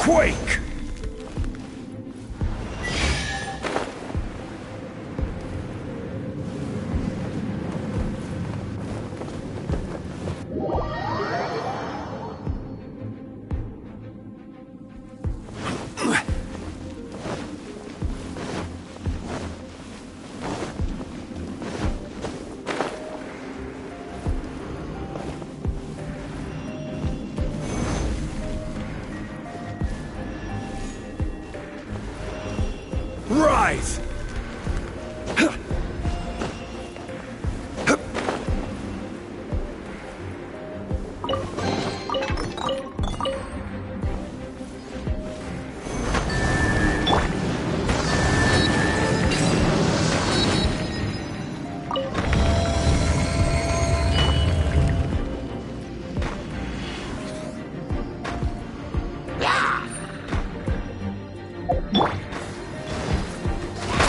Quake! Rise!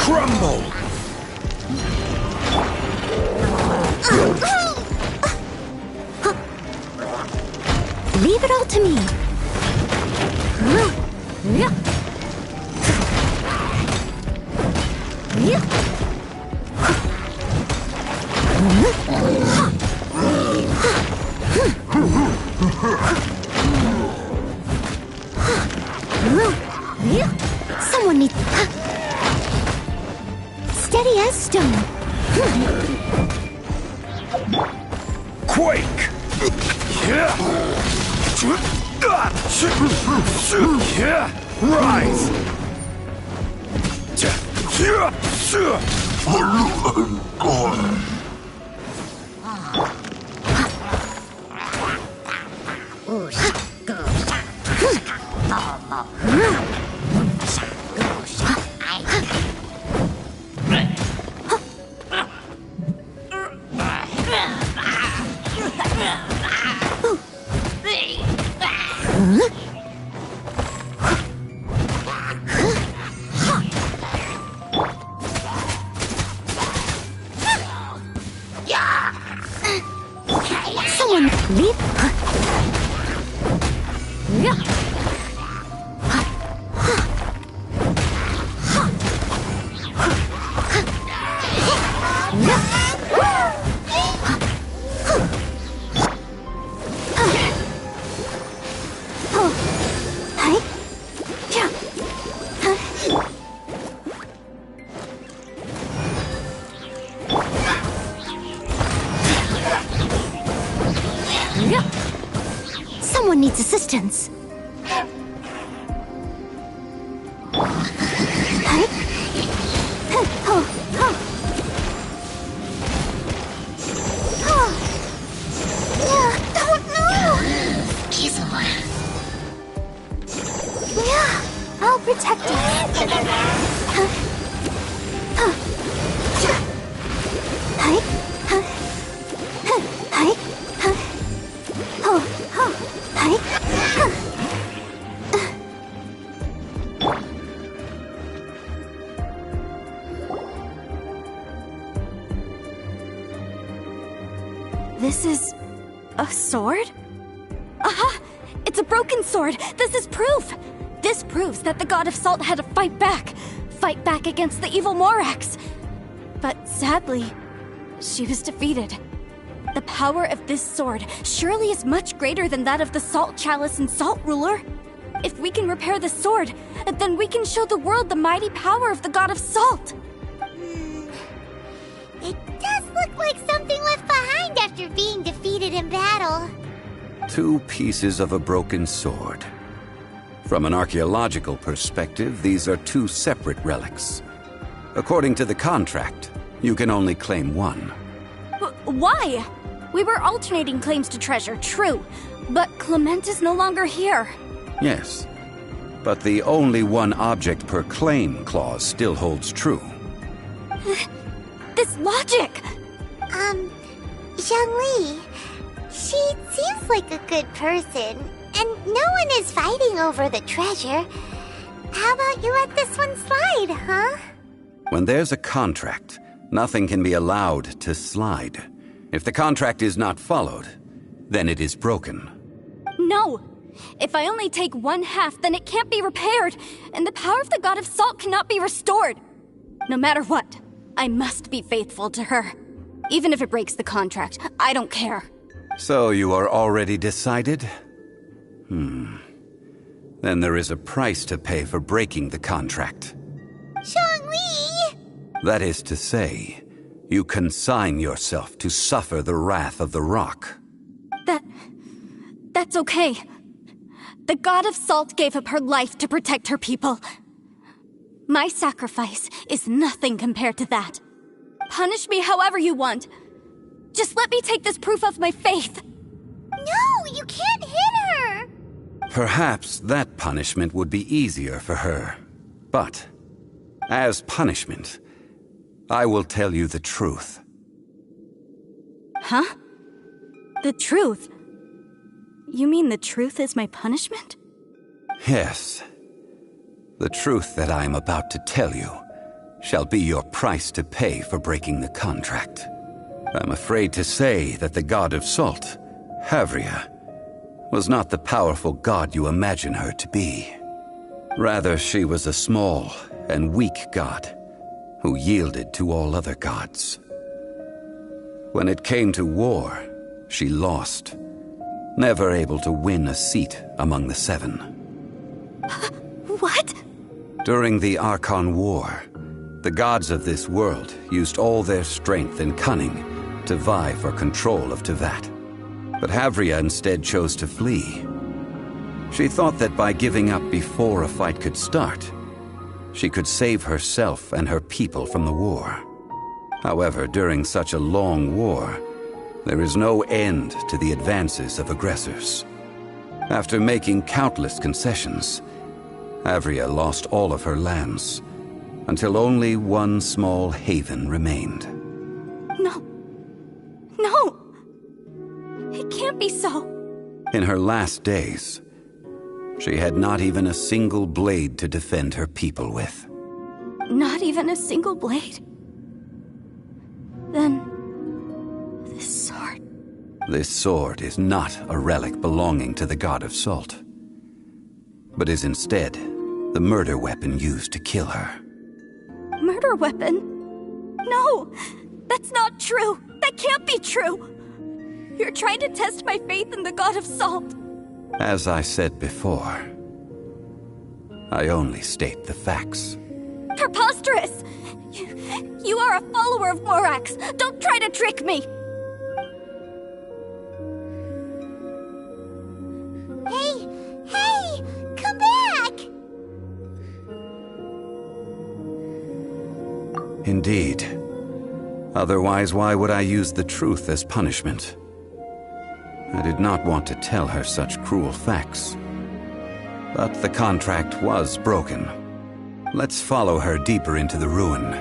Crumble! Leave it all to me. Someone needs... Steady as stone. Quake! Rise! Someone leave. Someone needs assistance. I'll protect This is a sword? Aha! It's a broken sword! This is proof! This proves that the God of Salt had to fight back against the evil Morax. But sadly, she was defeated. The power of this sword surely is much greater than that of the Salt Chalice and Salt Ruler. If we can repair the sword, then we can show the world the mighty power of the God of Salt. It does look like something left behind after being defeated in battle. 2 pieces of a broken sword. From an archaeological perspective, these are 2 separate relics. According to the contract, you can only claim one. Why? We were alternating claims to treasure, true. But Clement is no longer here. Yes, but the only one object per claim clause still holds true. This logic! Zhongli, she seems like a good person, and no one is fighting over the treasure. How about you let this one slide, huh? When there's a contract, nothing can be allowed to slide. If the contract is not followed, then it is broken. No! If I only take one half, then it can't be repaired, and the power of the God of Salt cannot be restored. No matter what, I must be faithful to her. Even if it breaks the contract, I don't care. So you are already decided? Then there is a price to pay for breaking the contract. Zhongli! That is to say, you consign yourself to suffer the wrath of the rock. That's okay. The God of Salt gave up her life to protect her people. My sacrifice is nothing compared to that. Punish me however you want. Just let me take this proof of my faith. No, you can't hit her! Perhaps that punishment would be easier for her. But, as punishment, I will tell you the truth. Huh? The truth? You mean the truth is my punishment? Yes. The truth that I am about to tell you shall be your price to pay for breaking the contract. I'm afraid to say that the God of Salt, Havria, was not the powerful god you imagine her to be. Rather, she was a small and weak god who yielded to all other gods. When it came to war, she lost, never able to win a seat among the seven. What? During the Archon War, the gods of this world used all their strength and cunning to vie for control of Teyvat. But Havria instead chose to flee. She thought that by giving up before a fight could start, she could save herself and her people from the war. However, during such a long war, there is no end to the advances of aggressors. After making countless concessions, Havria lost all of her lands, until only one small haven remained. No. No! It can't be so. In her last days, she had not even a single blade to defend her people with. Not even a single blade? Then, this sword... This sword is not a relic belonging to the God of Salt, but is instead the murder weapon used to kill her. Murder weapon? No! That's not true! That can't be true! You're trying to test my faith in the God of Salt. As I said before, I only state the facts. Preposterous! You are a follower of Morax! Don't try to trick me! Hey! Come back! Indeed. Otherwise, why would I use the truth as punishment? I did not want to tell her such cruel facts. But the contract was broken. Let's follow her deeper into the ruin.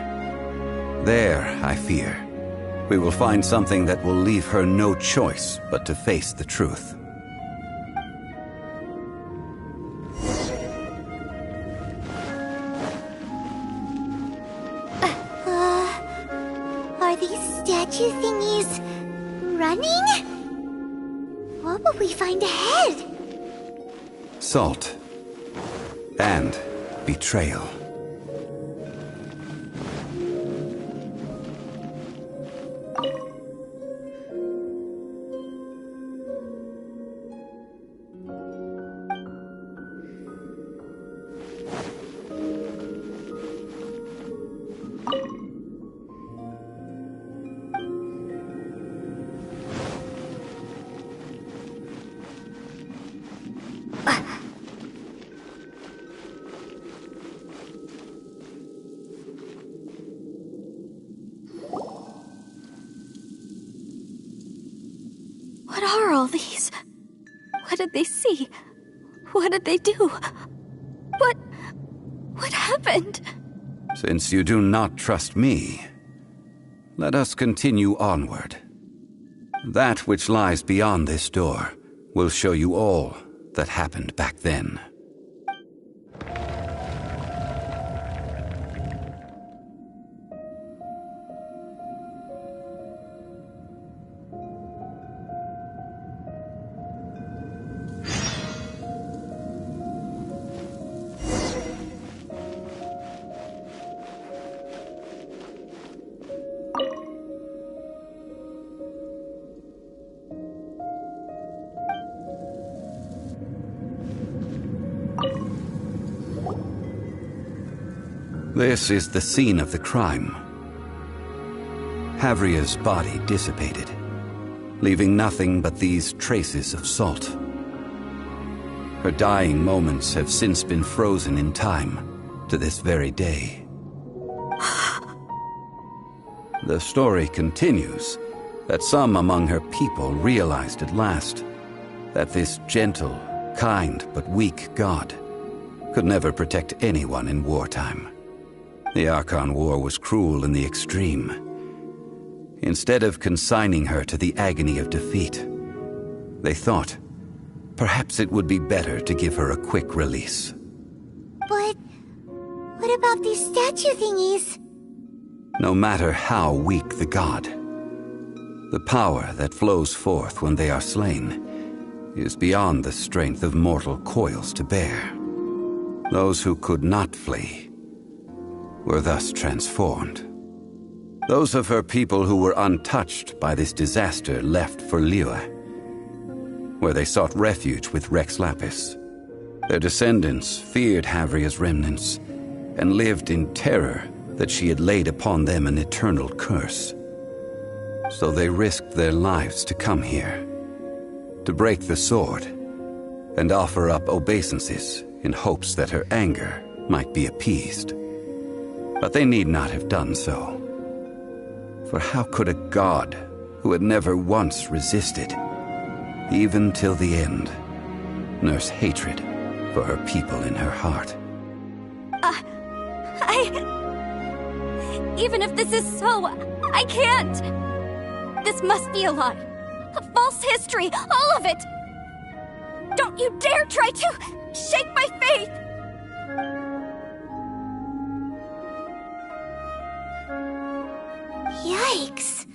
There, I fear, we will find something that will leave her no choice but to face the truth. Are these statue thingies running? What will we find ahead? Salt. And betrayal. What are all these? What did they see? What did they do? What happened? Since you do not trust me, let us continue onward. That which lies beyond this door will show you all that happened back then. This is the scene of the crime. Havria's body dissipated, leaving nothing but these traces of salt. Her dying moments have since been frozen in time to this very day. The story continues that some among her people realized at last that this gentle, kind, but weak god could never protect anyone in wartime. The Archon War was cruel in the extreme. Instead of consigning her to the agony of defeat, they thought perhaps it would be better to give her a quick release. But what about these statue thingies? No matter how weak the god, the power that flows forth when they are slain is beyond the strength of mortal coils to bear. Those who could not flee were thus transformed. Those of her people who were untouched by this disaster left for Liyue, where they sought refuge with Rex Lapis. Their descendants feared Havria's remnants and lived in terror that she had laid upon them an eternal curse. So they risked their lives to come here, to break the sword, and offer up obeisances in hopes that her anger might be appeased. But they need not have done so. For how could a god who had never once resisted, even till the end, nurse hatred for her people in her heart? Even if this is so, I can't! This must be a lie. A false history, all of it! Don't you dare try to shake my faith! Yikes.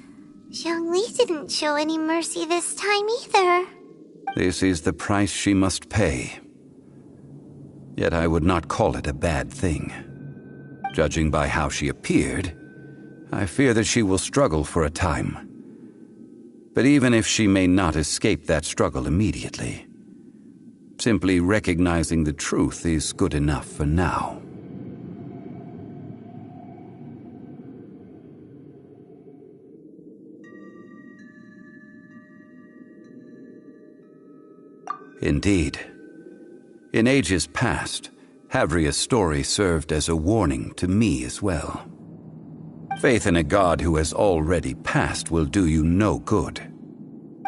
Zhongli didn't show any mercy this time either. This is the price she must pay. Yet I would not call it a bad thing. Judging by how she appeared, I fear that she will struggle for a time. But even if she may not escape that struggle immediately, simply recognizing the truth is good enough for now. Indeed. In ages past, Havria's story served as a warning to me as well. Faith in a god who has already passed will do you no good.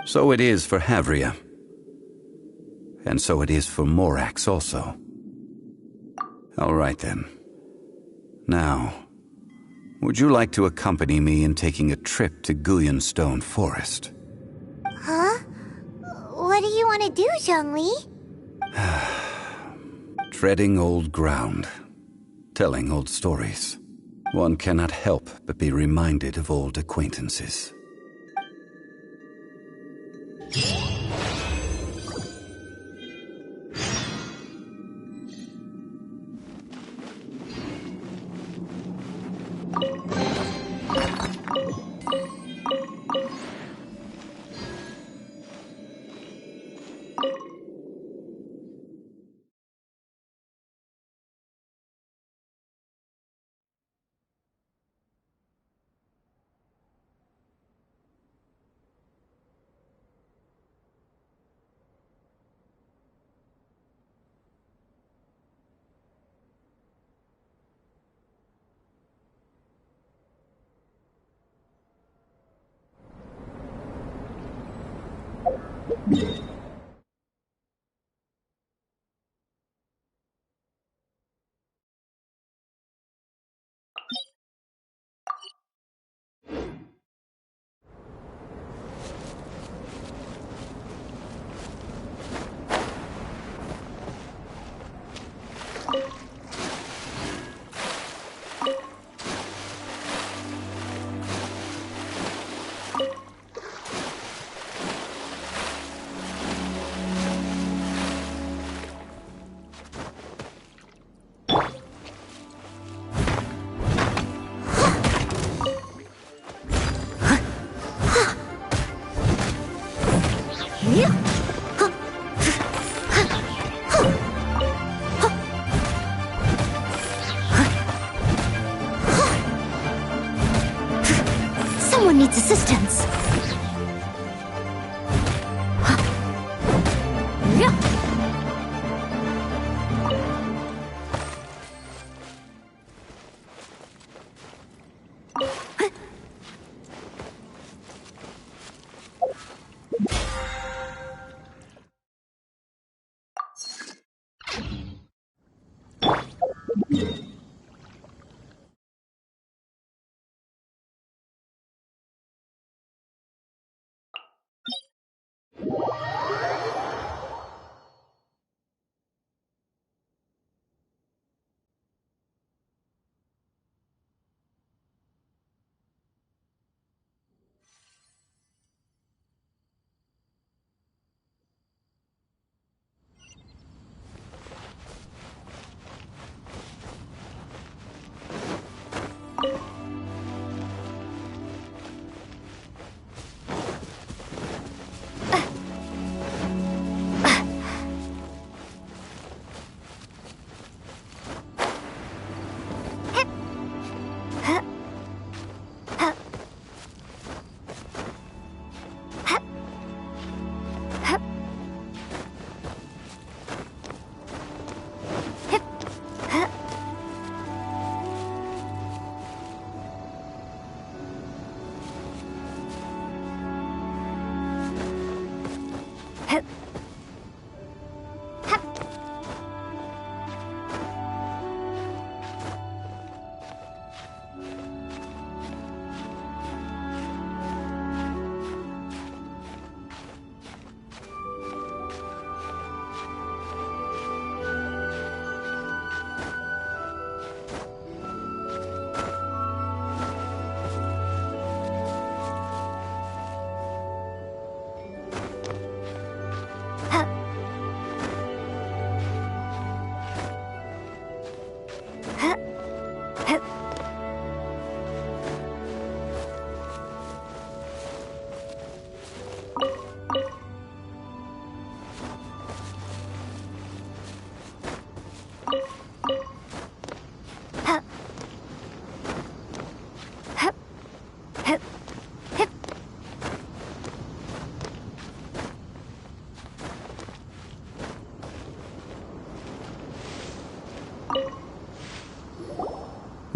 So it is for Havria. And so it is for Morax also. All right then. Now, would you like to accompany me in taking a trip to Guyonstone Forest? Huh? What do you want to do, Zhongli? Treading old ground, telling old stories. One cannot help but be reminded of old acquaintances.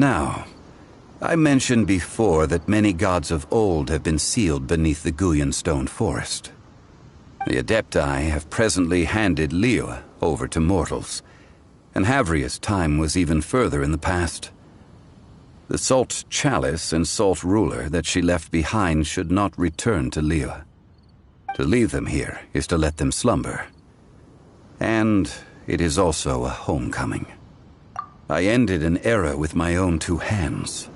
Now, I mentioned before that many gods of old have been sealed beneath the Guyan Stone Forest. The Adepti have presently handed Liyue over to mortals, and Havria's time was even further in the past. The Salt Chalice and Salt Ruler that she left behind should not return to Liyue. To leave them here is to let them slumber. And it is also a homecoming. I ended an era with my own two hands.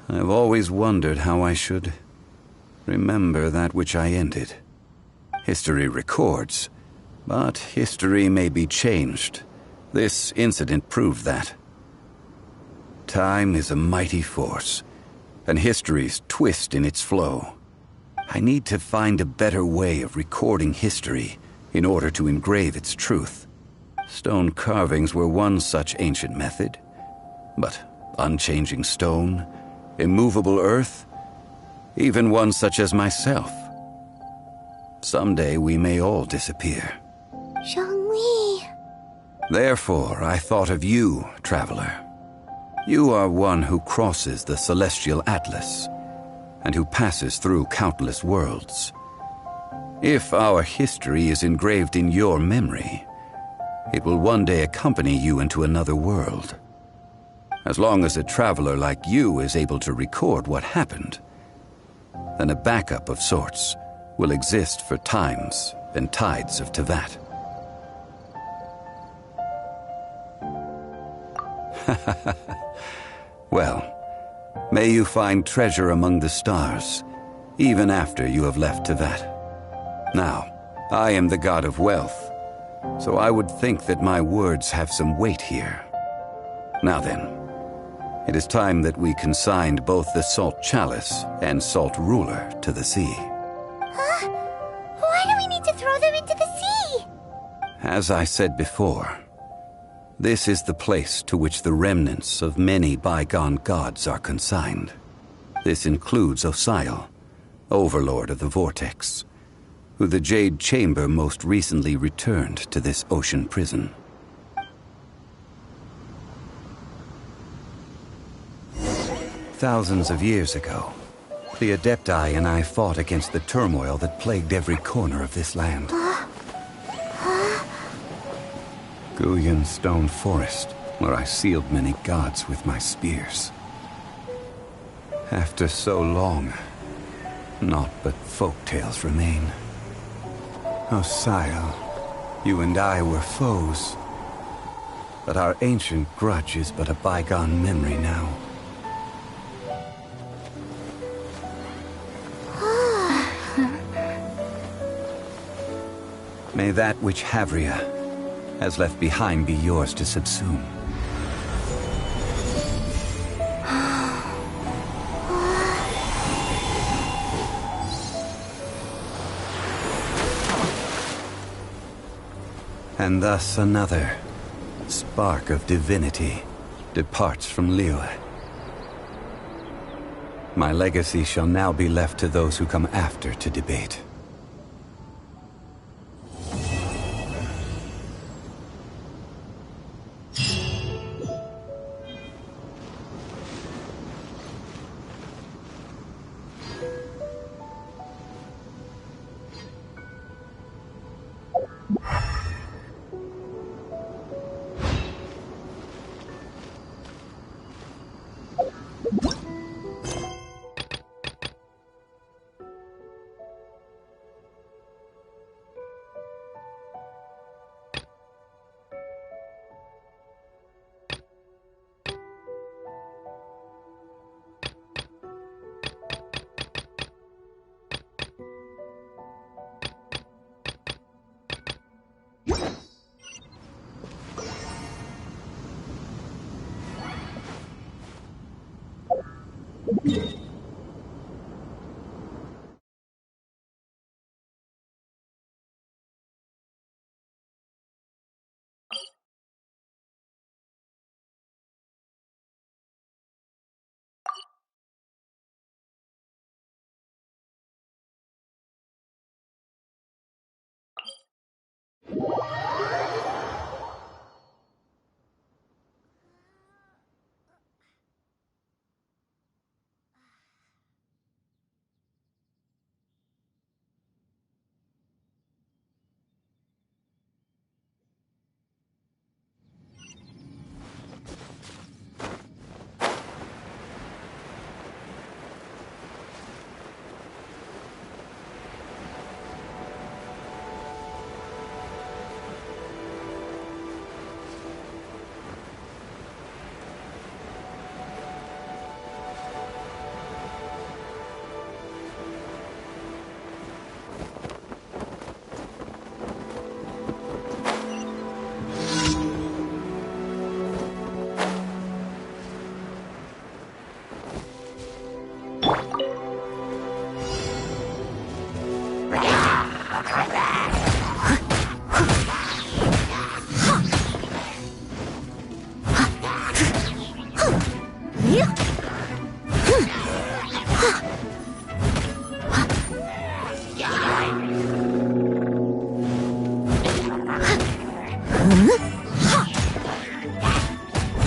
I've always wondered how I should remember that which I ended. History records, but history may be changed. This incident proved that. Time is a mighty force, and history's twist in its flow. I need to find a better way of recording history in order to engrave its truth. Stone carvings were one such ancient method, but unchanging stone, immovable earth, even one such as myself. Someday we may all disappear. Zhongli. Therefore, I thought of you, traveler. You are one who crosses the celestial atlas, and who passes through countless worlds. If our history is engraved in your memory, it will one day accompany you into another world. As long as a traveler like you is able to record what happened, then a backup of sorts will exist for times and tides of Teyvat. Well, may you find treasure among the stars, even after you have left Teyvat. Now, I am the god of wealth, so I would think that my words have some weight here. Now then, it is time that we consigned both the Salt Chalice and Salt Ruler to the sea. Huh? Why do we need to throw them into the sea? As I said before, this is the place to which the remnants of many bygone gods are consigned. This includes Osial, overlord of the Vortex, who the Jade Chamber most recently returned to this ocean prison. Thousands of years ago, the Adepti and I fought against the turmoil that plagued every corner of this land. Guyan Stone Forest, where I sealed many gods with my spears. After so long, naught but folk tales remain. Oh, Sio, you and I were foes. But our ancient grudge is but a bygone memory now. May that which Havria has left behind be yours to subsume. And thus another spark of divinity departs from Liyue. My legacy shall now be left to those who come after to debate.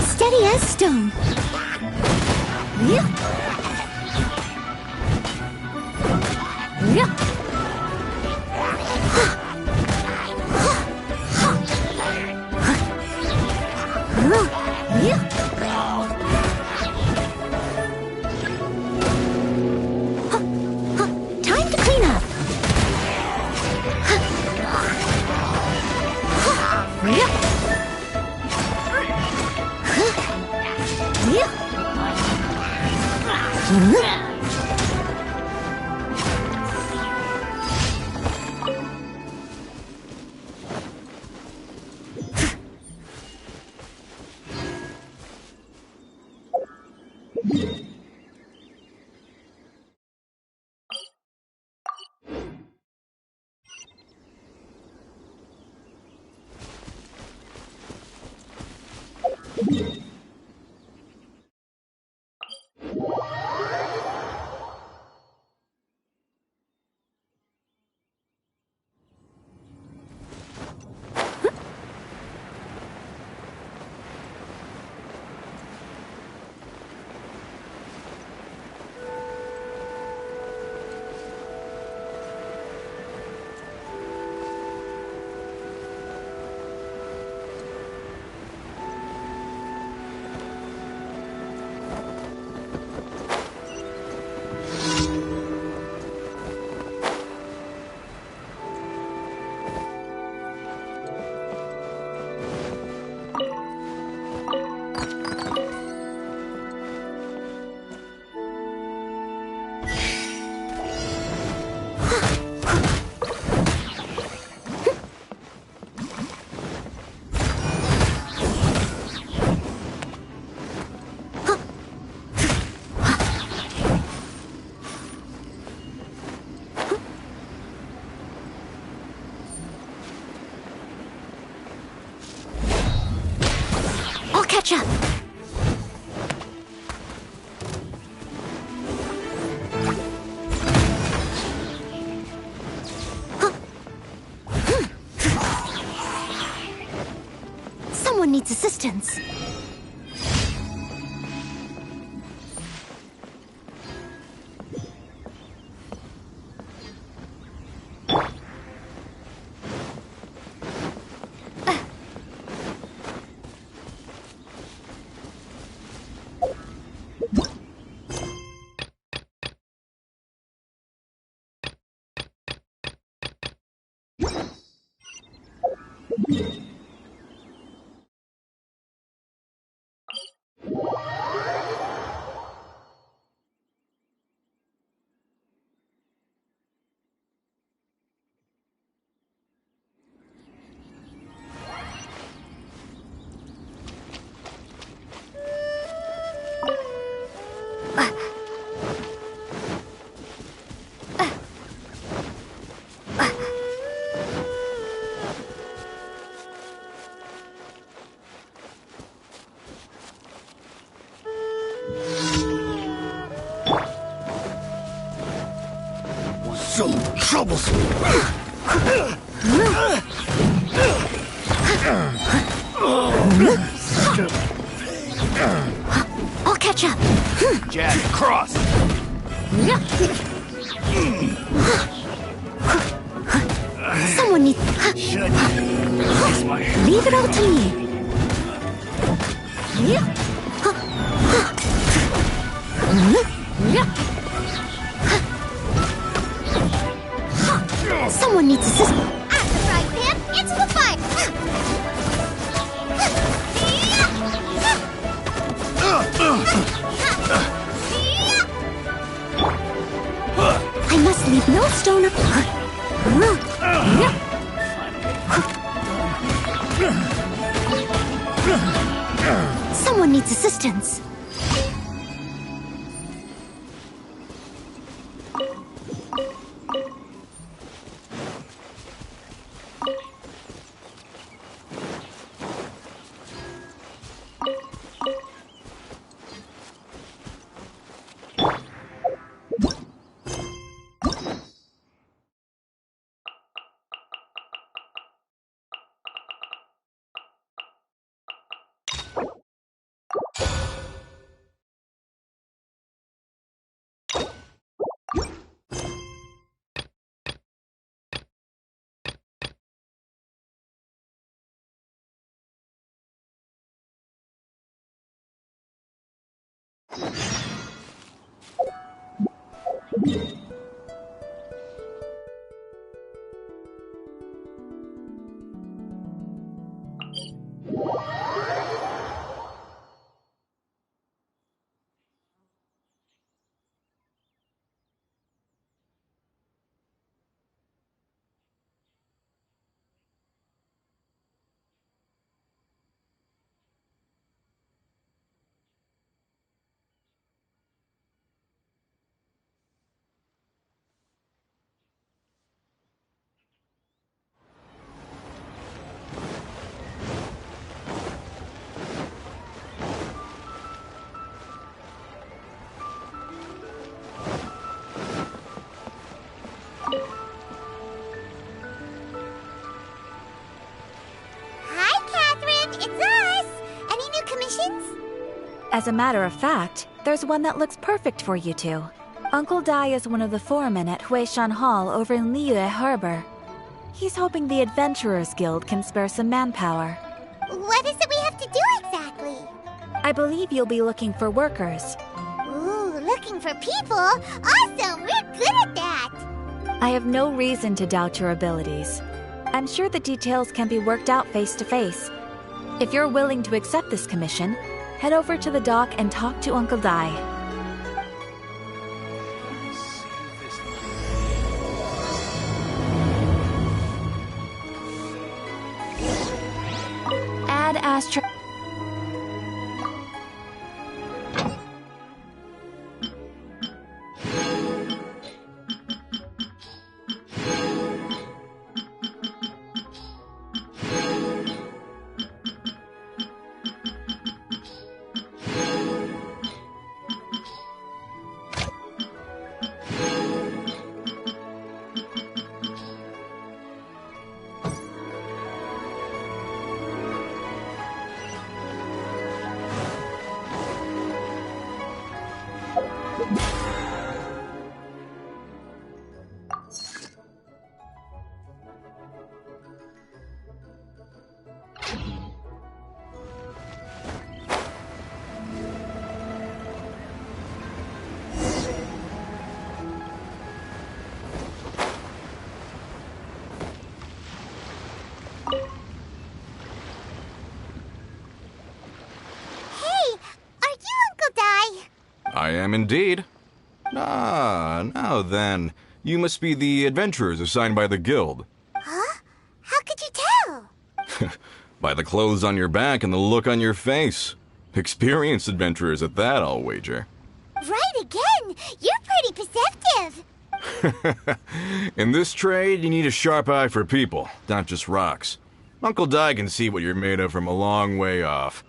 Steady as stone. Time to clean up. catch up! Someone needs assistance. So troublesome. I'll catch up. Jack, cross. Someone needs... Should. Kiss my hand. Leave it all to me. Someone needs assistance. At the frying pan, it's the fire! I must leave no stone up. Someone needs assistance. Hi, Catherine, it's us! Any new commissions? As a matter of fact, there's one that looks perfect for you two. Uncle Dai is one of the foremen at Huishan Hall over in Liyue Harbor. He's hoping the Adventurers Guild can spare some manpower. What is it we have to do exactly? I believe you'll be looking for workers. Ooh, looking for people? Awesome, we're good at that! I have no reason to doubt your abilities. I'm sure the details can be worked out face to face. If you're willing to accept this commission, head over to the dock and talk to Uncle Dai. Add Astra... am indeed. Ah, now then. You must be the adventurers assigned by the guild. Huh? How could you tell? By the clothes on your back and the look on your face. Experienced adventurers at that, I'll wager. Right again! You're pretty perceptive! In this trade, you need a sharp eye for people, not just rocks. Uncle Di can see what you're made of from a long way off.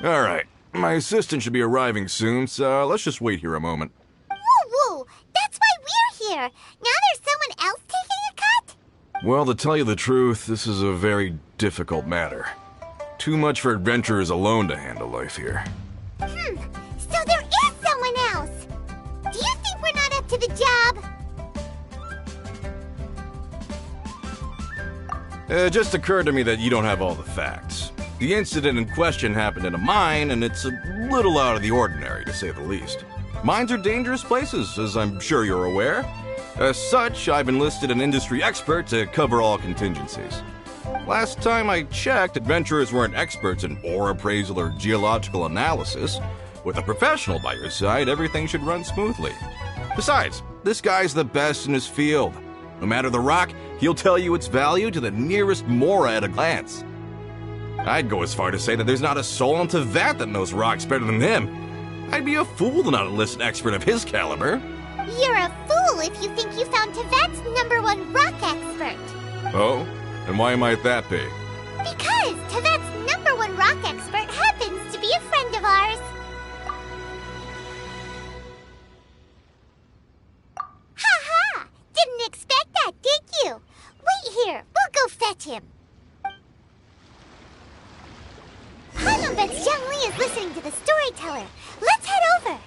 Alright, my assistant should be arriving soon, so let's just wait here a moment. Woo-woo! That's why we're here! Now there's someone else taking a cut? Well, to tell you the truth, this is a very difficult matter. Too much for adventurers alone to handle life here. So there is someone else! Do you think we're not up to the job? It just occurred to me that you don't have all the facts. The incident in question happened in a mine, and it's a little out of the ordinary, to say the least. Mines are dangerous places, as I'm sure you're aware. As such, I've enlisted an industry expert to cover all contingencies. Last time I checked, adventurers weren't experts in ore appraisal or geological analysis. With a professional by your side, everything should run smoothly. Besides, this guy's the best in his field. No matter the rock, he'll tell you its value to the nearest mora at a glance. I'd go as far to say that there's not a soul on Teyvat that knows rocks better than him. I'd be a fool to not enlist an expert of his caliber. You're a fool if you think you found Teyvat's #1 rock expert. Oh? And why might that be? Because Teyvat's #1 rock expert happens to be a friend of ours. Ha-ha! Didn't expect that, did you? Wait here. We'll go fetch him. Paimon bets Zhang Li is listening to the storyteller. Let's head over.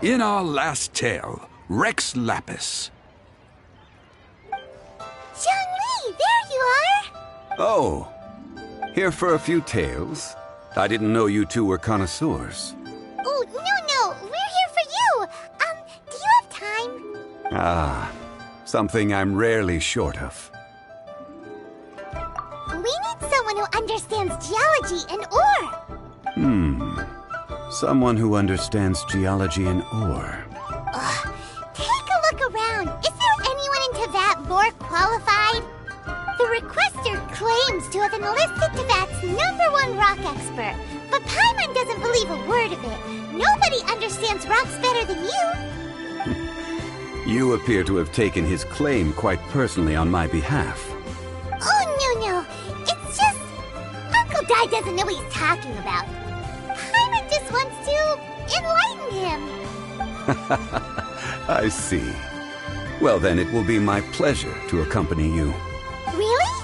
In our last tale, Rex Lapis. Zhang Li, there you are! Oh, here for a few tales? I didn't know you two were connoisseurs. Oh, no, we're here for you! Do you have time? Ah, something I'm rarely short of. We need someone who understands geology and ore! Someone who understands geology and ore. Take a look around. Is there anyone in Teyvat more qualified? The requester claims to have enlisted Teyvat's #1 rock expert, but Paimon doesn't believe a word of it. Nobody understands rocks better than you. You appear to have taken his claim quite personally on my behalf. Oh, no. It's just... Uncle Di doesn't know what he's talking about. Paimon just wants to enlighten him. I see. Well, then it will be my pleasure to accompany you. Really?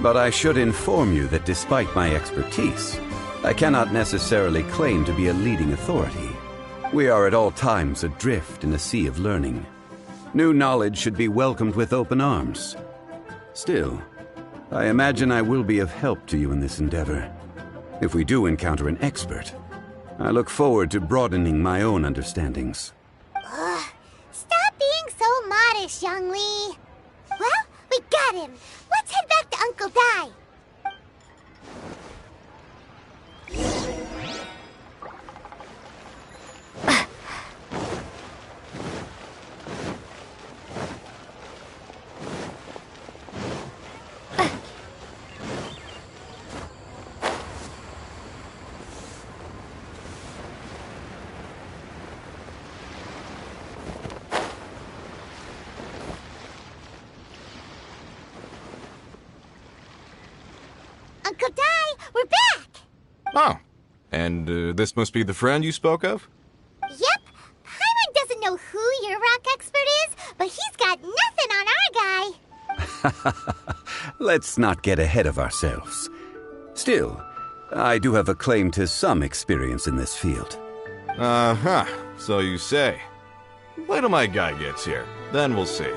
But I should inform you that despite my expertise, I cannot necessarily claim to be a leading authority. We are at all times adrift in a sea of learning. New knowledge should be welcomed with open arms. Still, I imagine I will be of help to you in this endeavor. If we do encounter an expert, I look forward to broadening my own understandings. Stop being so modest, Zhang Li. Well, we got him. Let's head back to Uncle Di. Uncle Di, we're back! Oh. And this must be the friend you spoke of? Yep. Paimon doesn't know who your rock expert is, but he's got nothing on our guy. Let's not get ahead of ourselves. Still, I do have a claim to some experience in this field. Uh-huh, so you say. Wait till my guy gets here, then we'll see.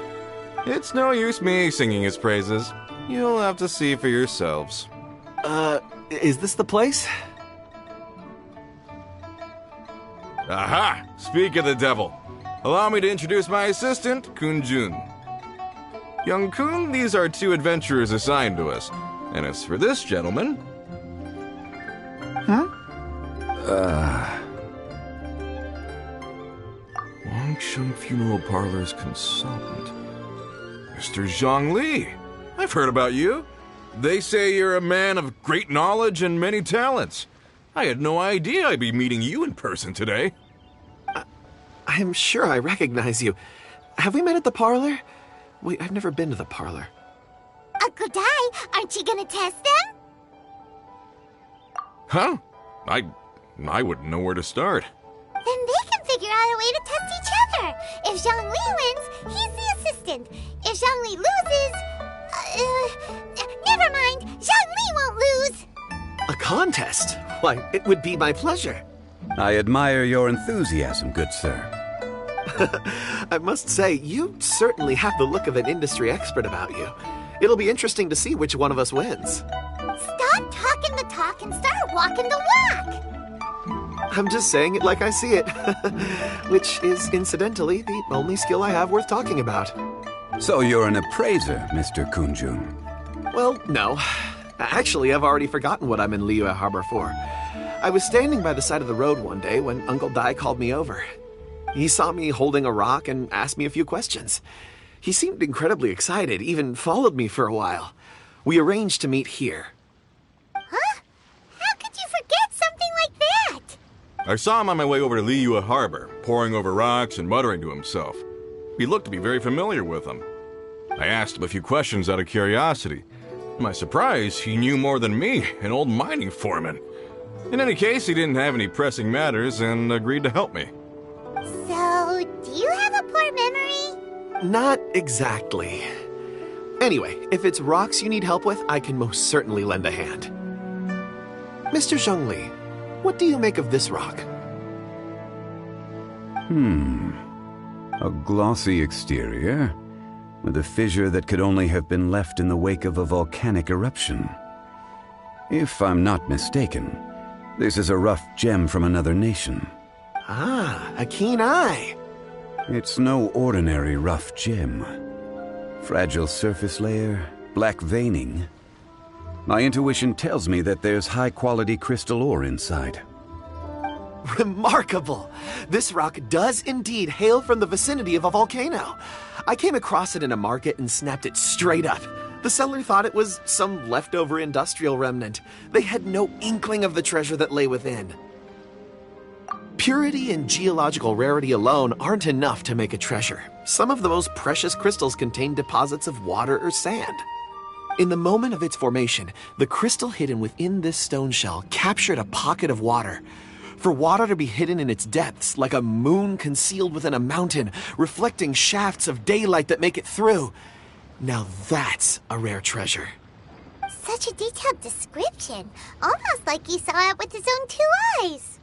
It's no use me singing his praises. You'll have to see for yourselves. Is this the place? Aha! Speak of the devil. Allow me to introduce my assistant, Kun-jun. Young Kun, these are 2 adventurers assigned to us. And as for this gentleman... Wangsheng Funeral Parlor's consultant. Mr. Zhang Li. I've heard about you. They say you're a man of great knowledge and many talents. I had no idea I'd be meeting you in person today. I'm sure I recognize you. Have we met at the parlor? I've never been to the parlor. Uncle Dai, aren't you gonna test them? Huh? I wouldn't know where to start. Then they can figure out a way to test each other. If Zhang Li wins, he's the assistant. If Zhang Li loses... never mind, Zhang Li won't lose. A contest? Why, it would be my pleasure. I admire your enthusiasm, good sir. I must say, you certainly have the look of an industry expert about you. It'll be interesting to see which one of us wins. Stop talking the talk and start walking the walk. I'm just saying it like I see it. Which is, incidentally, the only skill I have worth talking about. So you're an appraiser, Mr. Kun-jun. Well, no. Actually, I've already forgotten what I'm in Liyue Harbor for. I was standing by the side of the road one day when Uncle Dai called me over. He saw me holding a rock and asked me a few questions. He seemed incredibly excited, even followed me for a while. We arranged to meet here. Huh? How could you forget something like that? I saw him on my way over to Liyue Harbor, poring over rocks and muttering to himself. He looked to be very familiar with them. I asked him a few questions out of curiosity. To my surprise, he knew more than me, an old mining foreman. In any case, he didn't have any pressing matters and agreed to help me. So, do you have a poor memory? Not exactly. Anyway, if it's rocks you need help with, I can most certainly lend a hand. Mr. Zhang Li, what do you make of this rock? A glossy exterior, with a fissure that could only have been left in the wake of a volcanic eruption. If I'm not mistaken, this is a rough gem from another nation. Ah, a keen eye. It's no ordinary rough gem. Fragile surface layer, black veining. My intuition tells me that there's high-quality crystal ore inside. Remarkable! This rock does indeed hail from the vicinity of a volcano. I came across it in a market and snapped it straight up. The seller thought it was some leftover industrial remnant. They had no inkling of the treasure that lay within. Purity and geological rarity alone aren't enough to make a treasure. Some of the most precious crystals contain deposits of water or sand. In the moment of its formation, the crystal hidden within this stone shell captured a pocket of water. For water to be hidden in its depths, like a moon concealed within a mountain, reflecting shafts of daylight that make it through. Now that's a rare treasure. Such a detailed description, almost like he saw it with his own 2 eyes.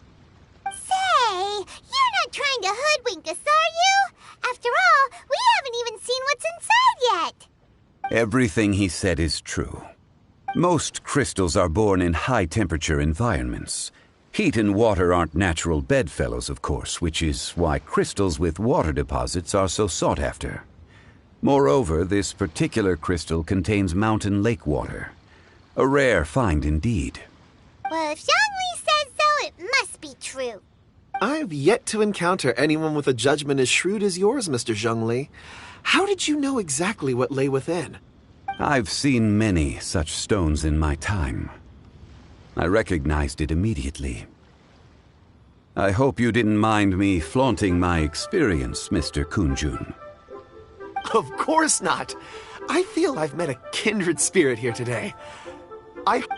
Say, you're not trying to hoodwink us, are you? After all, we haven't even seen what's inside yet. Everything he said is true. Most crystals are born in high-temperature environments. Heat and water aren't natural bedfellows, of course, which is why crystals with water deposits are so sought after. Moreover, this particular crystal contains mountain lake water. A rare find indeed. Well, if Zhang Li says so, it must be true. I've yet to encounter anyone with a judgment as shrewd as yours, Mr. Zhang Li. How did you know exactly what lay within? I've seen many such stones in my time. I recognized it immediately. I hope you didn't mind me flaunting my experience, Mr. Kun-jun. Of course not. I feel I've met a kindred spirit here today.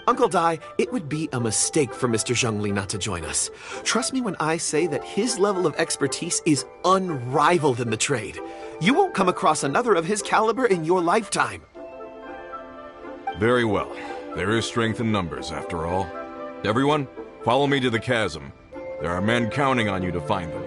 Uncle Dai, it would be a mistake for Mr. Zhang Li not to join us. Trust me when I say that his level of expertise is unrivaled in the trade. You won't come across another of his caliber in your lifetime. Very well. There is strength in numbers, after all. Everyone, follow me to the chasm. There are men counting on you to find them.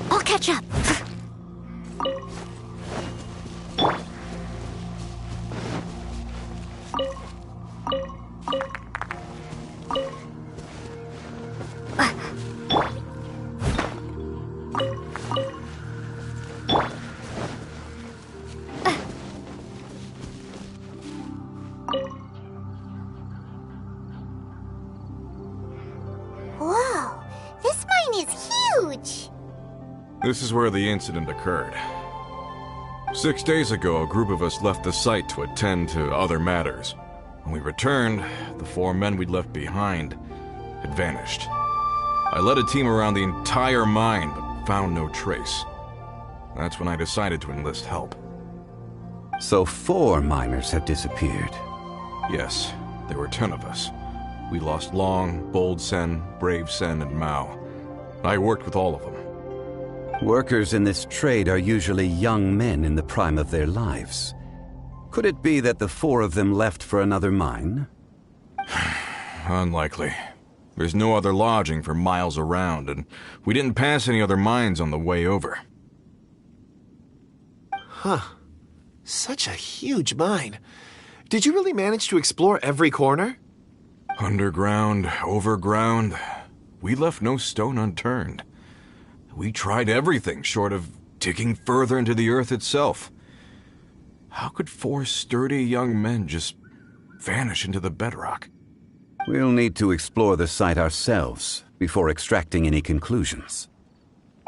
I'll catch up. Whoa, this mine is huge! This is where the incident occurred. 6 days ago, a group of us left the site to attend to other matters. When we returned, the 4 men we'd left behind had vanished. I led a team around the entire mine, but found no trace. That's when I decided to enlist help. So 4 miners have disappeared. Yes, there were 10 of us. We lost Long, Bold Sen, Brave Sen, and Mao. I worked with all of them. Workers in this trade are usually young men in the prime of their lives. Could it be that the 4 of them left for another mine? Unlikely. There's no other lodging for miles around, and we didn't pass any other mines on the way over. Huh. Such a huge mine. Did you really manage to explore every corner? Underground, overground, we left no stone unturned. We tried everything short of digging further into the earth itself. How could 4 sturdy young men just vanish into the bedrock? We'll need to explore the site ourselves before extracting any conclusions.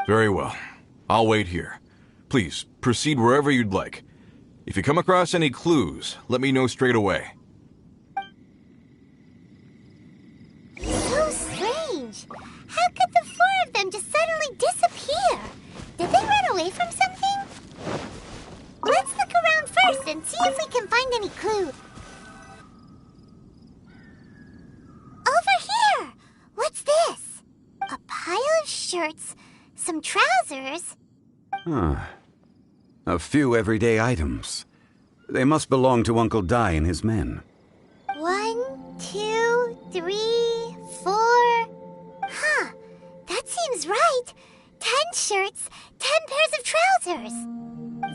Very well. I'll wait here. Please, proceed wherever you'd like. If you come across any clues, let me know straight away. So strange. How could the 4 of them just suddenly disappear? Did they run away from something? Let's look around first and see if we can find any clue. Over here! What's this? A pile of shirts, some trousers. A few everyday items. They must belong to Uncle Dai and his men. 1, 2, 3, 4. Huh, that seems right. 10 shirts, 10 pairs of trousers.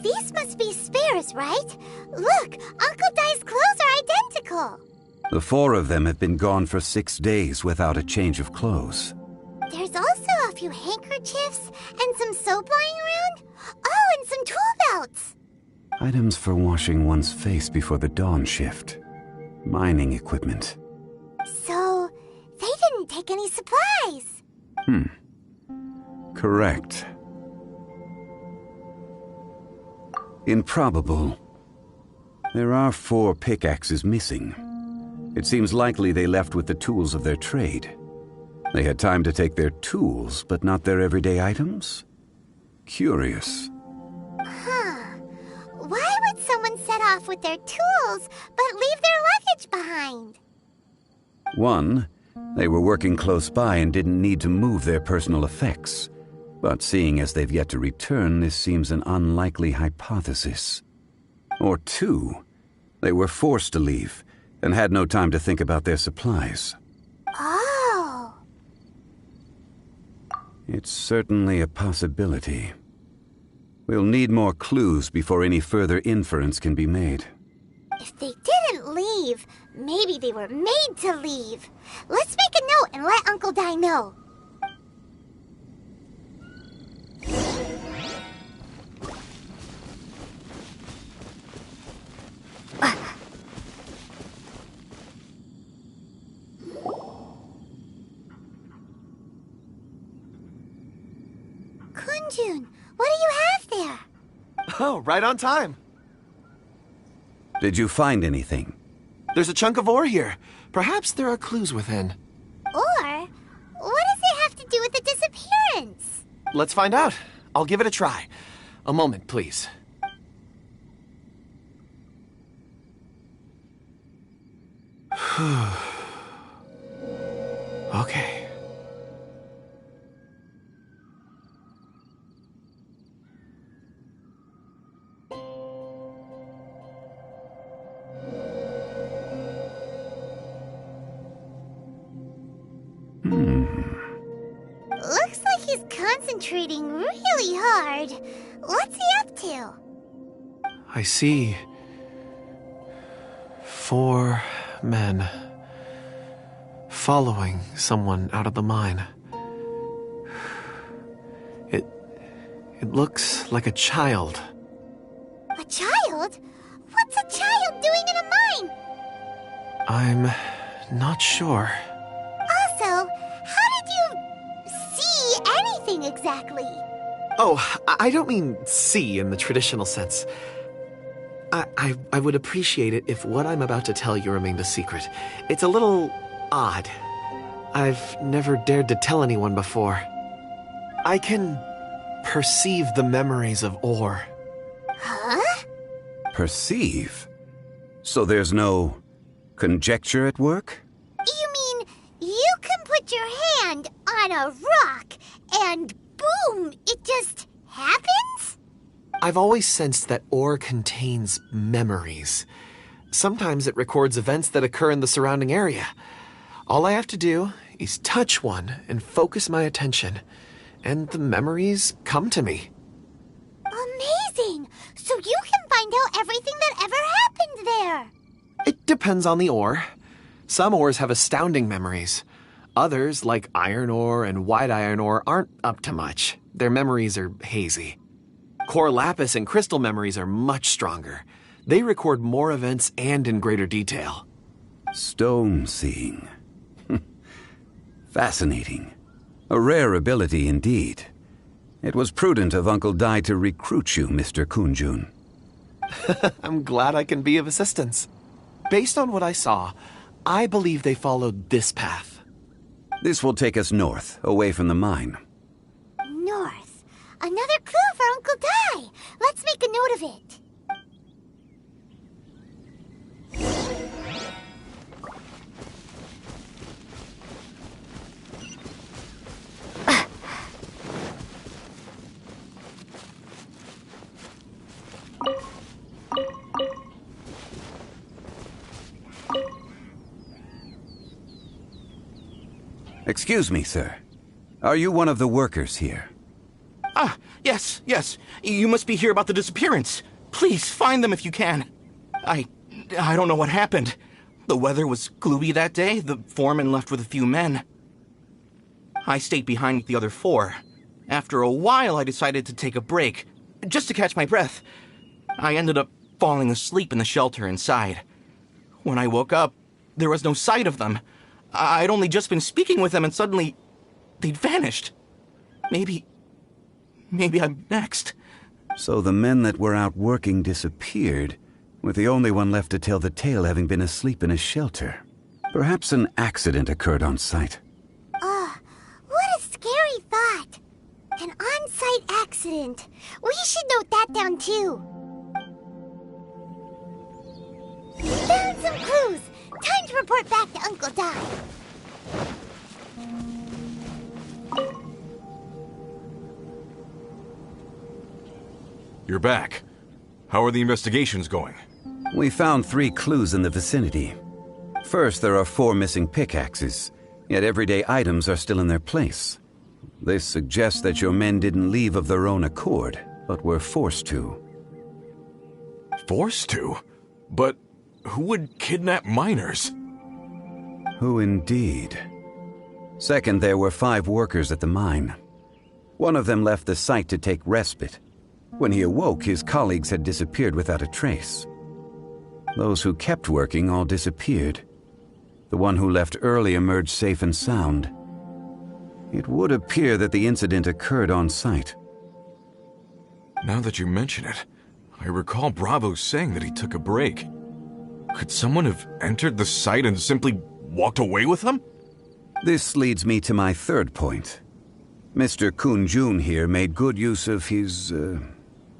These must be spares, right? Look, Uncle Dai's clothes are identical. The 4 of them have been gone for 6 days without a change of clothes. There's also a few handkerchiefs and some soap lying around. Oh, and some tool belts. Items for washing one's face before the dawn shift. Mining equipment. So, they didn't take any supplies. Correct. Improbable. There are 4 pickaxes missing. It seems likely they left with the tools of their trade. They had time to take their tools, but not their everyday items? Curious. off with their tools, but leave their luggage behind? One, they were working close by and didn't need to move their personal effects. But seeing as they've yet to return, this seems an unlikely hypothesis. Or two, they were forced to leave and had no time to think about their supplies. Oh. It's certainly a possibility. We'll need more clues before any further inference can be made. If they didn't leave, maybe they were made to leave. Let's make a note and let Uncle Dai know. Kunjun, what do you have there? Oh, right on time. Did you find anything? There's a chunk of ore here. Perhaps there are clues within. Or, what does it have to do with the disappearance? Let's find out. I'll give it a try. A moment, please. Okay. Looks like he's concentrating really hard. What's he up to? I see 4 men following someone out of the mine. It looks like a child. A child? What's a child doing in a mine? I'm not sure. Also, how did you see anything exactly? Oh, I don't mean see in the traditional sense. I would appreciate it if what I'm about to tell you remained a secret. It's a little odd. I've never dared to tell anyone before. I can perceive the memories of ore. Huh? Perceive? So there's no conjecture at work? You mean you can put your hand on a rock and boom, it just happens? I've always sensed that ore contains memories. Sometimes it records events that occur in the surrounding area. All I have to do is touch one and focus my attention, and the memories come to me. Amazing! So you can find out everything that ever happened there. It depends on the ore. Some ores have astounding memories. Others, like iron ore and white iron ore, aren't up to much. Their memories are hazy. Core lapis and crystal memories are much stronger. They record more events and in greater detail. Stone seeing. Fascinating. A rare ability indeed. It was prudent of Uncle Dai to recruit you, Mr. Kunjun. I'm glad I can be of assistance. Based on what I saw, I believe they followed this path. This will take us north, away from the mine. North. Another clue for Uncle Dai. Let's make a note of it. Excuse me, sir. Are you one of the workers here? Ah, yes. You must be here about the disappearance. Please, find them if you can. I don't know what happened. The weather was gloomy that day. The foreman left with a few men. I stayed behind with the other 4. After a while, I decided to take a break, just to catch my breath. I ended up falling asleep in the shelter inside. When I woke up, there was no sight of them. I'd only just been speaking with them and suddenly they'd vanished. Maybe I'm next. So the men that were out working disappeared, with the only one left to tell the tale having been asleep in a shelter. Perhaps an accident occurred on site. What a scary thought. An on-site accident. We should note that down too. some clues. Time to report back to Uncle Dai. You're back. How are the investigations going? We found 3 clues in the vicinity. First, there are 4 missing pickaxes, yet everyday items are still in their place. This suggests that your men didn't leave of their own accord, but were forced to. Forced to? But who would kidnap miners? Who indeed? Second, there were 5 workers at the mine. One of them left the site to take respite. When he awoke, his colleagues had disappeared without a trace. Those who kept working all disappeared. The one who left early emerged safe and sound. It would appear that the incident occurred on site. Now that you mention it, I recall Bravo saying that he took a break. Could someone have entered the site and simply walked away with them? This leads me to my third point. Mr. Kun-jun here made good use of his,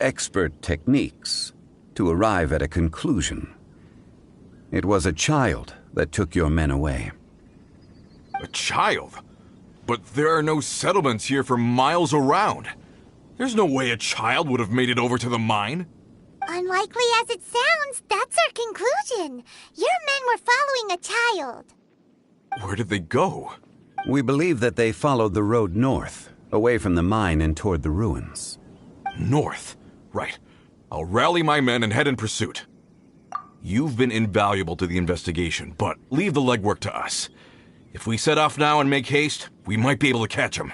expert techniques to arrive at a conclusion. It was a child that took your men away. A child? But there are no settlements here for miles around. There's no way a child would have made it over to the mine. Unlikely as it sounds, that's our conclusion. Your men were following a child. Where did they go? We believe that they followed the road north, away from the mine and toward the ruins. North? Right. I'll rally my men and head in pursuit. You've been invaluable to the investigation, but leave the legwork to us. If we set off now and make haste, we might be able to catch them.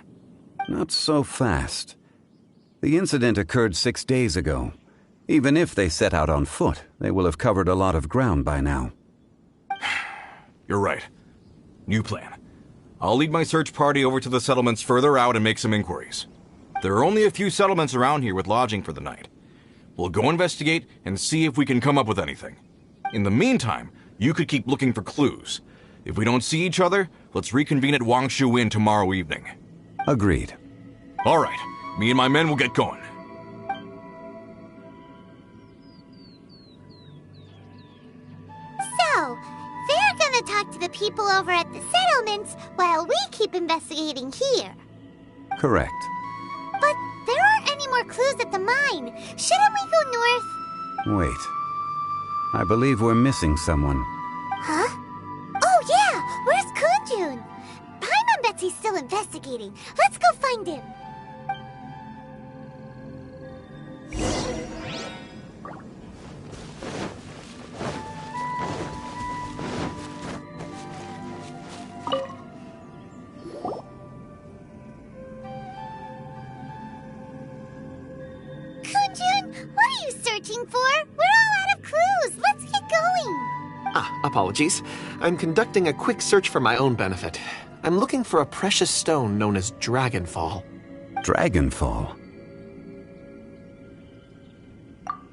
Not so fast. The incident occurred 6 days ago. Even if they set out on foot, they will have covered a lot of ground by now. You're right. New plan. I'll lead my search party over to the settlements further out and make some inquiries. There are only a few settlements around here with lodging for the night. We'll go investigate and see if we can come up with anything. In the meantime, you could keep looking for clues. If we don't see each other, let's reconvene at Wangshu Inn tomorrow evening. Agreed. All right. Me and my men will get going. So, they're gonna talk to the people over at the settlements while we keep investigating here. Correct. But there aren't any more clues at the mine. Shouldn't we go north? Wait. I believe we're missing someone. Huh? Oh yeah! Where's Kun-jun? Paimon bets he's still investigating. Let's go find him. Kun-jun, what are you searching for? We're all out of clues. Let's get going. Apologies. I'm conducting a quick search for my own benefit. I'm looking for a precious stone known as Dragonfall. Dragonfall?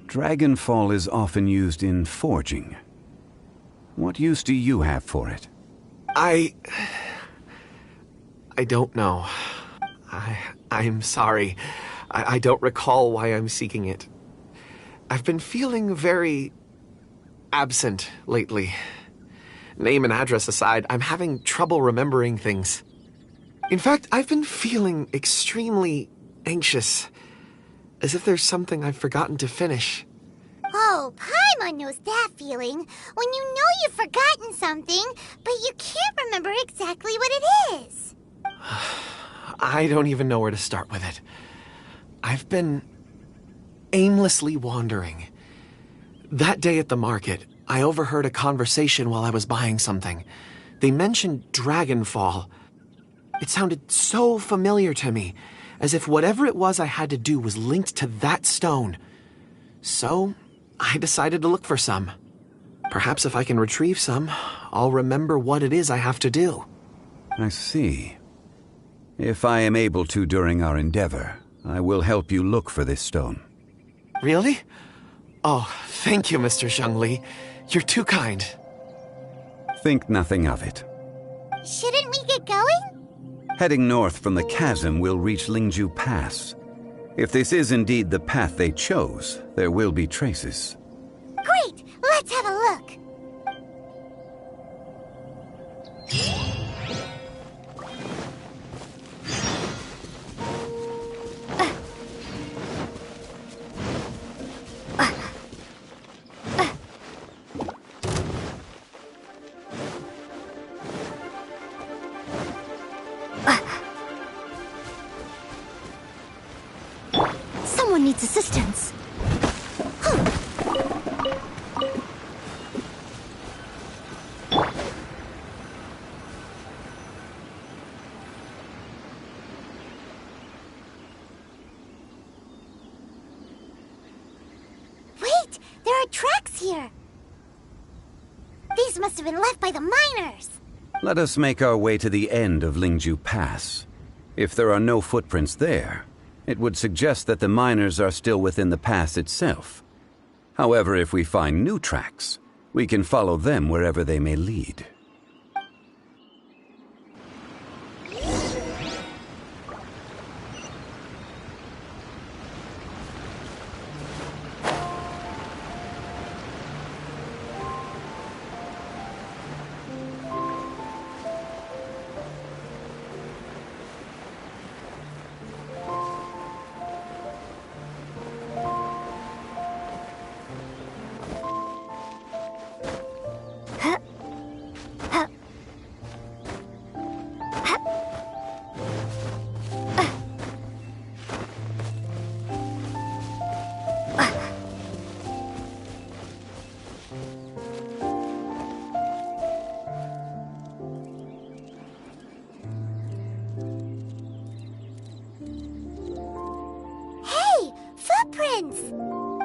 Dragonfall is often used in forging. What use do you have for it? I don't know. I'm sorry. I don't recall why I'm seeking it. I've been feeling very absent lately. Name and address aside, I'm having trouble remembering things. In fact, I've been feeling extremely anxious, as if there's something I've forgotten to finish. Oh, Paimon knows that feeling. When you know you've forgotten something, but you can't remember exactly what it is. I don't even know where to start with it. I've been aimlessly wandering. That day at the market, I overheard a conversation while I was buying something. They mentioned Dragonfall. It sounded so familiar to me, as if whatever it was I had to do was linked to that stone. So, I decided to look for some. Perhaps if I can retrieve some, I'll remember what it is I have to do. I see. If I am able to during our endeavor, I will help you look for this stone. Really? Oh, thank you, Mr. Zhongli. You're too kind. Think nothing of it. Shouldn't we get going? Heading north from the chasm, we'll reach Lingju Pass. If this is indeed the path they chose, there will be traces. Great! Let's have a look. needs assistance. Wait! There are tracks here! These must have been left by the miners! Let us make our way to the end of Lingju Pass. If there are no footprints there, it would suggest that the miners are still within the pass itself. However, if we find new tracks, we can follow them wherever they may lead. Footprints!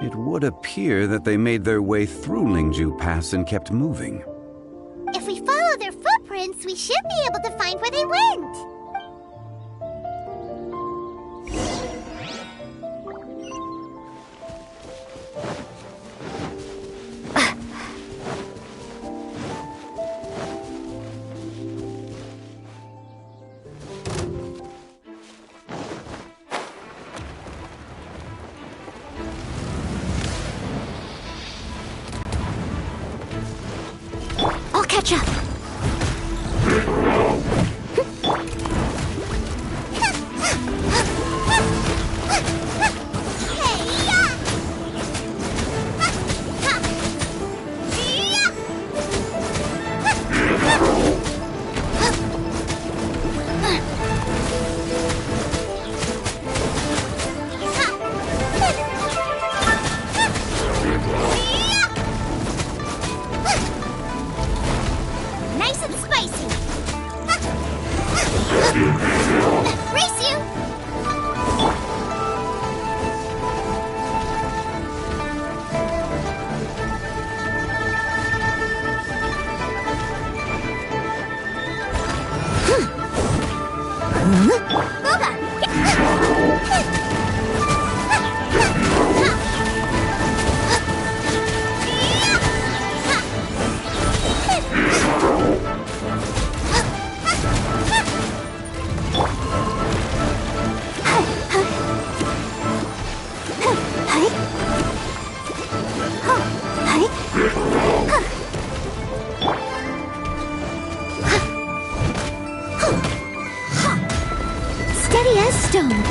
It would appear that they made their way through Lingju Pass and kept moving. If we follow their footprints, we should be able to find where they went. I'll catch up. Nice and spicy. Race you! Steady as stone.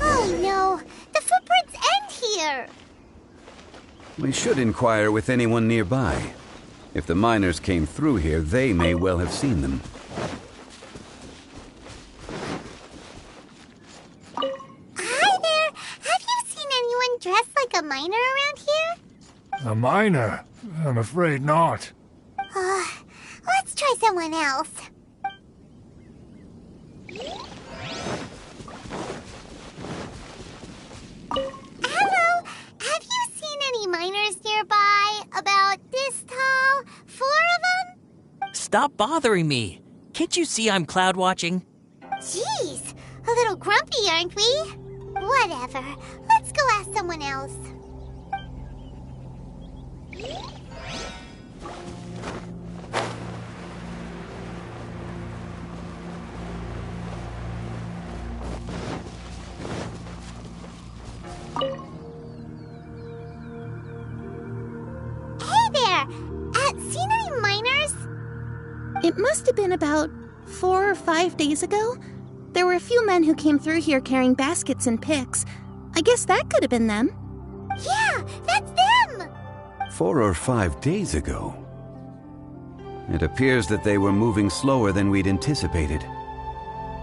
Oh no, the footprints end here. We should inquire with anyone nearby. If the miners came through here, they may well have seen them. Hi there, have you seen anyone dressed like a miner around here? A miner? I'm afraid not. Let's try someone else. Hello, have you seen any miners nearby? About this tall? 4 of them? Stop bothering me. Can't you see I'm cloud watching? Jeez, a little grumpy, aren't we? Whatever, let's go ask someone else. It must have been about 4 or 5 days ago. There were a few men who came through here carrying baskets and picks. I guess that could have been them. Yeah, that's them! 4 or 5 days ago. It appears that they were moving slower than we'd anticipated.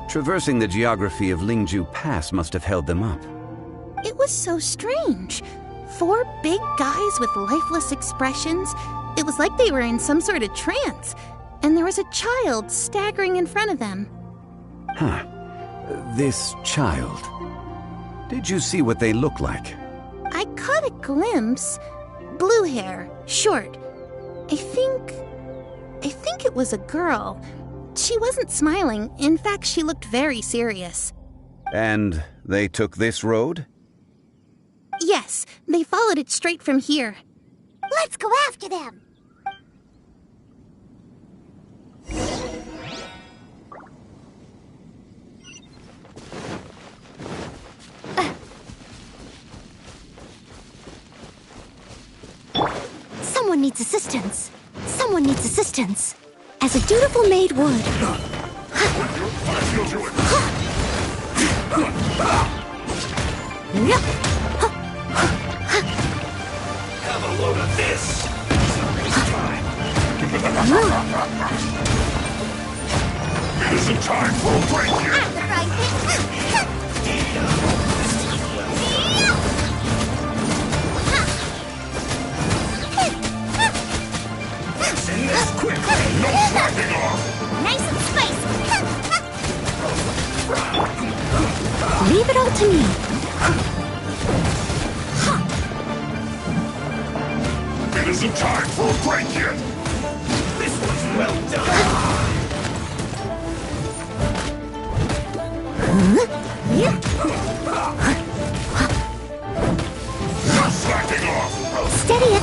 Traversing the geography of Lingju Pass must have held them up. It was so strange. 4 big guys with lifeless expressions. It was like they were in some sort of trance. And there was a child staggering in front of them. Huh. This child. Did you see what they look like? I caught a glimpse. Blue hair, short. I think it was a girl. She wasn't smiling. In fact, she looked very serious. And they took this road? Yes, they followed it straight from here. Let's go after them! Someone needs assistance. Someone needs assistance. As a dutiful maid would. Have a load of this! It isn't time for a break yet! Send this quickly! No slacking off! Nice and spicy! Leave it all to me. It isn't time for a break yet! This one's well done! No slacking off! Steady it.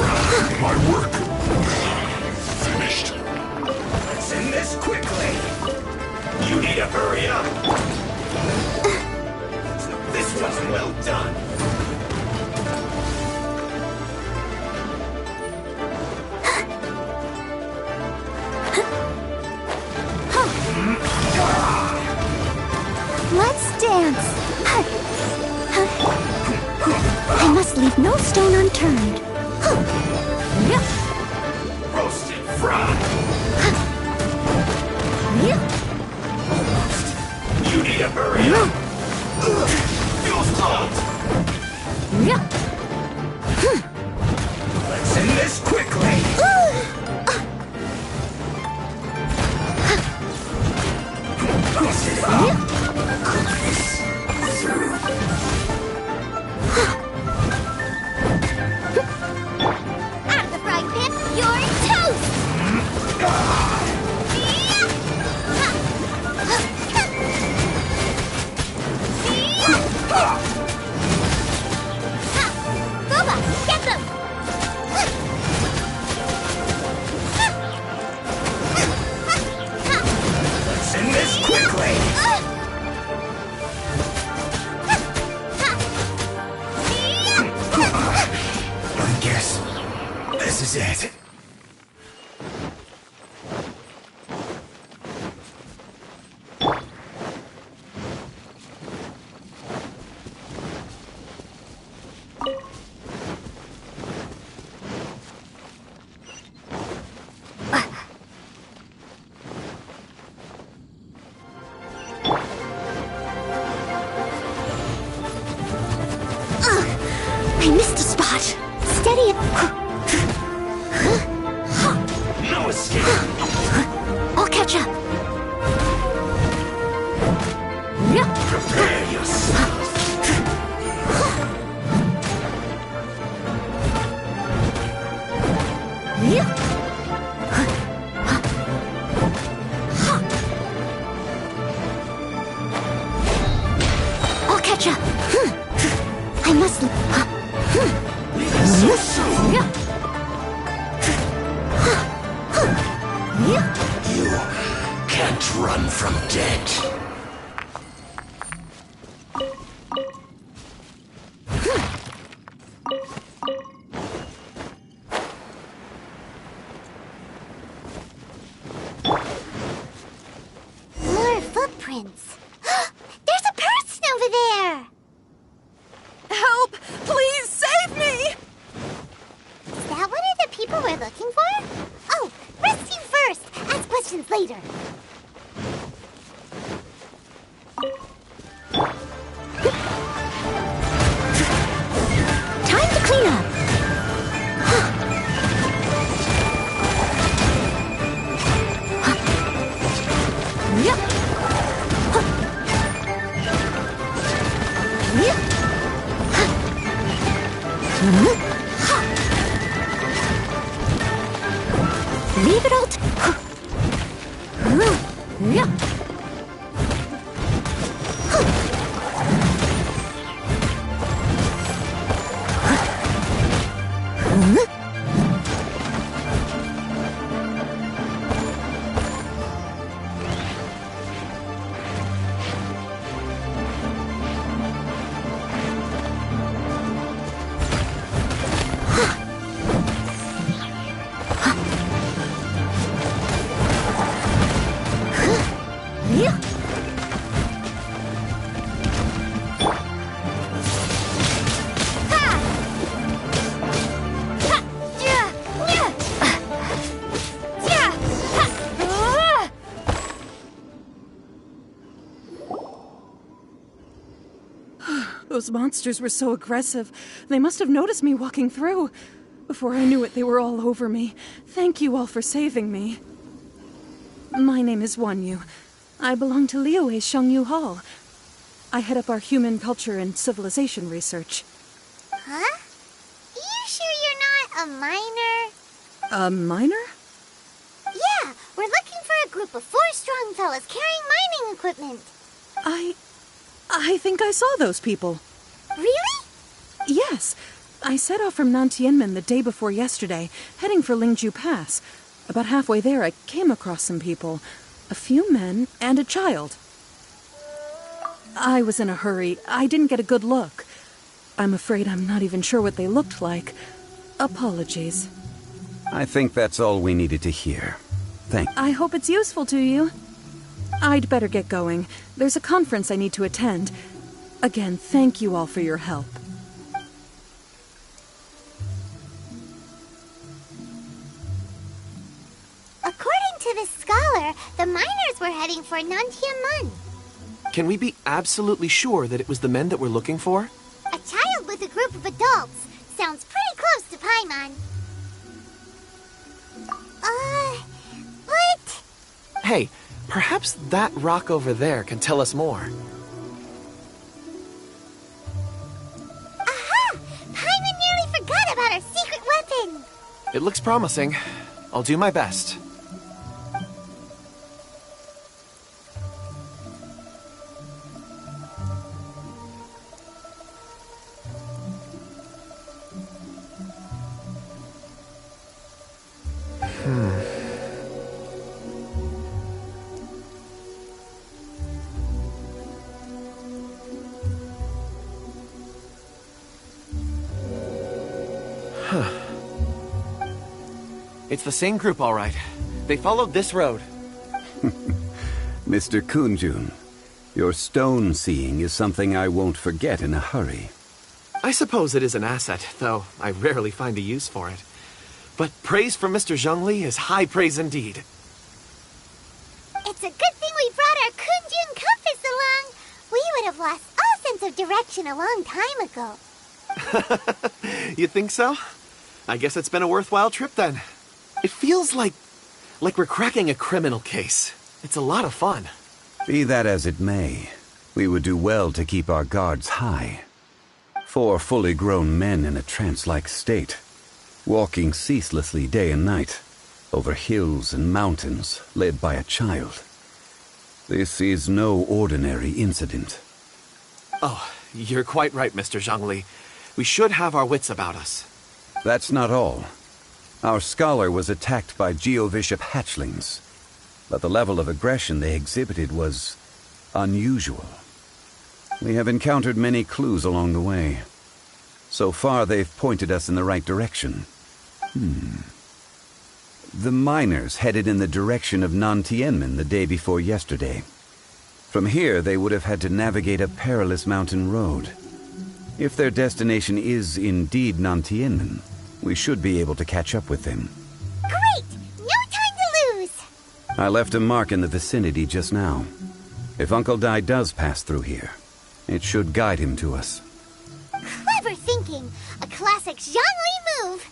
My work! Finished. Let's end this quickly! You need to hurry up! This one's well done! Let's dance. I must leave no stone unturned. Roasted fried! You need to hurry up! Fuel's clogged! Let's end this quickly! Out of the frying pan, you're toast! Boba, get them! Let's end this quickly! I guess this is it. I missed a spot. Steady it. No escape! I'll catch up. Prepare yourself! I'll catch up. I must. So soon! You can't run from death. footprints. There's a person over there! Help! Please save me! Is that one of the people we're looking for? Oh, rescue first! Ask questions later. Time to clean up! Leave it all Those monsters were so aggressive. They must have noticed me walking through. Before I knew it, they were all over me. Thank you all for saving me. My name is Wanyu. I belong to Liyue's Shangyu Hall. I head up our human culture and civilization research. Huh? You sure you're not a miner? A miner? Yeah, we're looking for a group of 4 strong fellas carrying mining equipment. I think I saw those people. Really? Yes. I set off from Nantianmen the day before yesterday, heading for Lingju Pass. About halfway there, I came across some people. A few men and a child. I was in a hurry. I didn't get a good look. I'm afraid I'm not even sure what they looked like. Apologies. I think that's all we needed to hear. Thanks. I hope it's useful to you. I'd better get going. There's a conference I need to attend. Again, thank you all for your help. According to the scholar, the miners were heading for Nantianmen. Can we be absolutely sure that it was the men that we're looking for? A child with a group of adults. Sounds pretty close to Paimon. But... Hey, perhaps that rock over there can tell us more. Aha! Paimon nearly forgot about our secret weapon! It looks promising. I'll do my best. It's the same group, all right. They followed this road. Mr. Kunjun, your stone seeing is something I won't forget in a hurry. I suppose it is an asset, though I rarely find a use for it. But praise from Mr. Zhongli is high praise indeed. It's a good thing we brought our Kunjun compass along. We would have lost all sense of direction a long time ago. You think so? I guess it's been a worthwhile trip then. It feels like we're cracking a criminal case. It's a lot of fun. Be that as it may, we would do well to keep our guards high. 4 fully grown men in a trance-like state, walking ceaselessly day and night, over hills and mountains, led by a child. This is no ordinary incident. Oh, you're quite right, Mr. Zhongli. We should have our wits about us. That's not all. Our scholar was attacked by Geovishap hatchlings, but the level of aggression they exhibited was unusual. We have encountered many clues along the way. So far, they've pointed us in the right direction. The miners headed in the direction of Nantianmen the day before yesterday. From here, they would have had to navigate a perilous mountain road. If their destination is indeed Nantianmen, we should be able to catch up with them. Great! No time to lose! I left a mark in the vicinity just now. If Uncle Dai does pass through here, it should guide him to us. Clever thinking! A classic Zhongli move!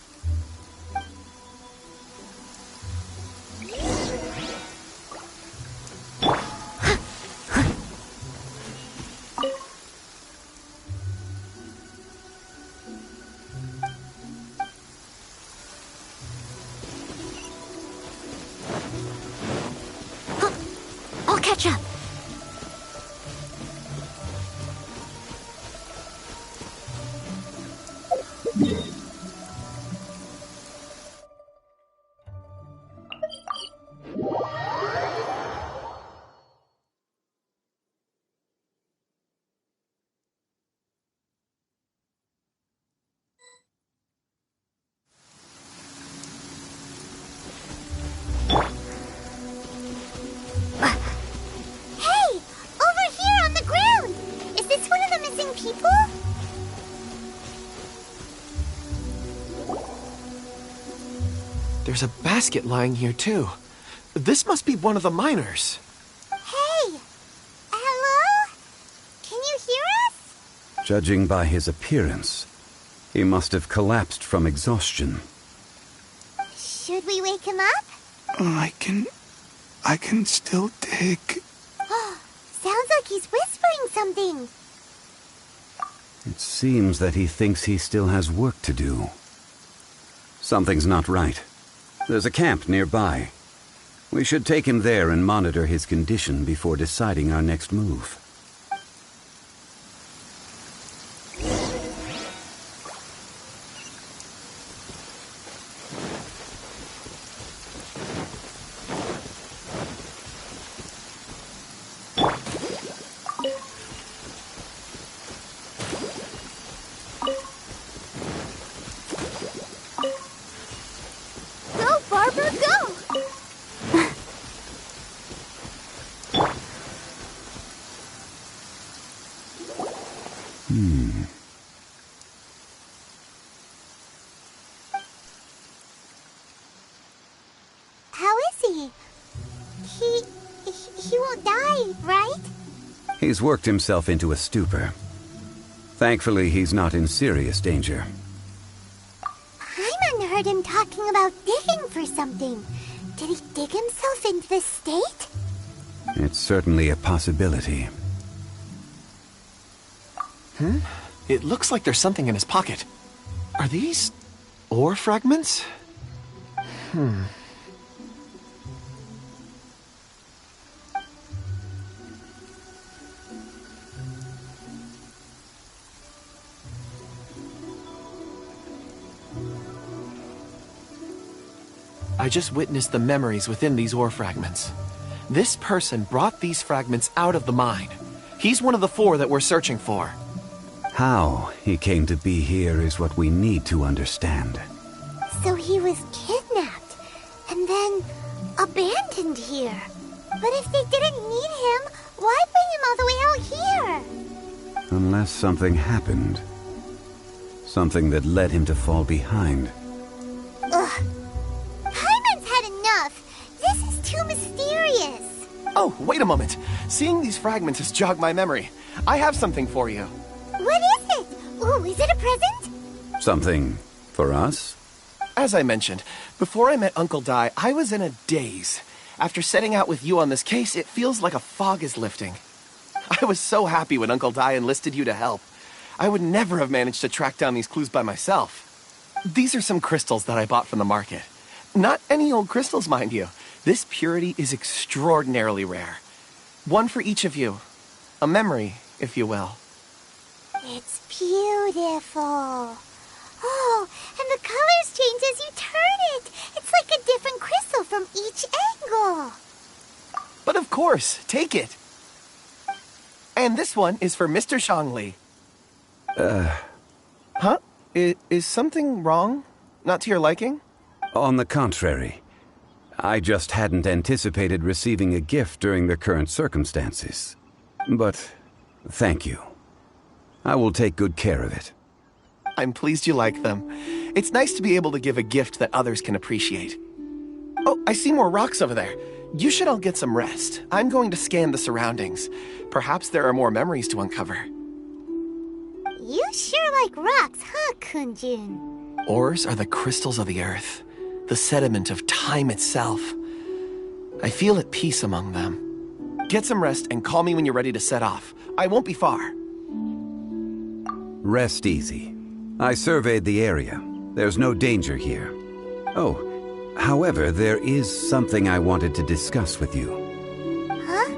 I'll catch up. There's a basket lying here, too. This must be one of the miners. Hey! Hello? Can you hear us? Judging by his appearance, he must have collapsed from exhaustion. Should we wake him up? I can still dig. Sounds like he's whispering something. It seems that he thinks he still has work to do. Something's not right. There's a camp nearby. We should take him there and monitor his condition before deciding our next move. How is he? He won't die, right? He's worked himself into a stupor. Thankfully, he's not in serious danger. Paimon heard him talking about digging for something. Did he dig himself into this state? It's certainly a possibility. It looks like there's something in his pocket. Are these ore fragments? I just witnessed the memories within these ore fragments. This person brought these fragments out of the mine. He's one of the 4 that we're searching for. How he came to be here is what we need to understand. So he was kidnapped and then abandoned here. But if they didn't need him, why bring him all the way out here? Unless something happened. Something that led him to fall behind. Ugh. Paimon's had enough. This is too mysterious. Oh, wait a moment. Seeing these fragments has jogged my memory. I have something for you. What is it? Ooh, is it a present? Something for us? As I mentioned, before I met Uncle Dai, I was in a daze. After setting out with you on this case, it feels like a fog is lifting. I was so happy when Uncle Dai enlisted you to help. I would never have managed to track down these clues by myself. These are some crystals that I bought from the market. Not any old crystals, mind you. This purity is extraordinarily rare. One for each of you. A memory, if you will. It's beautiful. Oh, and the colors change as you turn it. It's like a different crystal from each angle. But of course, take it. And this one is for Mr. Zhongli. Huh? Is something wrong? Not to your liking? On the contrary. I just hadn't anticipated receiving a gift during the current circumstances. But thank you. I will take good care of it. I'm pleased you like them. It's nice to be able to give a gift that others can appreciate. Oh, I see more rocks over there. You should all get some rest. I'm going to scan the surroundings. Perhaps there are more memories to uncover. You sure like rocks, huh, Kunjun? Ores are the crystals of the earth, the sediment of time itself. I feel at peace among them. Get some rest and call me when you're ready to set off. I won't be far. Rest easy. I surveyed the area. There's no danger here. Oh, however, there is something I wanted to discuss with you. Huh?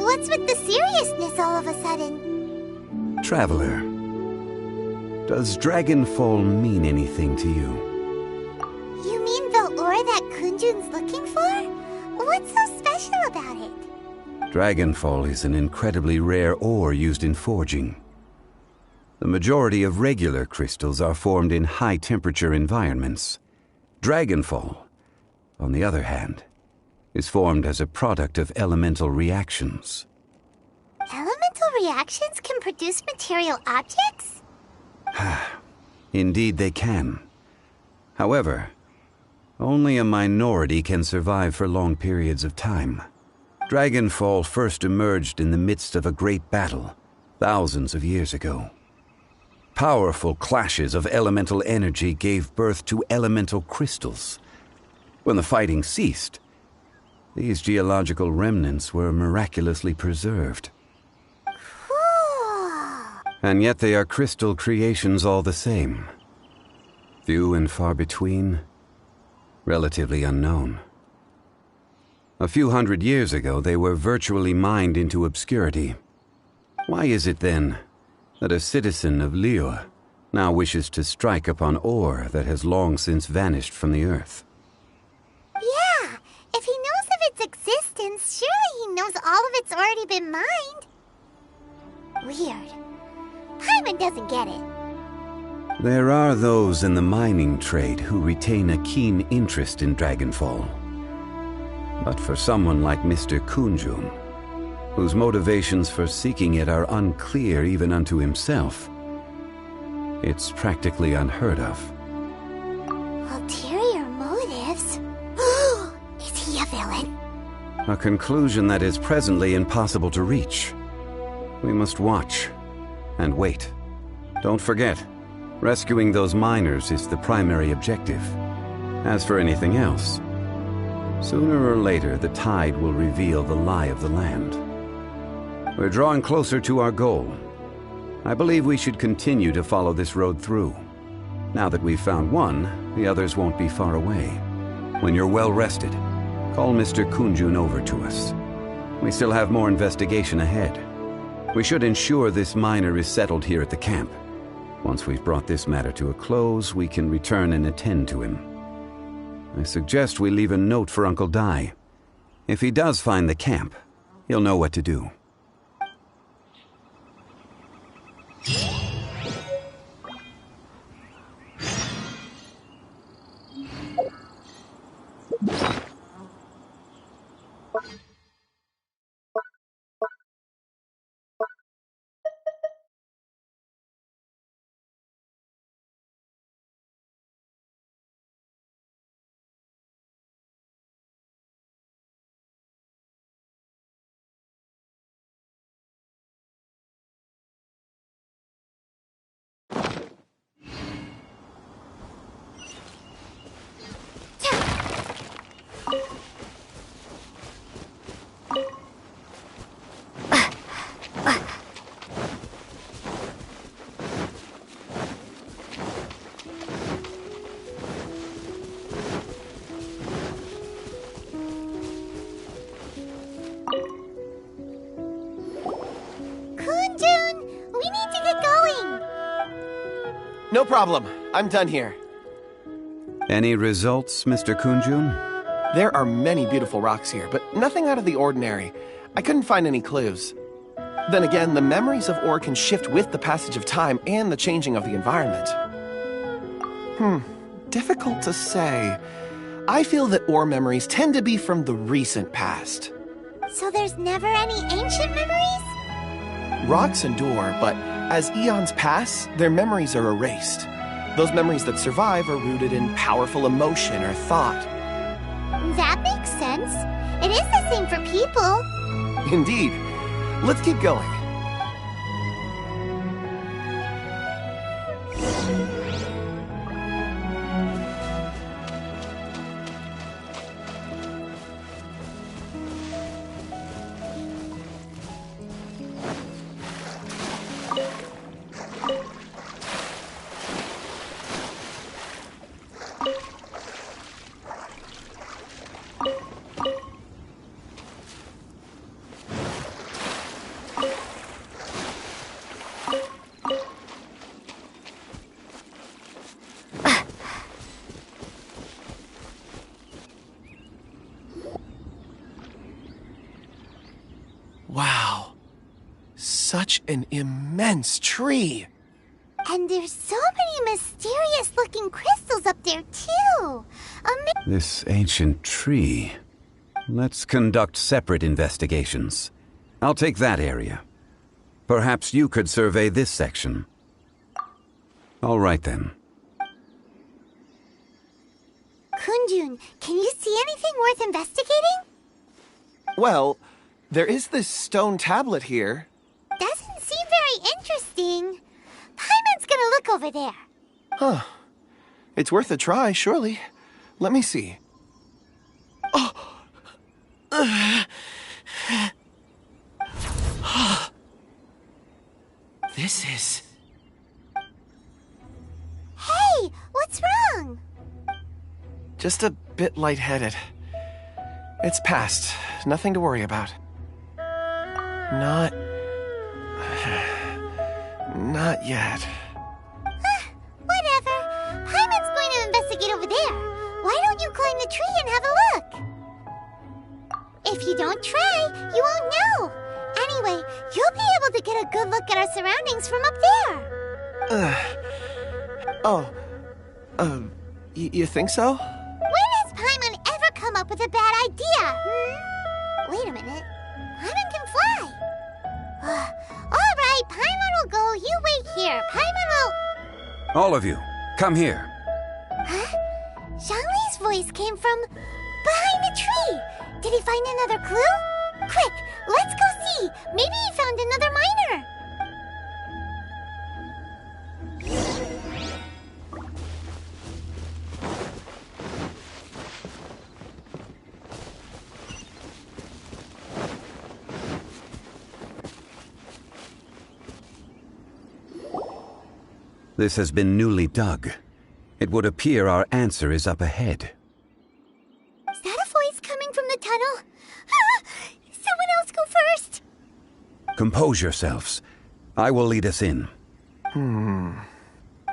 What's with the seriousness all of a sudden? Traveler, does Dragonfall mean anything to you? You mean the ore that Kunjun's looking for? What's so special about it? Dragonfall is an incredibly rare ore used in forging. The majority of regular crystals are formed in high-temperature environments. Dragonfall, on the other hand, is formed as a product of elemental reactions. Elemental reactions can produce material objects? Indeed they can. However, only a minority can survive for long periods of time. Dragonfall first emerged in the midst of a great battle, thousands of years ago. Powerful clashes of elemental energy gave birth to elemental crystals. When the fighting ceased, these geological remnants were miraculously preserved. And yet they are crystal creations all the same. Few and far between, relatively unknown. A few hundred years ago, they were virtually mined into obscurity. Why is it then that a citizen of Liyue now wishes to strike upon ore that has long since vanished from the earth? Yeah, if he knows of its existence, surely he knows all of it's already been mined. Weird. Paimon doesn't get it. There are those in the mining trade who retain a keen interest in Dragonfall. But for someone like Mr. Kunjun, whose motivations for seeking it are unclear even unto himself, it's practically unheard of. Ulterior motives? Is he a villain? A conclusion that is presently impossible to reach. We must watch and wait. Don't forget, rescuing those miners is the primary objective. As for anything else, sooner or later the tide will reveal the lie of the land. We're drawing closer to our goal. I believe we should continue to follow this road through. Now that we've found one, the others won't be far away. When you're well rested, call Mr. Kunjun over to us. We still have more investigation ahead. We should ensure this miner is settled here at the camp. Once we've brought this matter to a close, we can return and attend to him. I suggest we leave a note for Uncle Dai. If he does find the camp, he'll know what to do. No problem. I'm done here. Any results, Mr. Kunjun? There are many beautiful rocks here, but nothing out of the ordinary. I couldn't find any clues. Then again, the memories of ore can shift with the passage of time and the changing of the environment. Difficult to say. I feel that ore memories tend to be from the recent past. So there's never any ancient memories? Rocks endure, but as eons pass, their memories are erased. Those memories that survive are rooted in powerful emotion or thought. That makes sense. It is the same for people. Indeed. Let's keep going. Wow. Such an immense tree. And there's so many mysterious-looking crystals up there, too. This ancient tree. Let's conduct separate investigations. I'll take that area. Perhaps you could survey this section. All right, then. Kunjun, can you see anything worth investigating? Well, there is this stone tablet here. Doesn't seem very interesting. Paimon's gonna look over there. Huh. It's worth a try, surely. Let me see. Oh! This is... Hey, what's wrong? just a bit lightheaded. It's past. Nothing to worry about. Not yet. Whatever. Paimon's going to investigate over there. Why don't you climb the tree and have a look? If you don't try, you won't know. Anyway, you'll be able to get a good look at our surroundings from up there. You think so? When has Paimon ever come up with a bad idea? Wait a minute. Paimon can fly. All right, Paimon will go. You wait here. Paimon will... All of you, come here. Huh? Zhongli's voice came from behind the tree. Did he find another clue? Quick, let's go see. Maybe he found another miner. This has been newly dug. It would appear our answer is up ahead. Is that a voice coming from the tunnel? Someone else go first. Compose yourselves. I will lead us in.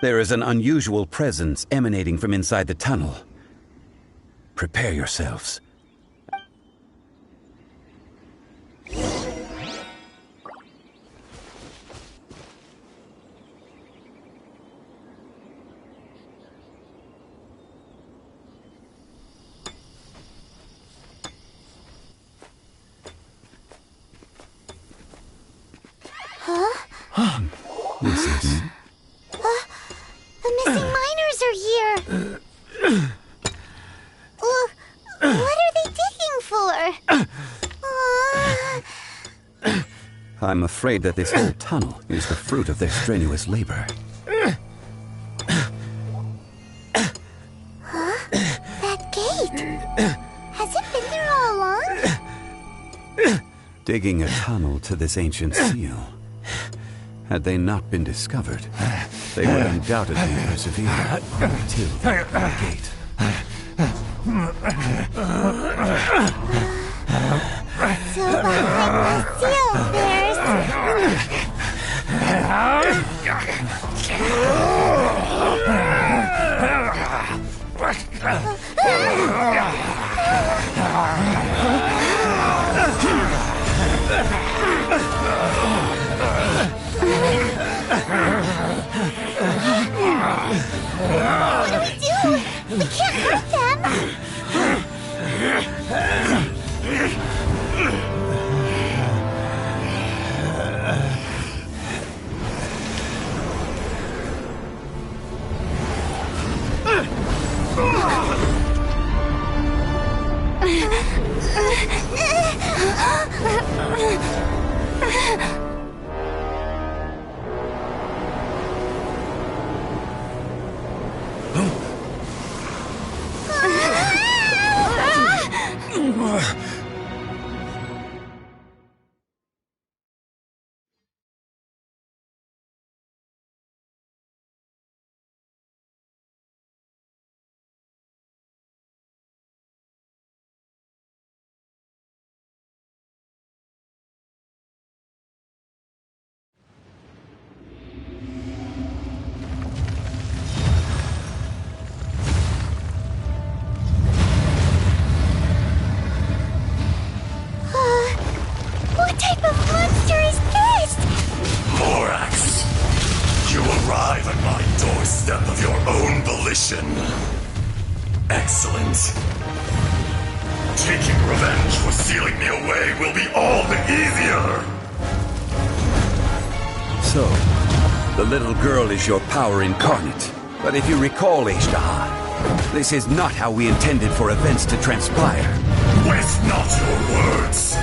There is an unusual presence emanating from inside the tunnel. Prepare yourselves. This is... The missing miners are here. What are they digging for? I'm afraid that this whole tunnel is the fruit of their strenuous labor. That gate. Has it been there all along? Digging a tunnel to this ancient seal. Had they not been discovered, they would undoubtedly persevere until the gate. So behind the seal, there's... What do we do? We can't hurt them. Morax, you arrive at my doorstep of your own volition. Excellent. Taking revenge for sealing me away will be all the easier. So, the little girl is your power incarnate. But if you recall, Ashtaha, this is not how we intended for events to transpire. Waste not your words.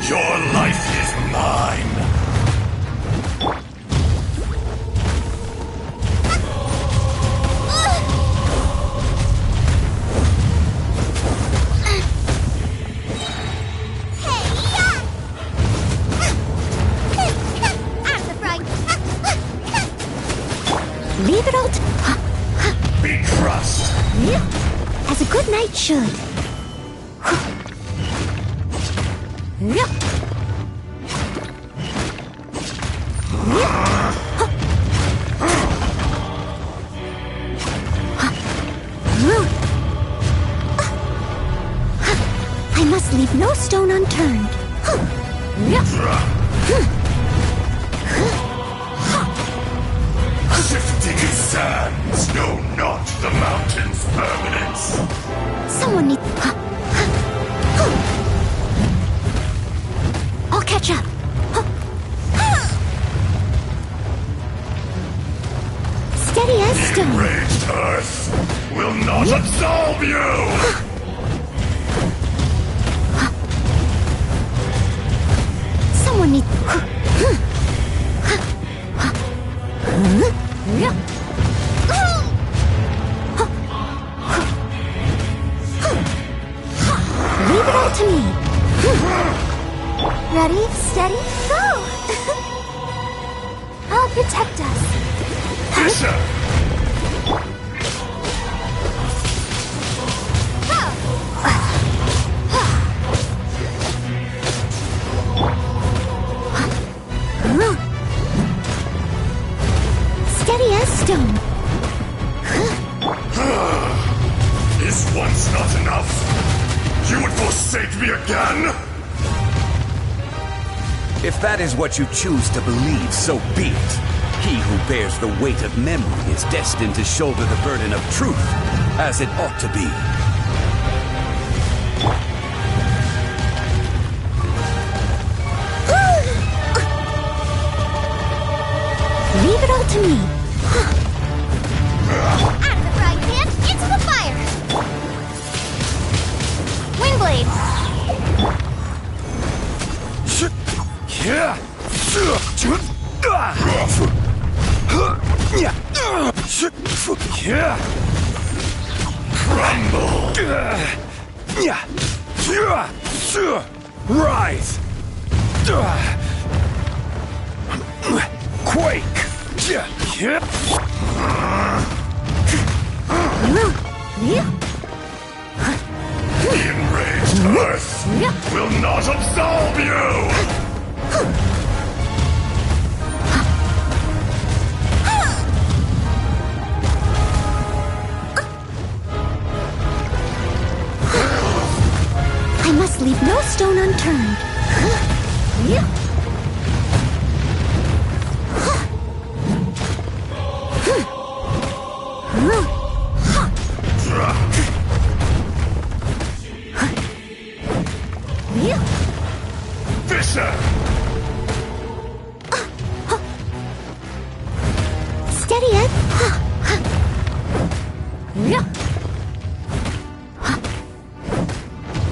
Your life is mine. Leave it all to... Be crushed. As a good knight should. I must leave no stone unturned. Shifting sands know not the mountain's permanence. Someone needs... I'll catch up. Steady as stone. Enraged earth will not absolve you! Someone needs... Leave it all to me. Ready, steady, go! I'll protect us. Fisher! Steady as stone. Is once not enough? You would forsake me again? If that is what you choose to believe, so be it. He who bears the weight of memory is destined to shoulder the burden of truth, as it ought to be. Leave it all to me. Out of the frying pan, into the fire! Wingblade! Crumble! Rise! Quake! The enraged earth will not absolve you! I must leave no stone unturned. Fisher! Steady it.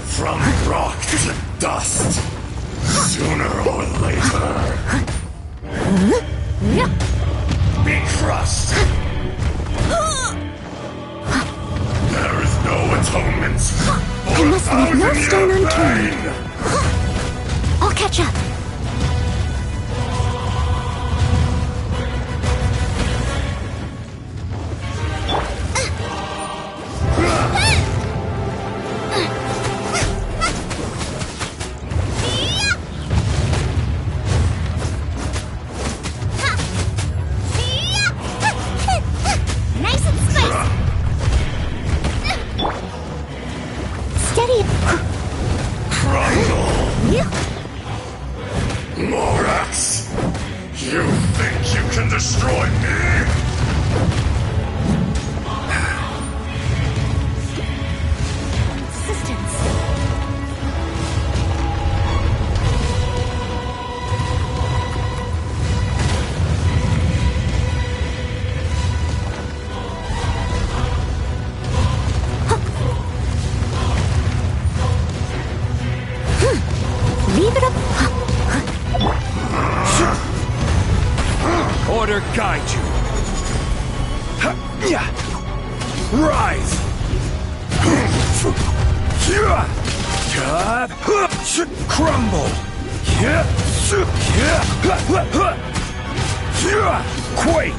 From rock to dust, sooner or later. Be crushed. There is no atonement I must leave no stone unturned. pain. I'll catch up. Nice and spicy. Steady. Crumble! Morax! You think you can destroy me? Leave it up. Order guide you. Rise. Crumble. Quake.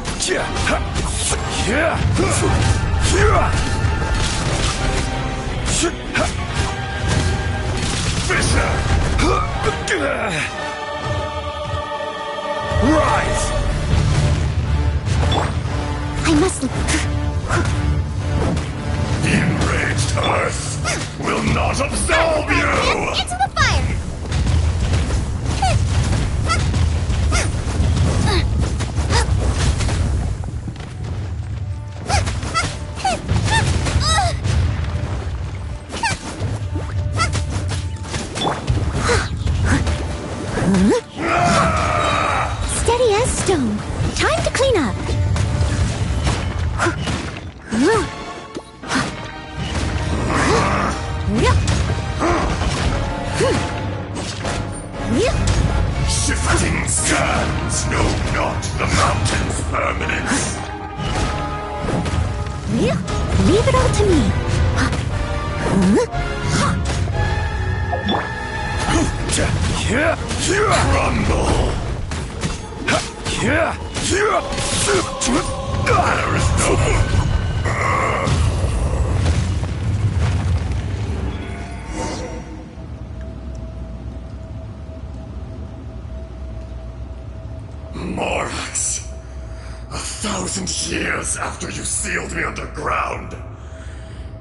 Fissure. Rise! I must... Enraged Earth will not absolve you! Into the fire! Steady as stone. Time to clean up. Shifting sands know not the mountain's permanence. Leave it all to me. Crumble. There is no... Morax, 1,000 years after you sealed me underground,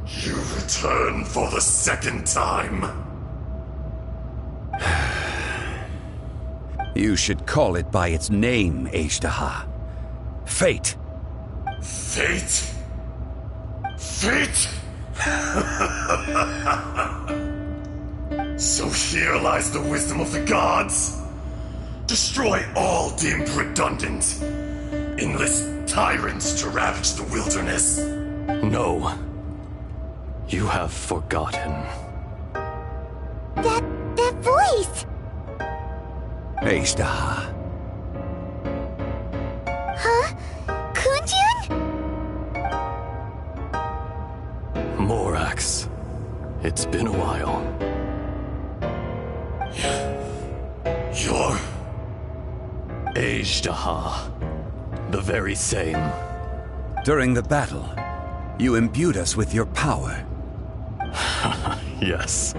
you return for the second time. You should call it by its name, Azhdaha. Fate. Fate? Fate? So here lies the wisdom of the gods. Destroy all deemed redundant. Enlist tyrants to ravage the wilderness. No. You have forgotten. That voice! Azhdaha. Huh? Kunjun? Morax. It's been a while. You're... Azhdaha. The very same. During the battle, you imbued us with your power. Yes.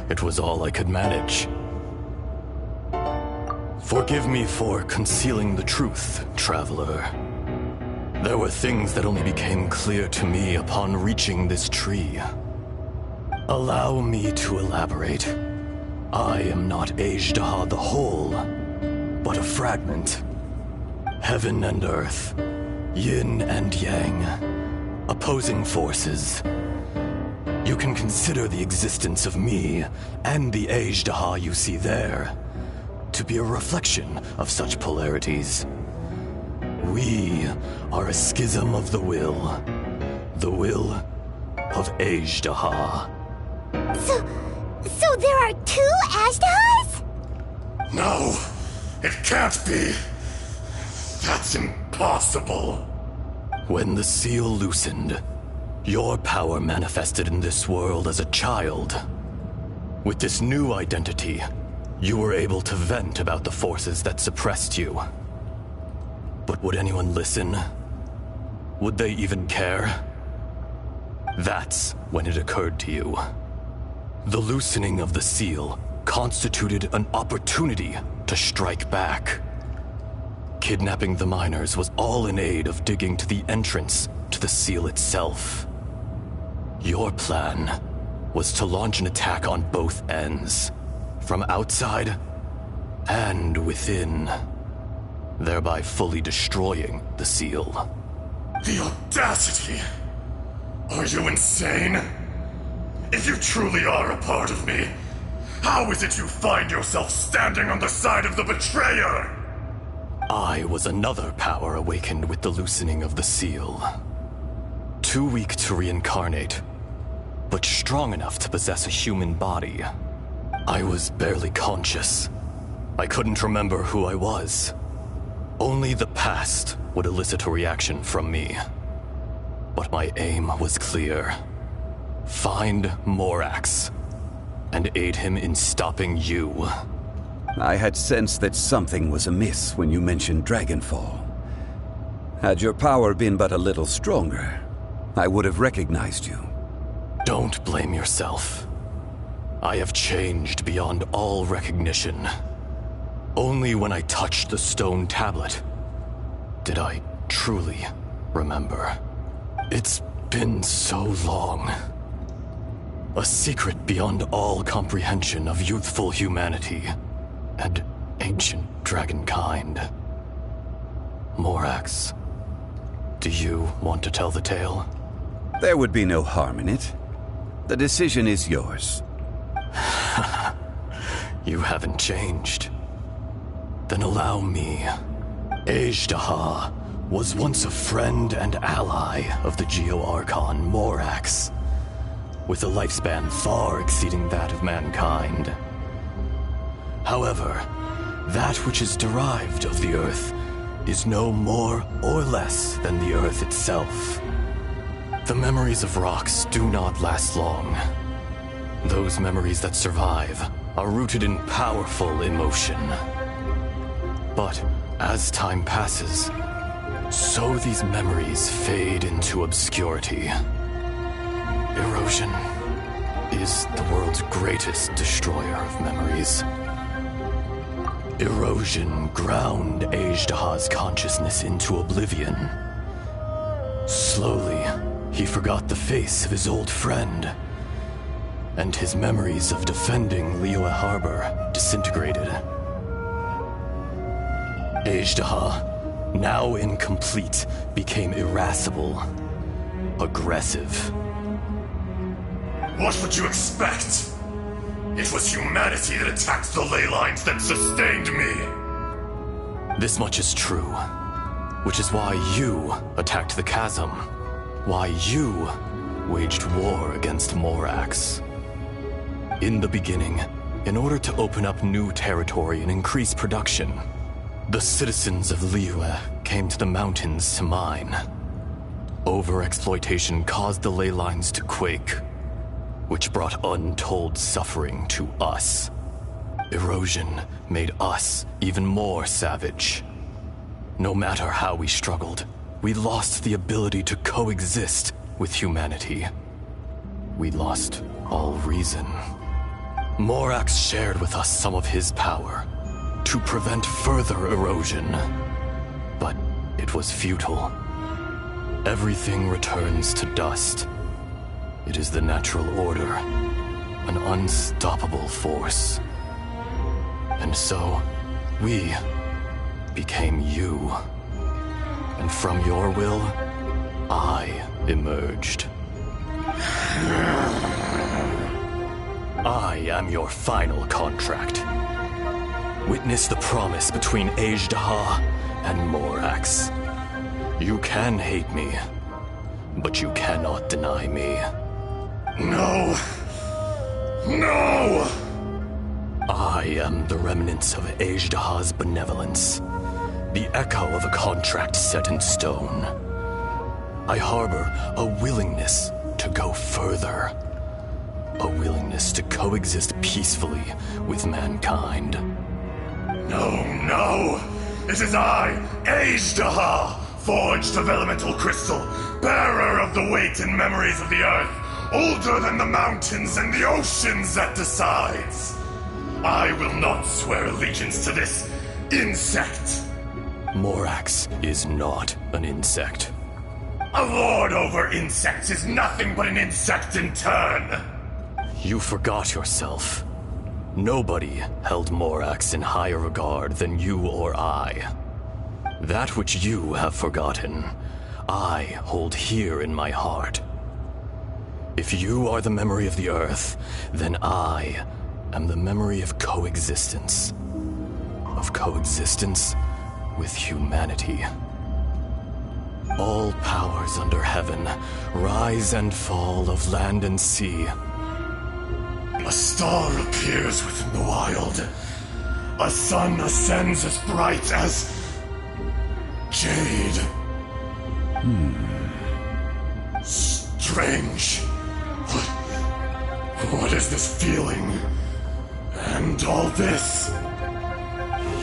It was all I could manage. Forgive me for concealing the truth, Traveler. There were things that only became clear to me upon reaching this tree. Allow me to elaborate. I am not Azhdaha the whole, but a fragment. Heaven and earth, yin and yang, opposing forces. You can consider the existence of me and the Azhdaha you see there to be a reflection of such polarities. We are a schism of the will of Azhdaha. So there are two Azhdahas? No, it can't be. That's impossible. When the seal loosened, your power manifested in this world as a child. With this new identity, you were able to vent about the forces that suppressed you. But would anyone listen? Would they even care? That's when it occurred to you. The loosening of the seal constituted an opportunity to strike back. Kidnapping the miners was all in aid of digging to the entrance to the seal itself. Your plan was to launch an attack on both ends, from outside and within. thereby fully destroying the seal. The audacity! Are you insane? If you truly are a part of me, how is it you find yourself standing on the side of the betrayer? I was another power awakened with the loosening of the seal. Too weak to reincarnate, but strong enough to possess a human body. I was barely conscious. I couldn't remember who I was. Only the past would elicit a reaction from me. But my aim was clear. Find Morax, and aid him in stopping you. I had sensed that something was amiss when you mentioned Dragonfall. Had your power been but a little stronger, I would have recognized you. Don't blame yourself. I have changed beyond all recognition. Only when I touched the stone tablet did I truly remember. It's been so long. A secret beyond all comprehension of youthful humanity and ancient dragonkind. Morax, do you want to tell the tale? There would be no harm in it. The decision is yours. You haven't changed. Then allow me. Azhdaha was once a friend and ally of the Geo-Archon Morax, with a lifespan far exceeding that of mankind. However, that which is derived of the Earth is no more or less than the Earth itself. The memories of rocks do not last long. Those memories that survive are rooted in powerful emotion. But as time passes, so these memories fade into obscurity. Erosion is the world's greatest destroyer of memories. Erosion ground Azhdaha's consciousness into oblivion. Slowly, he forgot the face of his old friend, and his memories of defending Liyue Harbor disintegrated. Azhdaha, now incomplete, became irascible, aggressive. What would you expect? It was humanity that attacked the ley lines that sustained me. This much is true, which is why you attacked the chasm, why you waged war against Morax. In the beginning, in order to open up new territory and increase production, the citizens of Liyue came to the mountains to mine. Overexploitation caused the ley lines to quake, which brought untold suffering to us. Erosion made us even more savage. No matter how we struggled, we lost the ability to coexist with humanity. We lost all reason. Morax shared with us some of his power to prevent further erosion, but it was futile. Everything returns to dust. It is the natural order, an unstoppable force. And so, we became you. And from your will, I emerged. I am your final contract. Witness the promise between Azhdaha and Morax. You can hate me, but you cannot deny me. No! No! I am the remnants of Azhdaha's benevolence, the echo of a contract set in stone. I harbor a willingness to go further, a willingness to coexist peacefully with mankind. No, no! It is I, Azhdaha, forged of elemental crystal, bearer of the weight and memories of the earth, older than the mountains and the oceans that decides. I will not swear allegiance to this insect. Morax is not an insect. A lord over insects is nothing but an insect in turn. You forgot yourself. Nobody held Morax in higher regard than you or I. That which you have forgotten, I hold here in my heart. If you are the memory of the Earth, then I am the memory of coexistence. Of coexistence with humanity. All powers under heaven, rise and fall of land and sea. A star appears within the wild. A sun ascends as bright as jade. Strange. What is this feeling? And all this?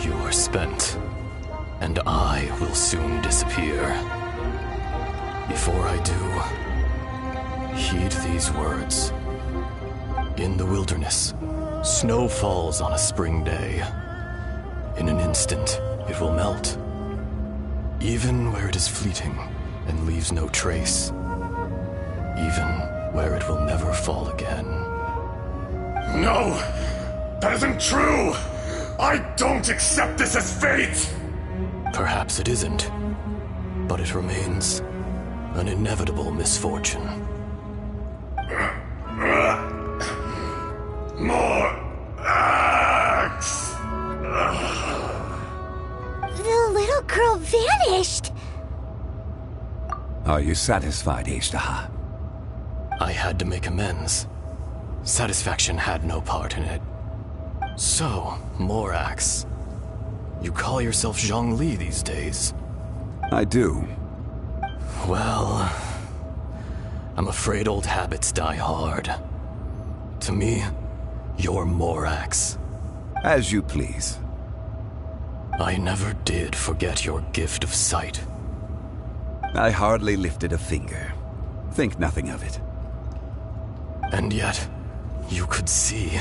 You are spent, and I will soon disappear. Before I do, heed these words. In the wilderness, snow falls on a spring day. In an instant, it will melt. Even where it is fleeting and leaves no trace. Even where it will never fall again. No! That isn't true! I don't accept this as fate! Perhaps it isn't, but it remains an inevitable misfortune. More axe! The little girl vanished! Are you satisfied, Azhdaha? I had to make amends. Satisfaction had no part in it. So, Morax, you call yourself Zhongli these days? I do. Well, I'm afraid old habits die hard. To me, you're Morax. As you please. I never did forget your gift of sight. I hardly lifted a finger. Think nothing of it. And yet, you could see.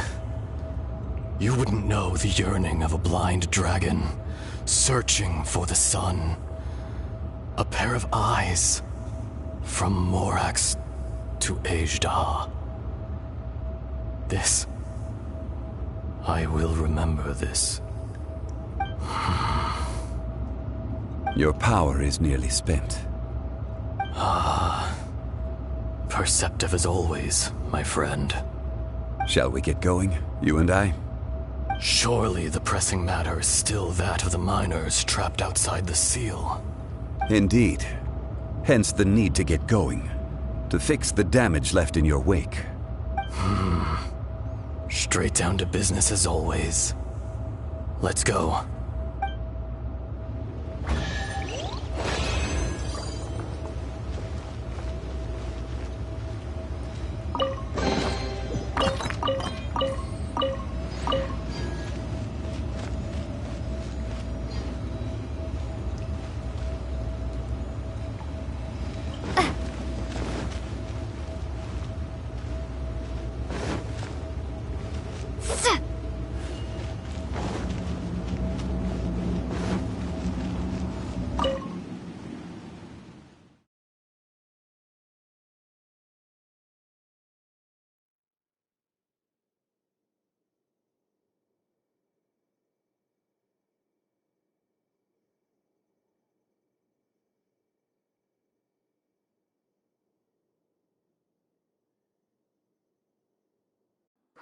You wouldn't know the yearning of a blind dragon, searching for the sun. A pair of eyes, from Morax to Azhdaha. This, I will remember this. Your power is nearly spent. Perceptive as always, my friend. Shall we get going, you and I? Surely the pressing matter is still that of the miners trapped outside the seal. Indeed. Hence the need to get going. To fix the damage left in your wake. Straight down to business as always. Let's go.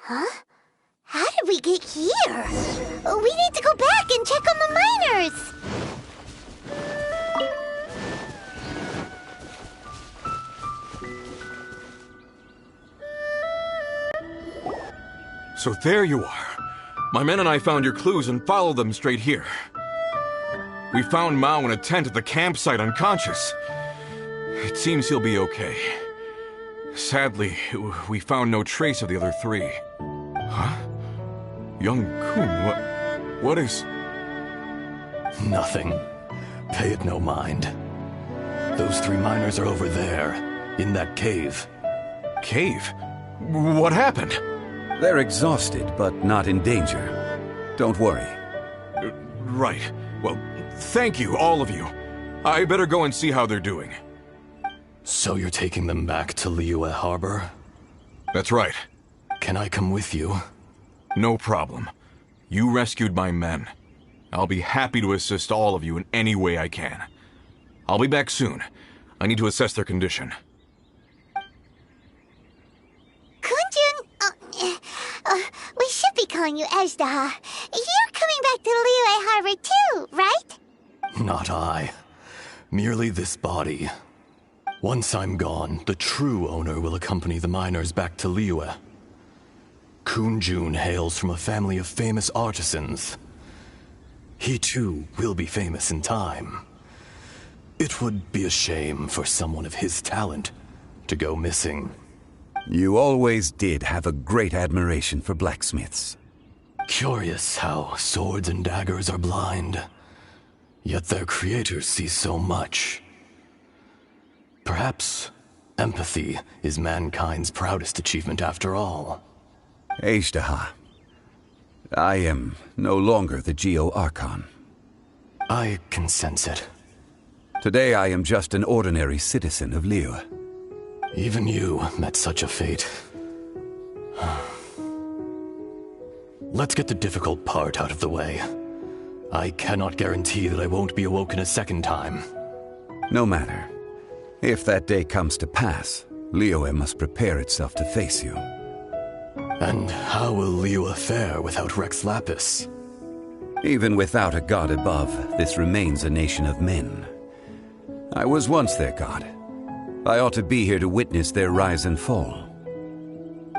Huh? How did we get here? We need to go back and check on the miners! So there you are. My men and I found your clues and followed them straight here. We found Mao in a tent at the campsite unconscious. It seems he'll be okay. Sadly, we found no trace of the other three. Huh? Young Kun, what is... Nothing. Pay it no mind. Those three miners are over there, in that cave. Cave? What happened? They're exhausted, but not in danger. Don't worry. Right. Well, thank you, all of you. I better go and see how they're doing. So you're taking them back to Liyue Harbor? That's right. Can I come with you? No problem. You rescued my men. I'll be happy to assist all of you in any way I can. I'll be back soon. I need to assess their condition. Kunjun, we should be calling you Ezdaha. You're coming back to Liyue Harbor too, right? Not I. Merely this body. Once I'm gone, the true owner will accompany the miners back to Liyue. Kunjun hails from a family of famous artisans. He too will be famous in time. It would be a shame for someone of his talent to go missing. You always did have a great admiration for blacksmiths. Curious how swords and daggers are blind, yet their creators see so much. Perhaps empathy is mankind's proudest achievement after all. Ezdaha, I am no longer the Geo Archon. I can sense it. Today I am just an ordinary citizen of Liyue. Even you met such a fate. Let's get the difficult part out of the way. I cannot guarantee that I won't be awoken a second time. No matter. If that day comes to pass, Liyue must prepare itself to face you. And how will Liyue fare without Rex Lapis? Even without a god above, this remains a nation of men. I was once their god. I ought to be here to witness their rise and fall.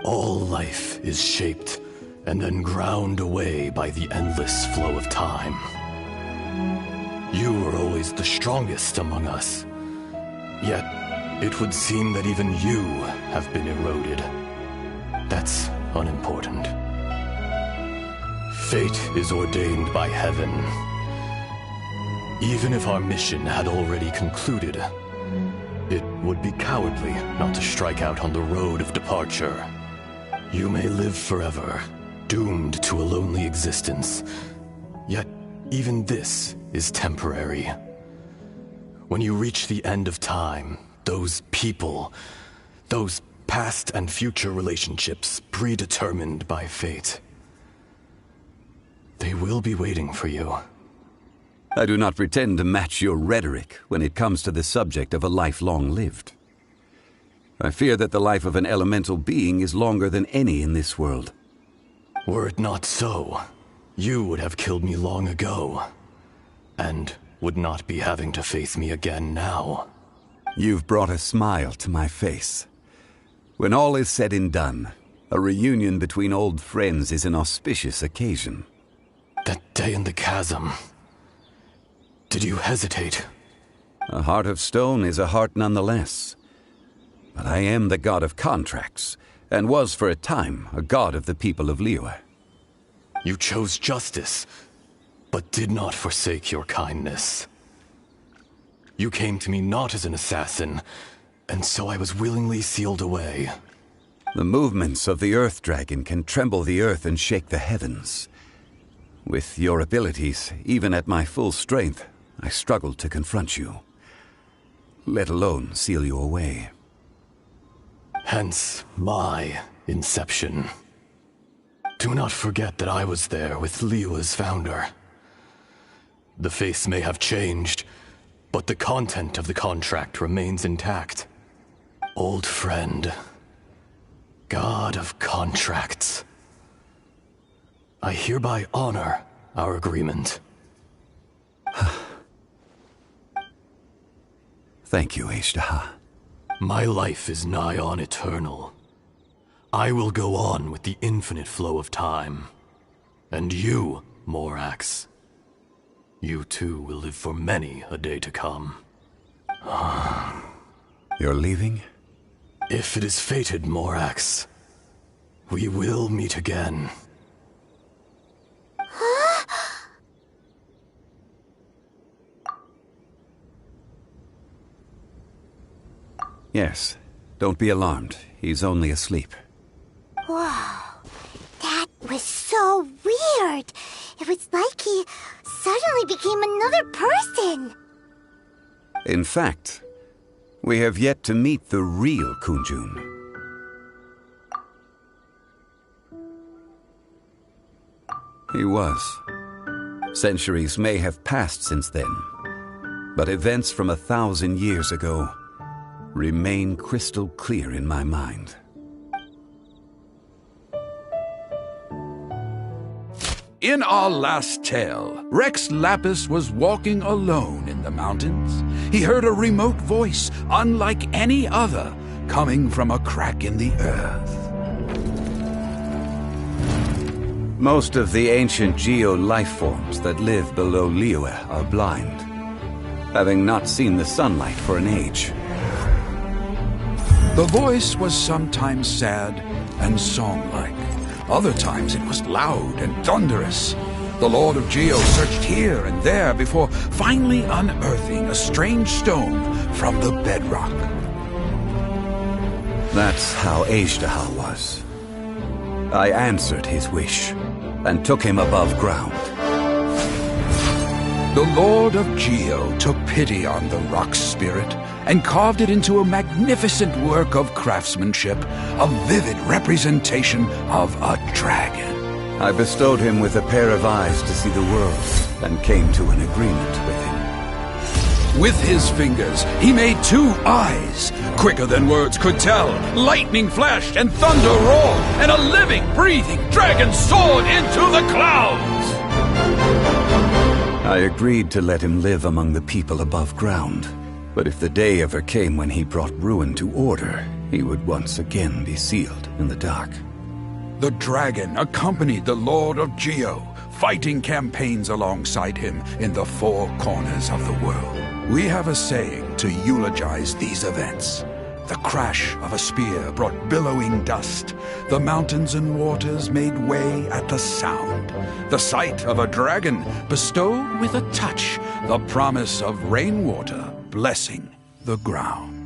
All life is shaped and then ground away by the endless flow of time. You were always the strongest among us. Yet, it would seem that even you have been eroded. That's unimportant. Fate is ordained by heaven. Even if our mission had already concluded, it would be cowardly not to strike out on the road of departure. You may live forever, doomed to a lonely existence. Yet, even this is temporary. When you reach the end of time, those people, those past and future relationships predetermined by fate, they will be waiting for you. I do not pretend to match your rhetoric when it comes to the subject of a life long lived. I fear that the life of an elemental being is longer than any in this world. Were it not so, you would have killed me long ago, and would not be having to face me again now. You've brought a smile to my face. When all is said and done, a reunion between old friends is an auspicious occasion. That day in the chasm, did you hesitate? A heart of stone is a heart nonetheless. But I am the god of contracts, and was for a time a god of the people of Liyue. You chose justice, but did not forsake your kindness. You came to me not as an assassin, and so I was willingly sealed away. The movements of the Earth Dragon can tremble the earth and shake the heavens. With your abilities, even at my full strength, I struggled to confront you, let alone seal you away. Hence my inception. Do not forget that I was there with Liyue's founder. The face may have changed, but the content of the contract remains intact. Old friend, god of contracts, I hereby honor our agreement. Thank you, Ezdaha. My life is nigh on eternal. I will go on with the infinite flow of time. And you, Morax, you too will live for many a day to come. You're leaving? If it is fated, Morax, we will meet again. Yes. Don't be alarmed. He's only asleep. Wow. That was so weird. It was like he suddenly became another person. In fact, we have yet to meet the real Kunjun. He was. Centuries may have passed since then, but events from 1,000 years ago remain crystal clear in my mind. In our last tale, Rex Lapis was walking alone in the mountains. He heard a remote voice, unlike any other, coming from a crack in the earth. Most of the ancient Geo life forms that live below Liyue are blind, having not seen the sunlight for an age. The voice was sometimes sad and song-like. Other times it was loud and thunderous. The Lord of Geo searched here and there before finally unearthing a strange stone from the bedrock. That's how Azhdaha was. I answered his wish and took him above ground. The Lord of Geo took pity on the rock spirit and carved it into a magnificent work of craftsmanship, a vivid representation of a dragon. I bestowed him with a pair of eyes to see the world and came to an agreement with him. With his fingers, he made 2 eyes. Quicker than words could tell, lightning flashed and thunder roared, and a living, breathing dragon soared into the clouds. I agreed to let him live among the people above ground. But if the day ever came when he brought ruin to order, he would once again be sealed in the dark. The dragon accompanied the Lord of Geo, fighting campaigns alongside him in the 4 corners of the world. We have a saying to eulogize these events. The crash of a spear brought billowing dust. The mountains and waters made way at the sound. The sight of a dragon bestowed with a touch the promise of rainwater blessing the ground.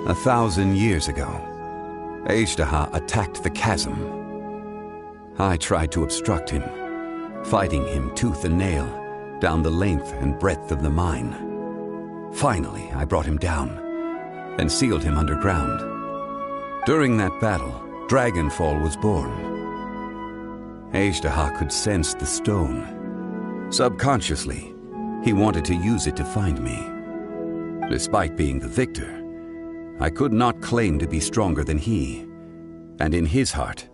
A 1,000 years ago, Azhdaha attacked the chasm. I tried to obstruct him, fighting him tooth and nail down the length and breadth of the mine. Finally, I brought him down and sealed him underground. During that battle, Dragonfall was born. Azhdaha could sense the stone. Subconsciously, he wanted to use it to find me. Despite being the victor, I could not claim to be stronger than he, and in his heart,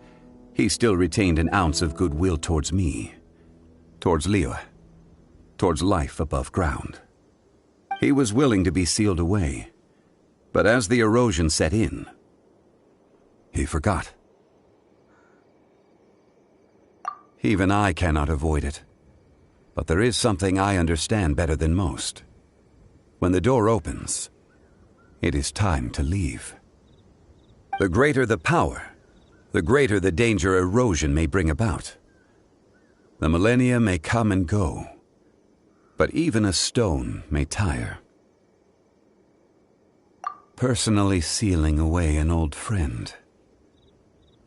he still retained an ounce of goodwill towards me, towards Liyue, towards life above ground. He was willing to be sealed away, but as the erosion set in, he forgot. Even I cannot avoid it, but there is something I understand better than most. When the door opens, it is time to leave. The greater the power, the greater the danger erosion may bring about. The millennia may come and go, but even a stone may tire. Personally sealing away an old friend.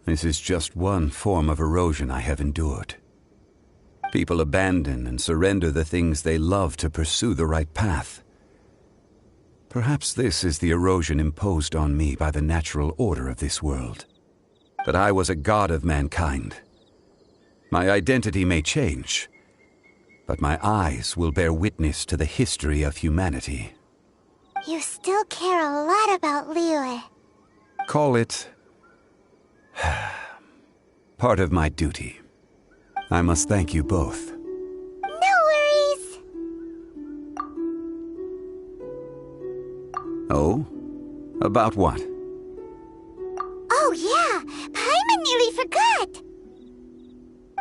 This is just one form of erosion I have endured. People abandon and surrender the things they love to pursue the right path. Perhaps this is the erosion imposed on me by the natural order of this world. That I was a god of mankind. My identity may change, but my eyes will bear witness to the history of humanity. You still care a lot about Liyue. Call it part of my duty. I must thank you both. No worries. Oh? About what? Oh yeah, Paimon nearly forgot.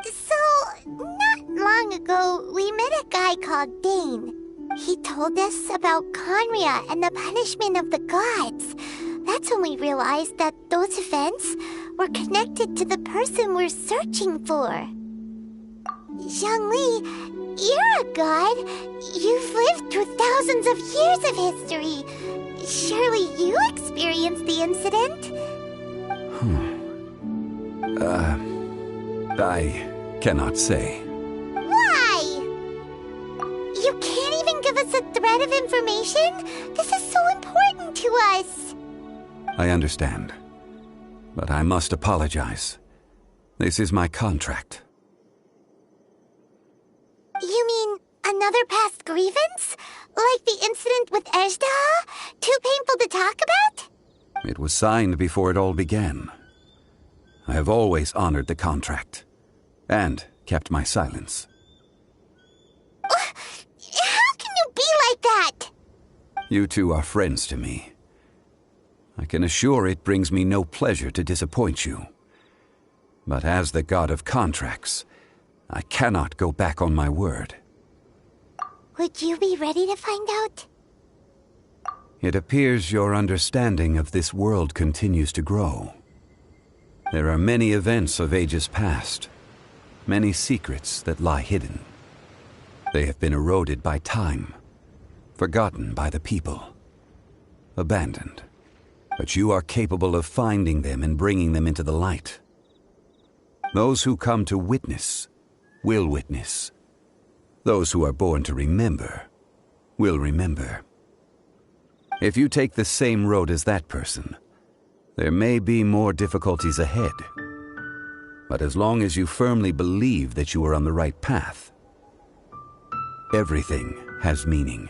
So, not long ago, we met a guy called Dane. He told us about Khaenri'ah and the punishment of the gods. That's when we realized that those events were connected to the person we're searching for. Zhongli, you're a god. You've lived through thousands of years of history. Surely you experienced the incident? I cannot say. Why? You can't even give us a thread of information? This is so important to us. I understand. But I must apologize. This is my contract. You mean another past grievance? Like the incident with Ezda? Too painful to talk about? It was signed before it all began. I have always honored the contract. And kept my silence. How can you be like that? You two are friends to me. I can assure it brings me no pleasure to disappoint you. But as the god of contracts, I cannot go back on my word. Would you be ready to find out? It appears your understanding of this world continues to grow. There are many events of ages past, many secrets that lie hidden. They have been eroded by time, forgotten by the people, abandoned. But you are capable of finding them and bringing them into the light. Those who come to witness will witness. Those who are born to remember will remember. If you take the same road as that person, there may be more difficulties ahead. But as long as you firmly believe that you are on the right path, everything has meaning.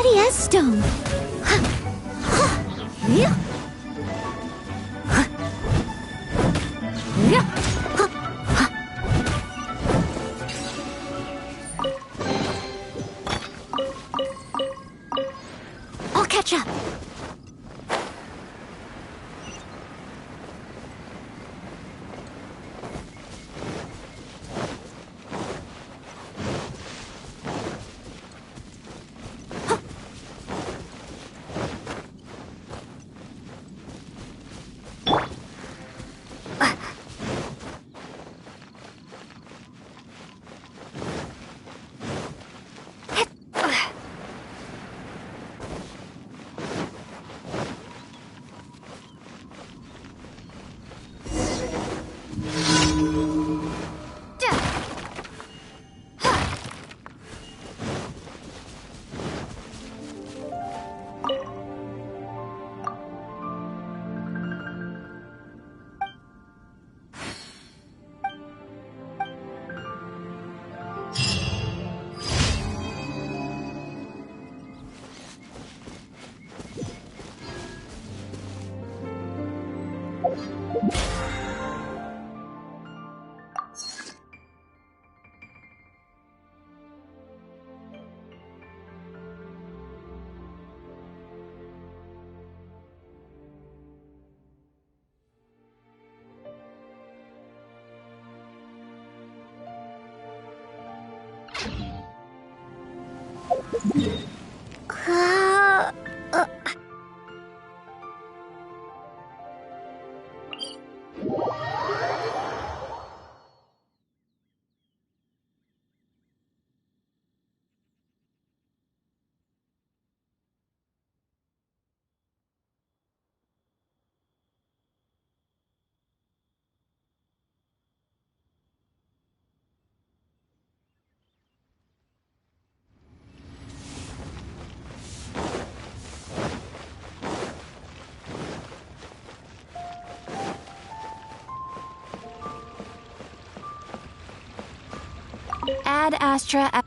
steady as stone. I'll catch up. Ad Astra.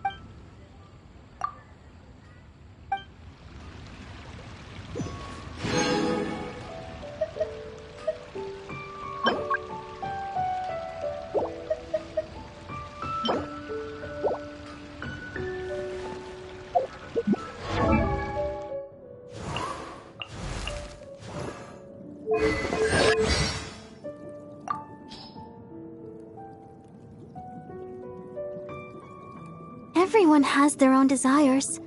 Everyone has their own desires.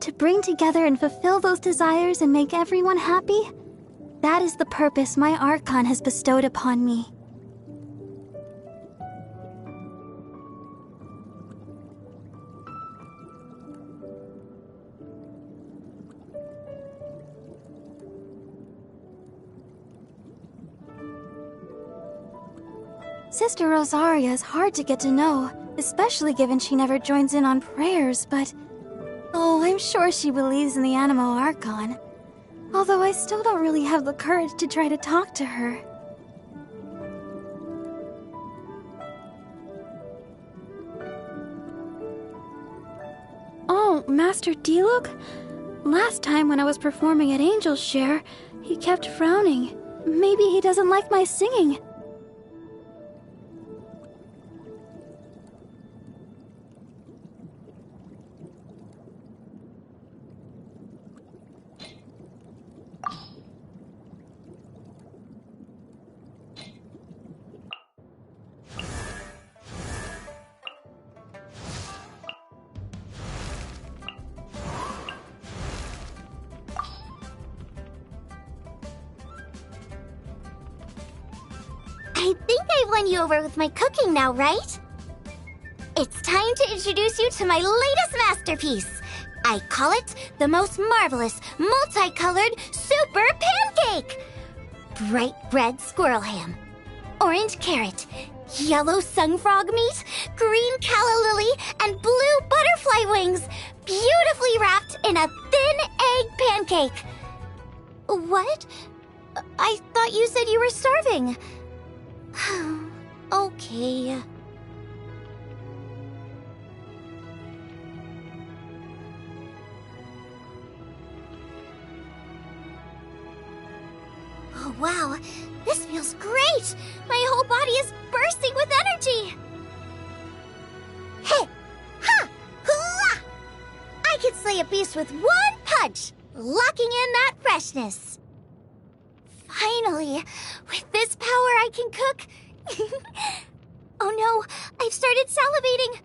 To bring together and fulfill those desires and make everyone happy, that is the purpose my Archon has bestowed upon me. Sister Rosaria is hard to get to know, especially given she never joins in on prayers, but... oh, I'm sure she believes in the Animo Archon. Although I still don't really have the courage to try to talk to her. Oh, Master Diluc? Last time when I was performing at Angel's Share, he kept frowning. Maybe he doesn't like my singing. I think I won you over with my cooking now, right? It's time to introduce you to my latest masterpiece. I call it the most marvelous, multicolored super pancake! Bright red squirrel ham, orange carrot, yellow sungfrog meat, green calla lily, and blue butterfly wings, beautifully wrapped in a thin egg pancake. What? I thought you said you were starving. Okay. Wow, this feels great! My whole body is bursting with energy! Hey! Ha! Hoo-ah! I can slay a beast with one punch, locking in that freshness. Finally! With this power I can cook... Oh no, I've started salivating!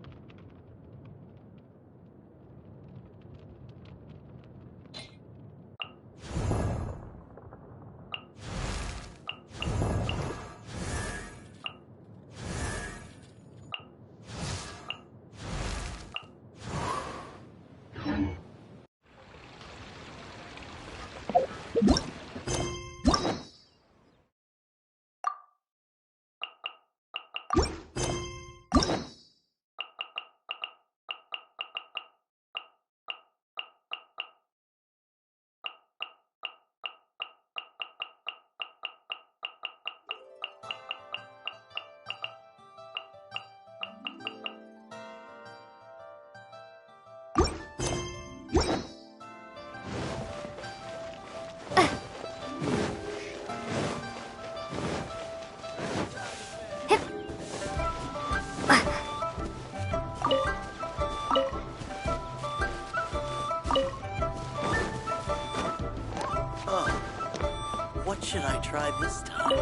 What should I try this time?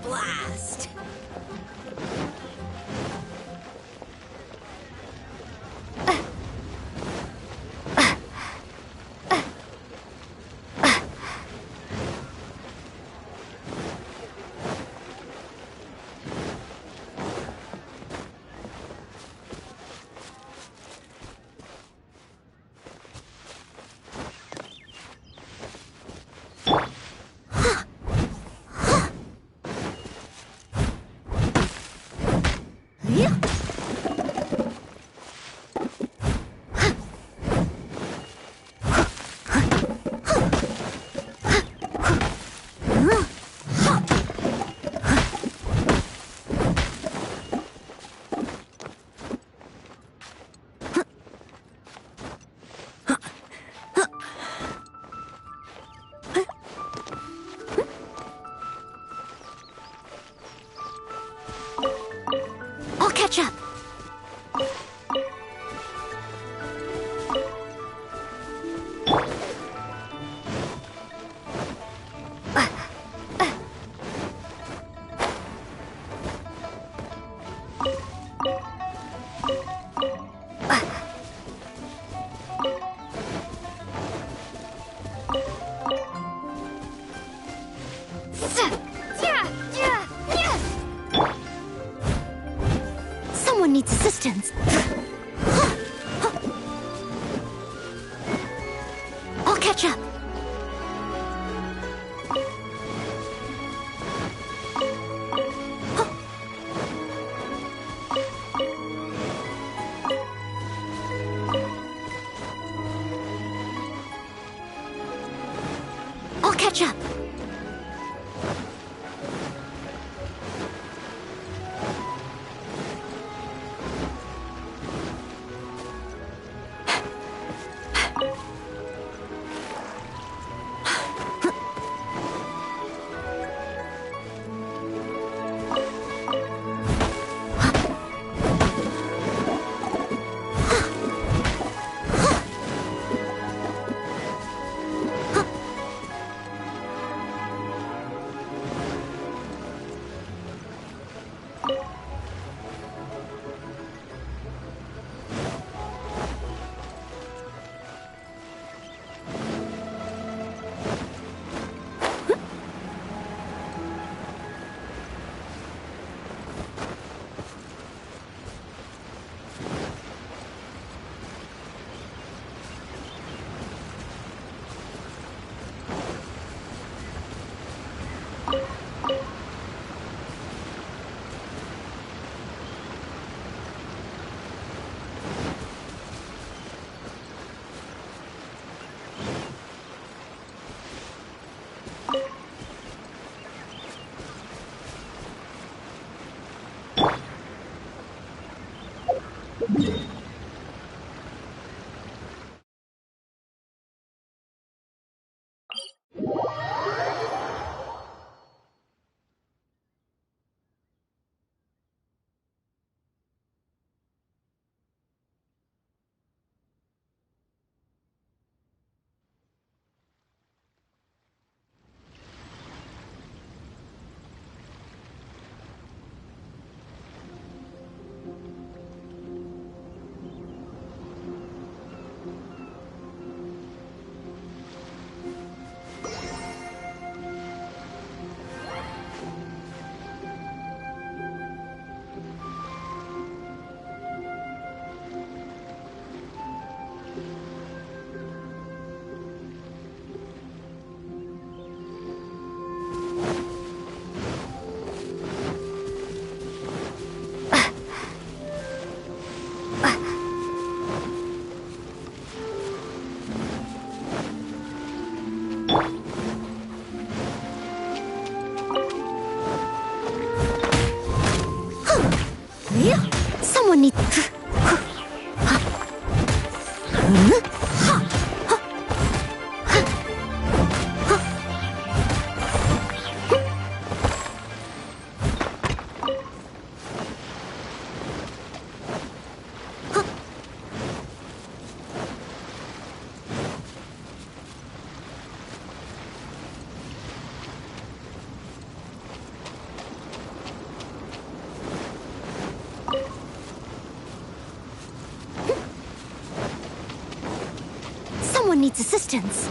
Blast! I'll catch up. Someone needs assistance. I'll catch up. I'll catch up. Someone needs... Someone needs assistance.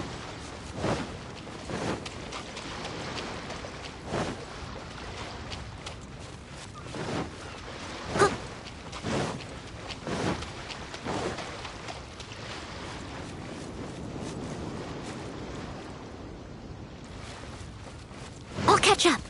I'll catch up.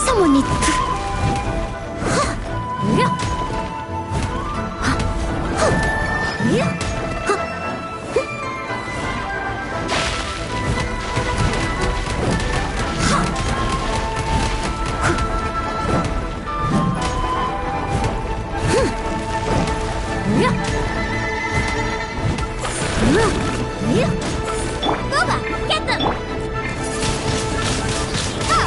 Someone needs... Boba, get them! Ha!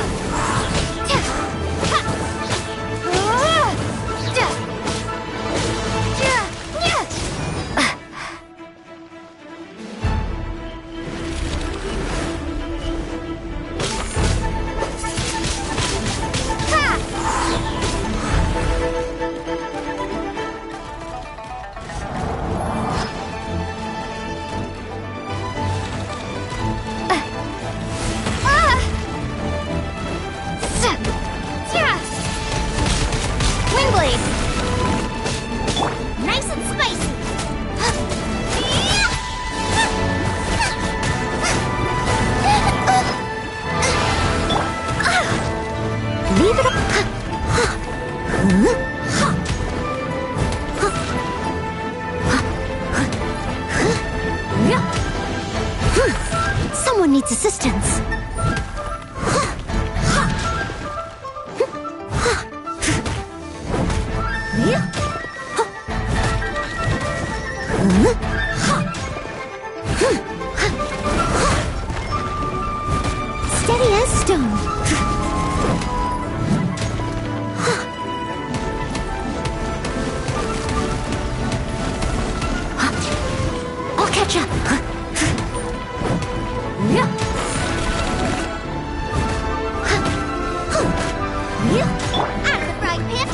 You out of the frying pan.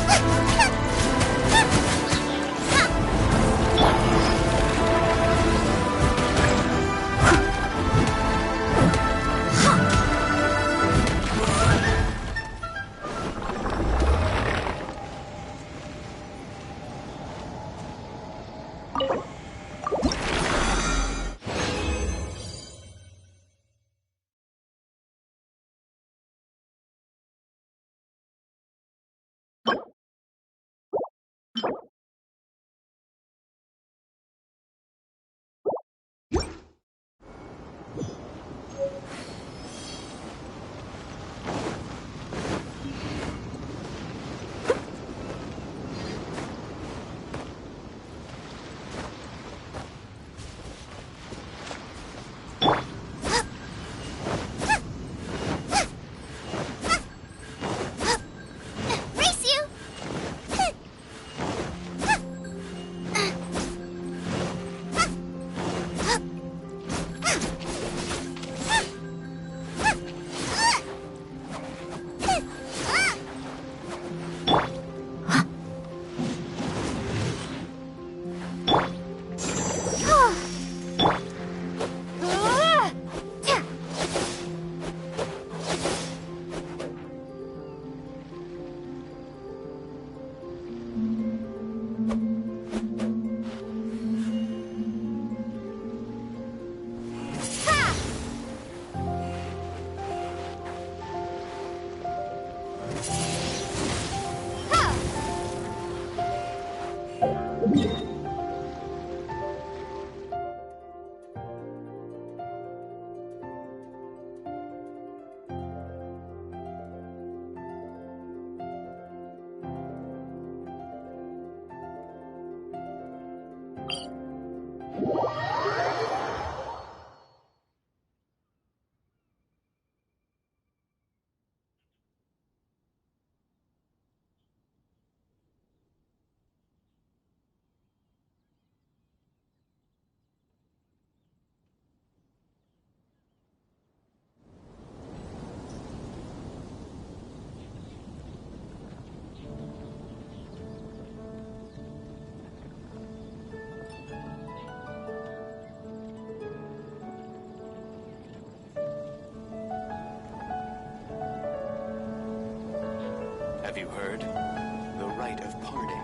Have you heard? The rite of parting.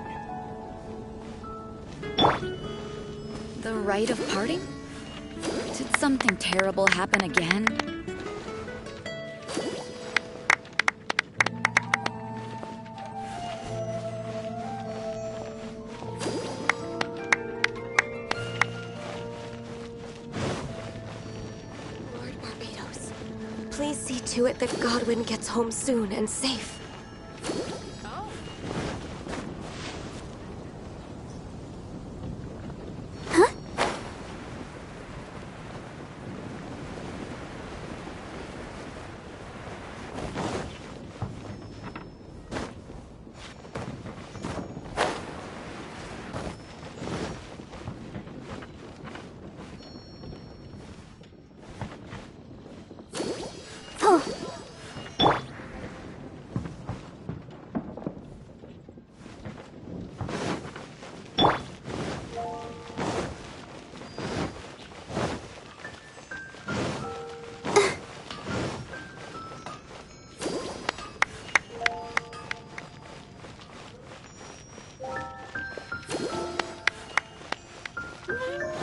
The rite of parting? Did something terrible happen again? Lord Barbatos, please see to it that Godwin gets home soon and safe.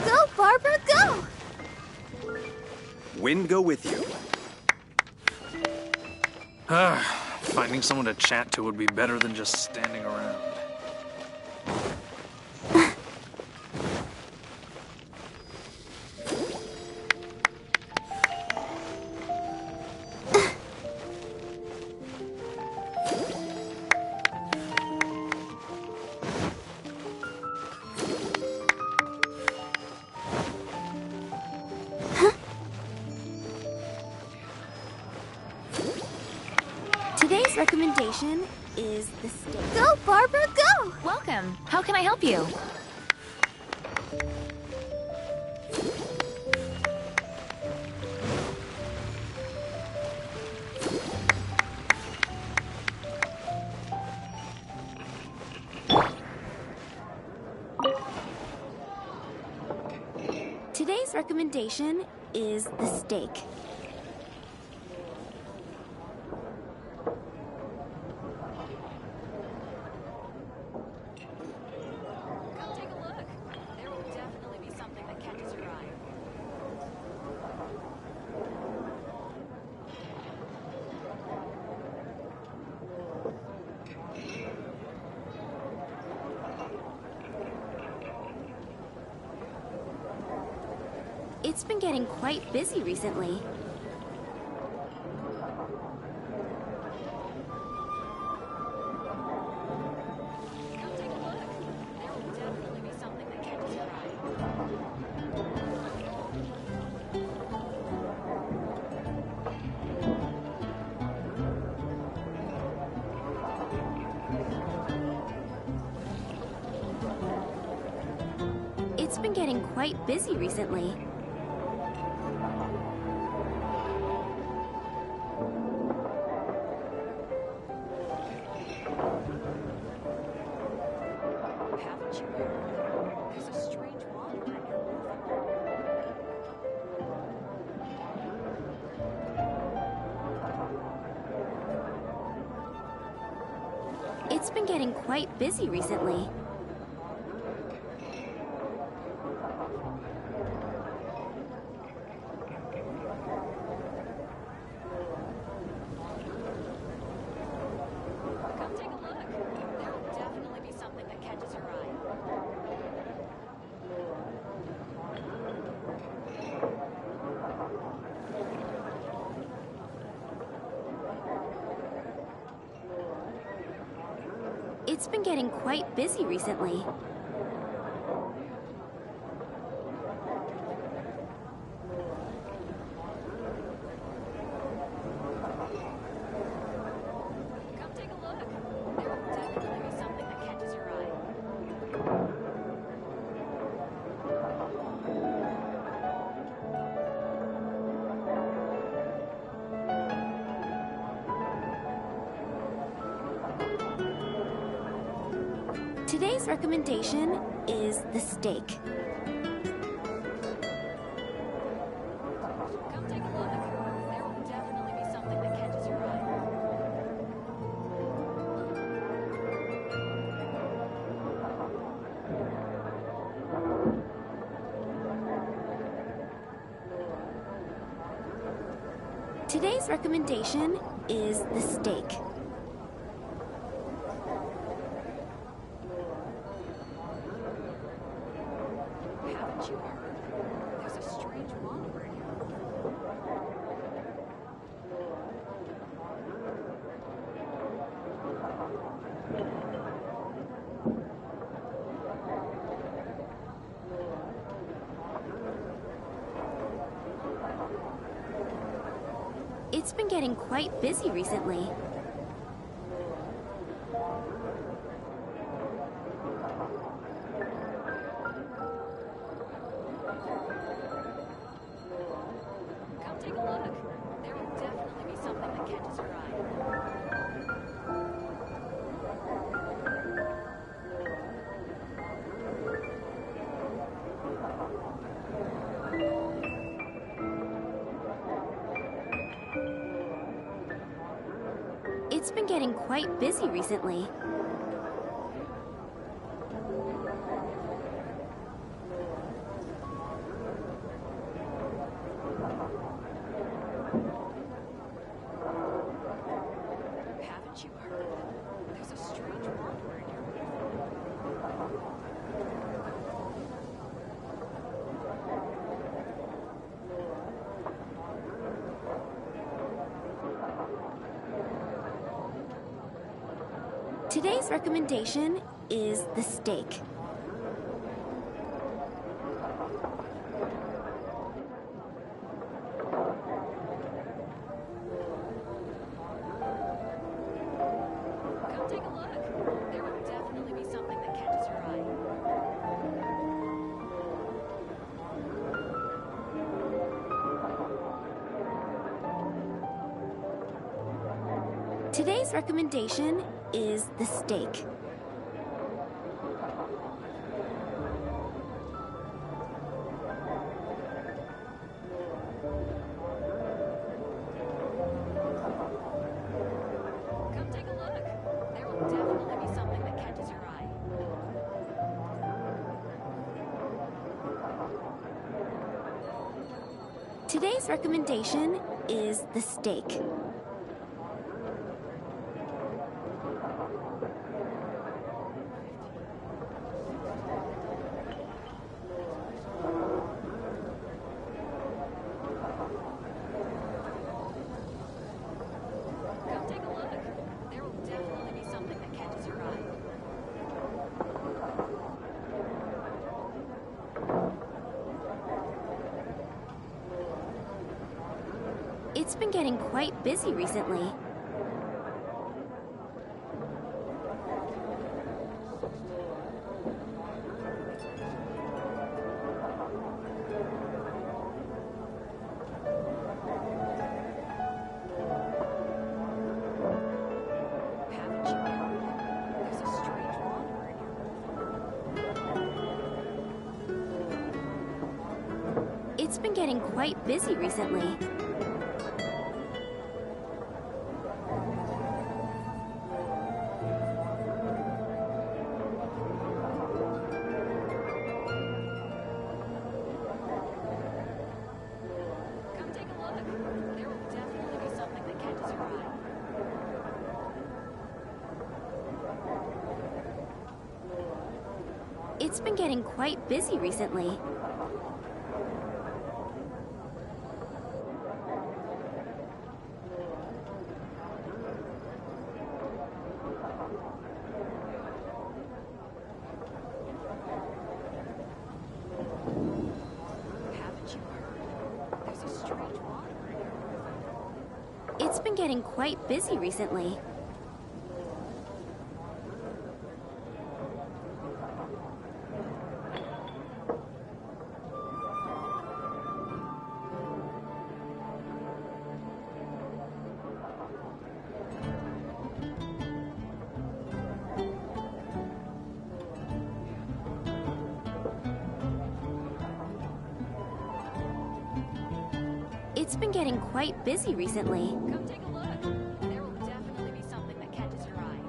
Go, Barbara, go! Wind go with you. Finding someone to chat to would be better than just standing around. Today's recommendation is the steak. Go, Barbara, go! Welcome. How can I help you? recommendation is the steak. Come take a look. There will definitely be something that catches your eye. It's been getting quite busy recently. Come take a look. There will definitely be something that catches your eye. It's been getting quite busy recently. Haven't you heard? There's a strange wanderer in your It's been getting quite busy recently. Come take a look. There will definitely be something that catches your eye. It's been getting quite busy recently. Come take a look. There will definitely be something that catches your eye. Today's recommendation is the steak. Come take a look. There will definitely be something that catches your eye. Today's recommendation is the steak. Haven't you heard? There's a strange wanderer in your It's been getting quite busy recently. Come take a look. There will definitely be something that catches your eye. It's been getting quite busy recently. Haven't you heard? There's a strange wanderer in your Today's recommendation is the steak. Come take a look. There will definitely be something that catches your eye. Today's recommendation is the steak. Today's recommendation is the steak. Come take a look. There will definitely be something that catches your eye. It's been getting quite busy recently. Haven't you heard? There's a strange wanderer here. It's been getting quite busy recently. Come take a look. There will definitely be something that catches your eye. It's been getting quite busy recently. Haven't you heard? There's a strange wanderer here. It's been getting quite busy recently. It's been getting quite busy recently. Come take a look. There will definitely be something that catches your eye.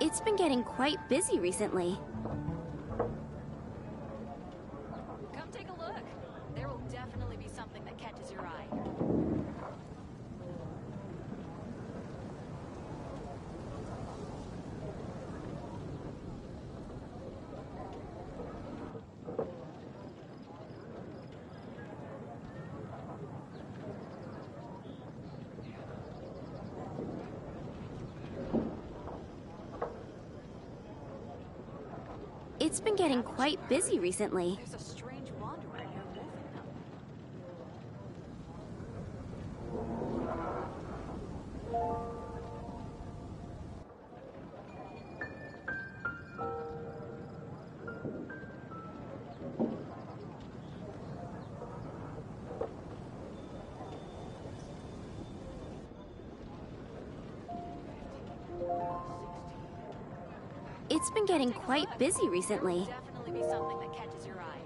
It's been getting quite busy recently. Come take a look. There will definitely be something that catches your eye. It's been getting quite busy recently. There's a strange wanderer near Wolfenham. It's been getting quite busy recently. Definitely be something that catches your eye.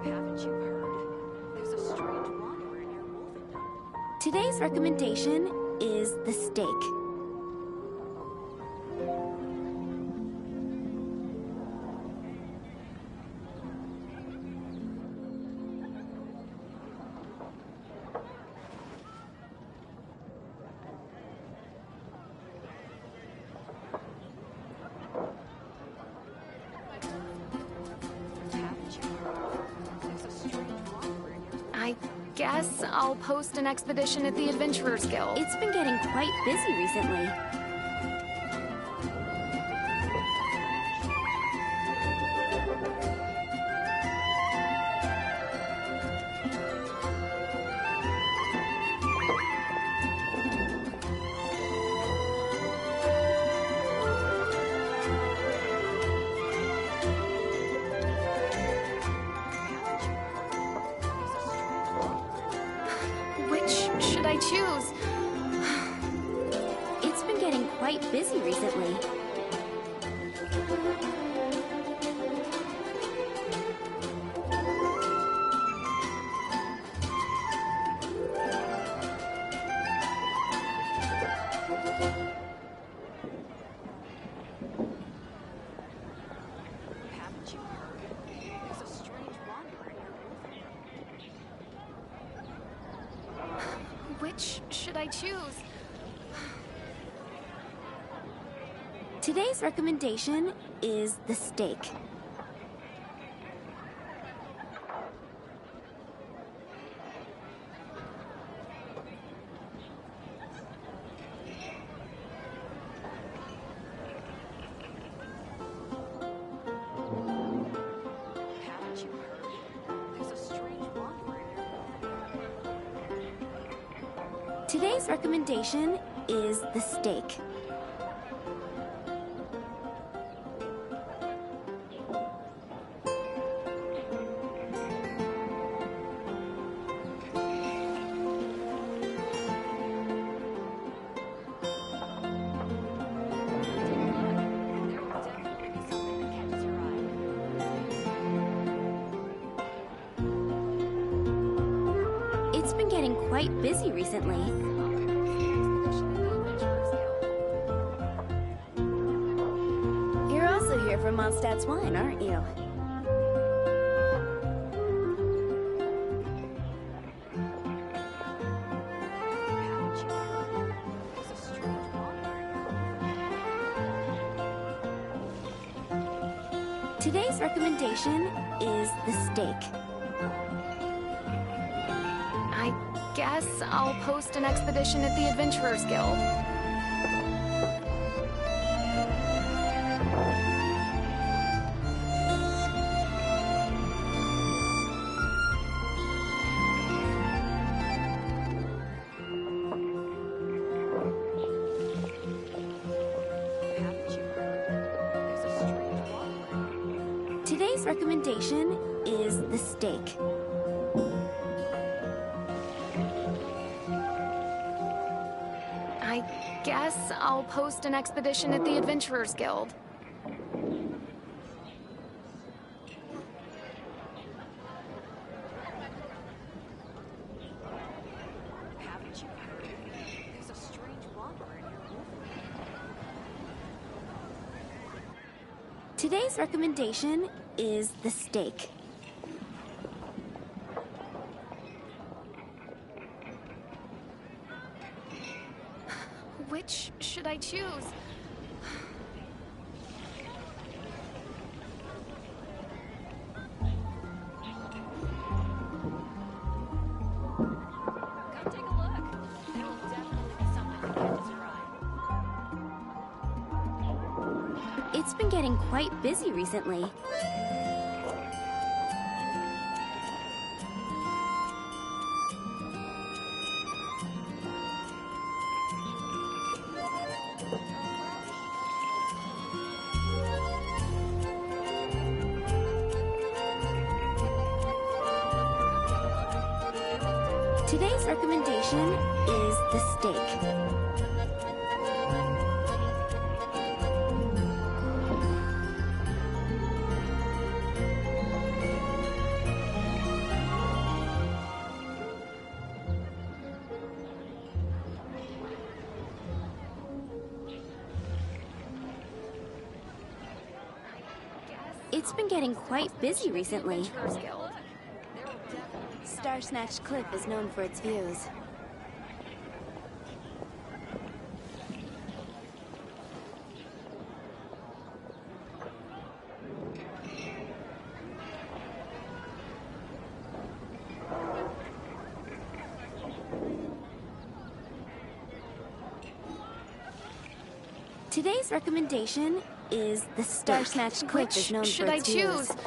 Haven't you heard? There's a strange wanderer near Wolfenham. Today's recommendation is the steak. Haven't you heard? There's a strange wanderer near I guess I'll post an expedition at the Adventurers Guild. It's been getting quite busy recently. I choose? It's been getting quite busy recently. Haven't you heard? There's a strange wanderer here. Which should I choose? Today's recommendation is the steak. Haven't you heard? There's a strange wanderer here. Today's recommendation is the steak. There will definitely be something that catches your eye. It's been getting quite busy recently. You're also here for Mondstadt's wine, aren't you? Haven't you heard? There's a strange wanderer here. Today's recommendation is the steak. I guess I'll post an expedition at the Adventurers Guild. Haven't you heard? There's a strange wanderer. Today's recommendation is the steak. I guess I'll post an expedition at the Adventurers Guild. Haven't you heard? There's a strange wanderer here. Today's recommendation is the steak. Which should I choose? Come take a look. There will definitely be something that catches your eye. It's been getting quite busy recently. Today's recommendation is the steak. It's been getting quite busy recently. Adventurers Guild. Star Snatched Cliff is known for its views. Today's recommendation is the Star Snatched Cliff Which is known should for I its views. choose?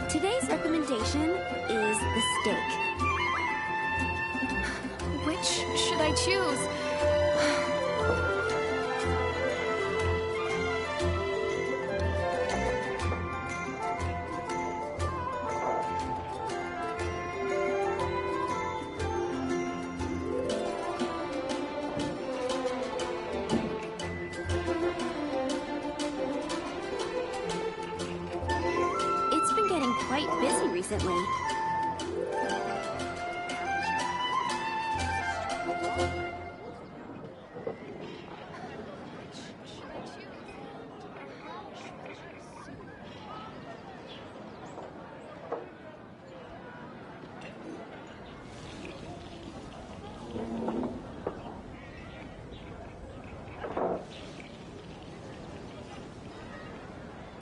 Today's recommendation recommendation is the steak. Which should I choose? It's been getting quite busy recently.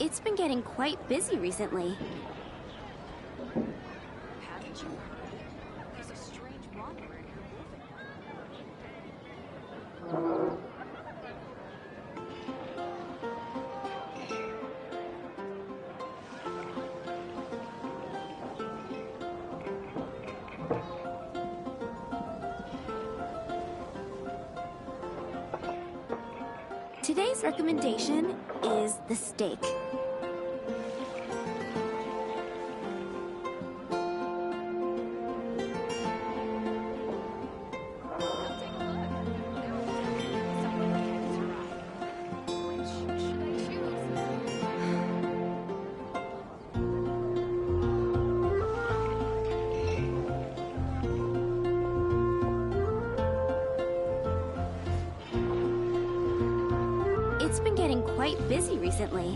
It's been getting quite busy recently. Haven't you heard? There's a strange wanderer here moving. Today's recommendation is the steak. It's been getting quite busy recently.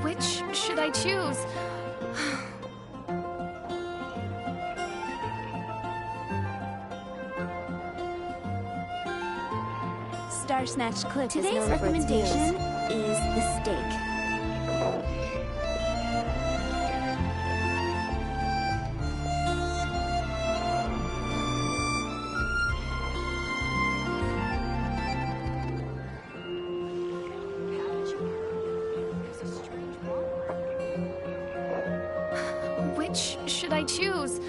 Which should I choose? Star Snatch Cliff Today's recommendation is the steak. Which should I choose?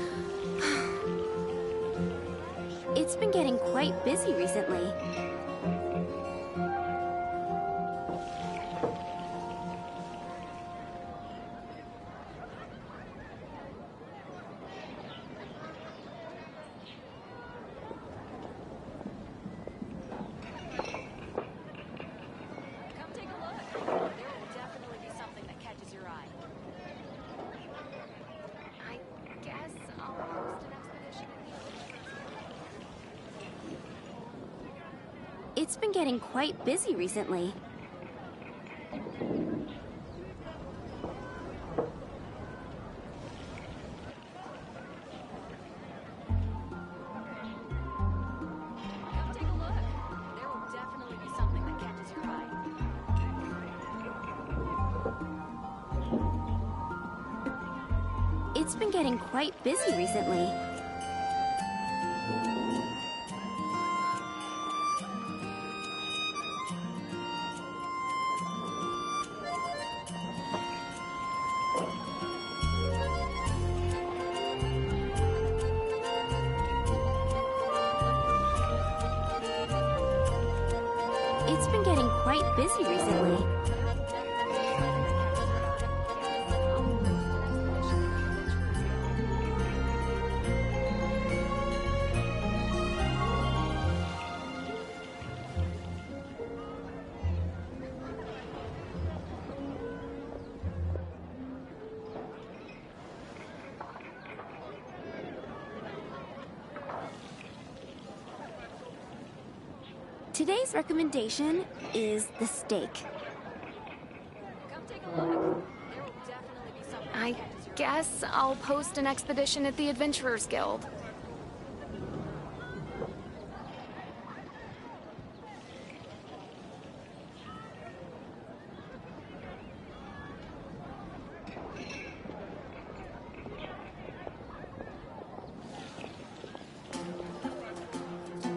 It's been getting quite busy recently. Come take a look. There will definitely be something that catches your eye. I guess I'll host an expedition at the It's been getting quite busy recently. Come take a look. There will definitely be something that catches your eye. It's been getting quite busy recently. It's been getting quite busy recently. Today's recommendation is the steak. Come take a look. There will definitely be something I that catches your eye. guess I'll post an expedition at the Adventurers Guild.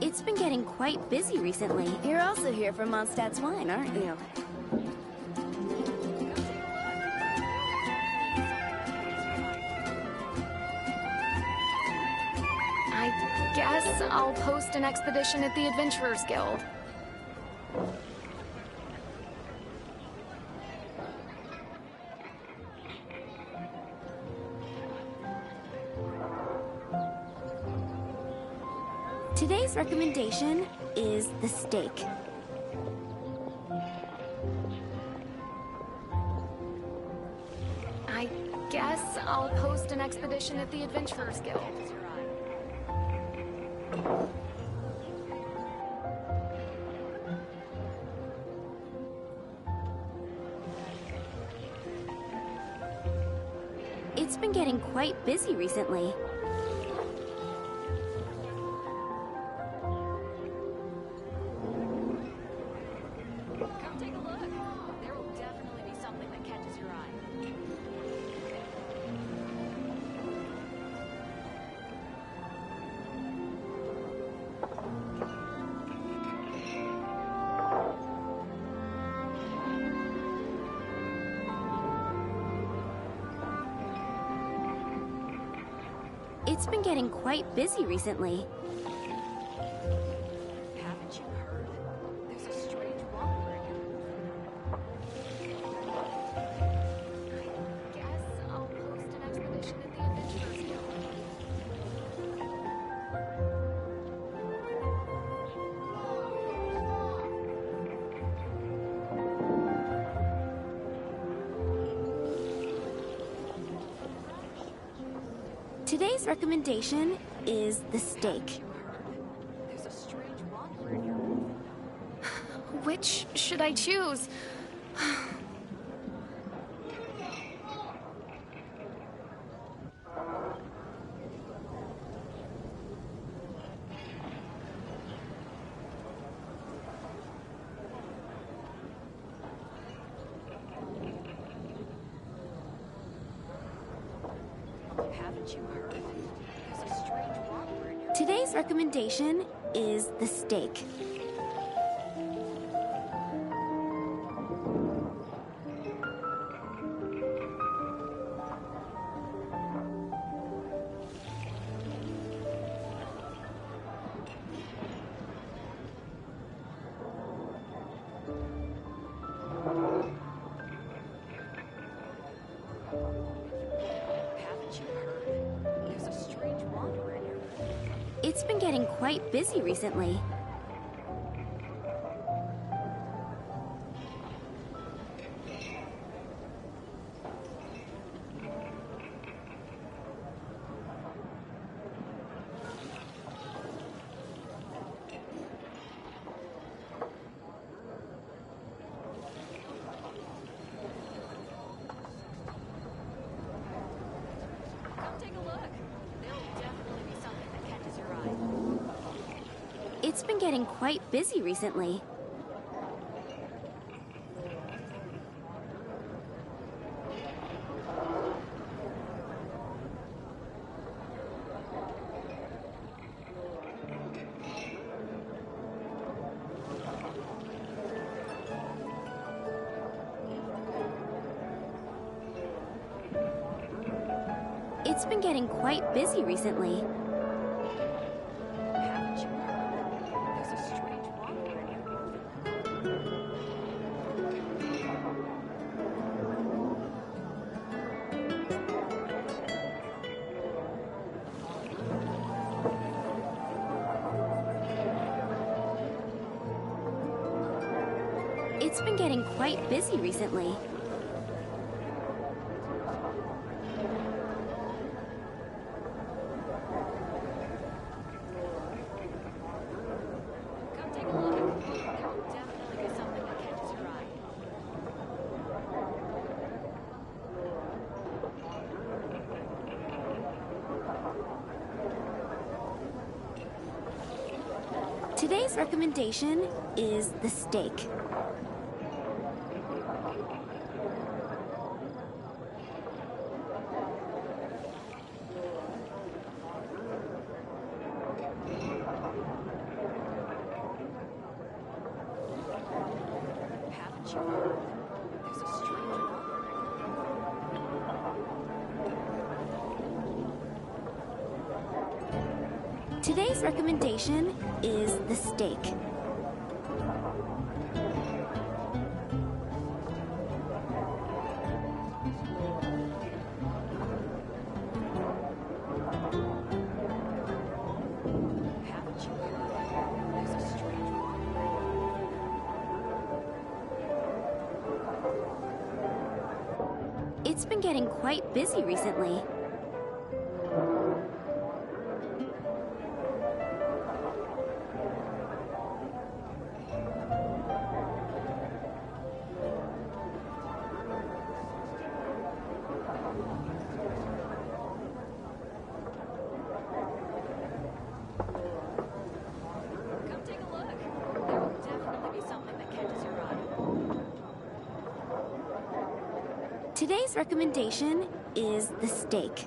It's been getting quite busy recently. You're also here for Mondstadt's wine, aren't you? I guess I'll post an expedition at the Adventurers Guild. Today's recommendation is the steak. I guess I'll post an expedition at the Adventurers Guild. It's been getting quite busy recently. Come take a look. There will definitely be something that catches your eye. It's been getting quite busy recently. Haven't you heard? There's a strange wanderer here. I guess I'll post an expedition at the Adventurers Guild. Today's recommendation is the steak. There's a strange wanderer here. Which should I choose? Haven't you heard? There's a strange wanderer here. Today's recommendation is the steak. Haven't you heard? There's a strange wanderer here. It's been getting quite busy recently. Come take a look. There will definitely be something that catches your eye. It's been getting quite busy recently. It's been getting quite busy recently. Haven't you heard? There's a strange wanderer here. It's been getting quite busy recently. Come take a look. There will definitely be something that catches your eye. Today's recommendation is the steak. Today's recommendation is the steak. It's been getting quite busy recently. Come take a look. There will definitely be something that catches your eye. Today's recommendation is the steak.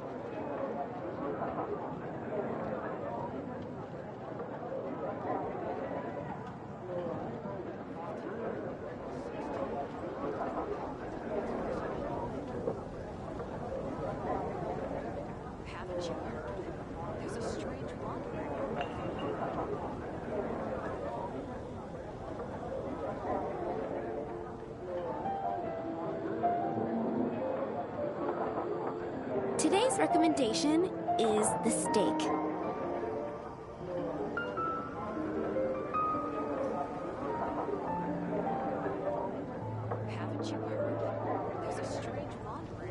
Haven't you heard? There's a strange wanderer. Today's recommendation is the steak. Haven't you heard? There's a strange wanderer.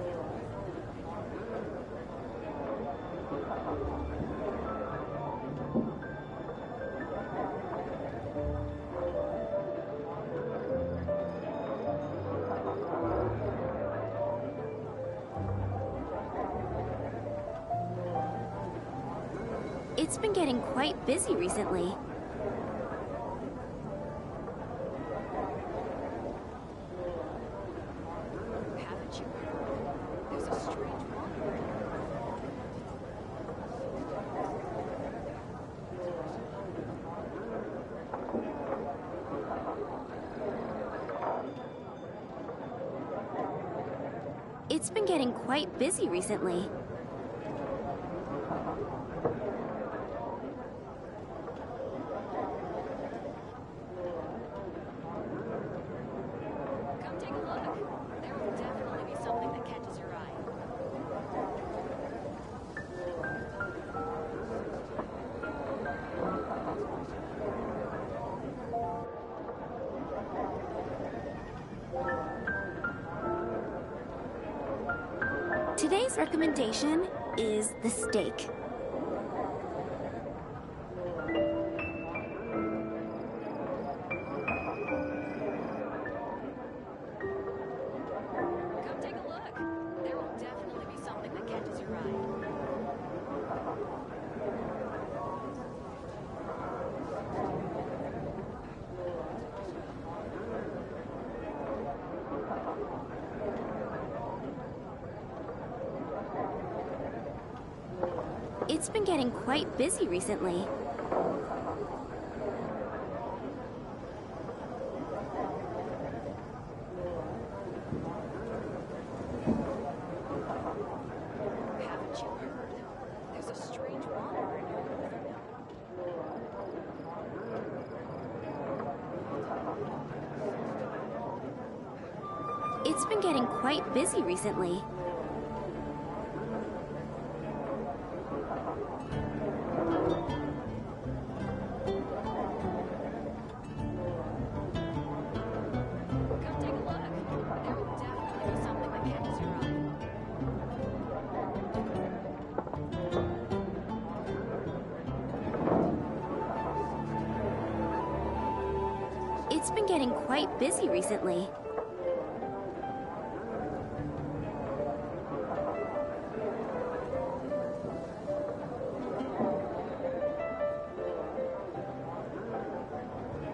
It's been getting quite busy recently. Haven't you heard? There's a strange wanderer. It's been getting quite busy recently. Come take a look. There will definitely be something that catches your eye. Today's recommendation is the steak. Come take a look. There will definitely be something that catches your eye. It's been getting quite busy recently. Haven't you heard? There's a strange wanderer near the river. It's been getting quite busy recently. Come take a look. There will definitely be something that catches your eye. It's been getting quite busy recently.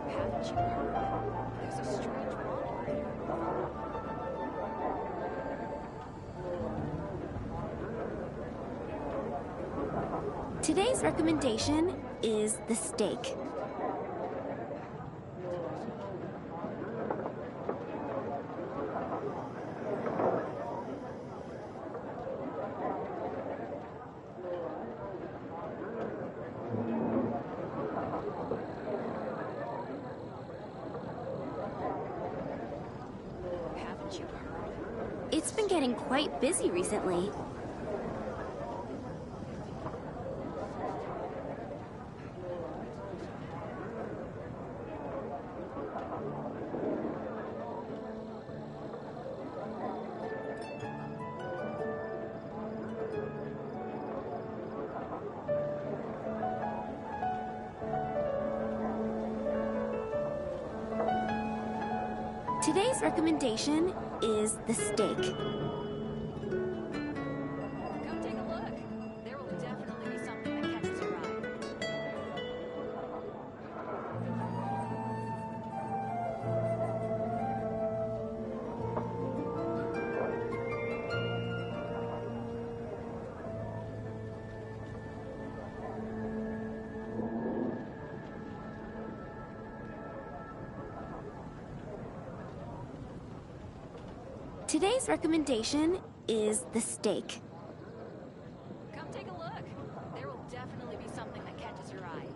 Haven't you heard? There's a strange wanderer near the river. Today's recommendation is the steak. getting quite busy recently. Today's recommendation is the steak. Come take a look. There will definitely be something that catches your eye. Today's recommendation is the steak. Come take a look. There will definitely be something that catches your eye.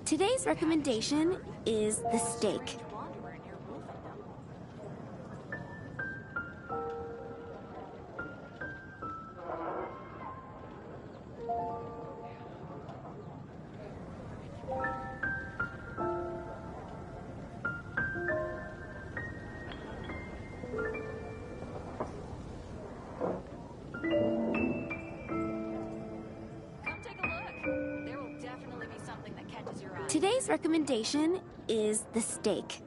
Today's recommendation is the steak. Today's recommendation is the steak.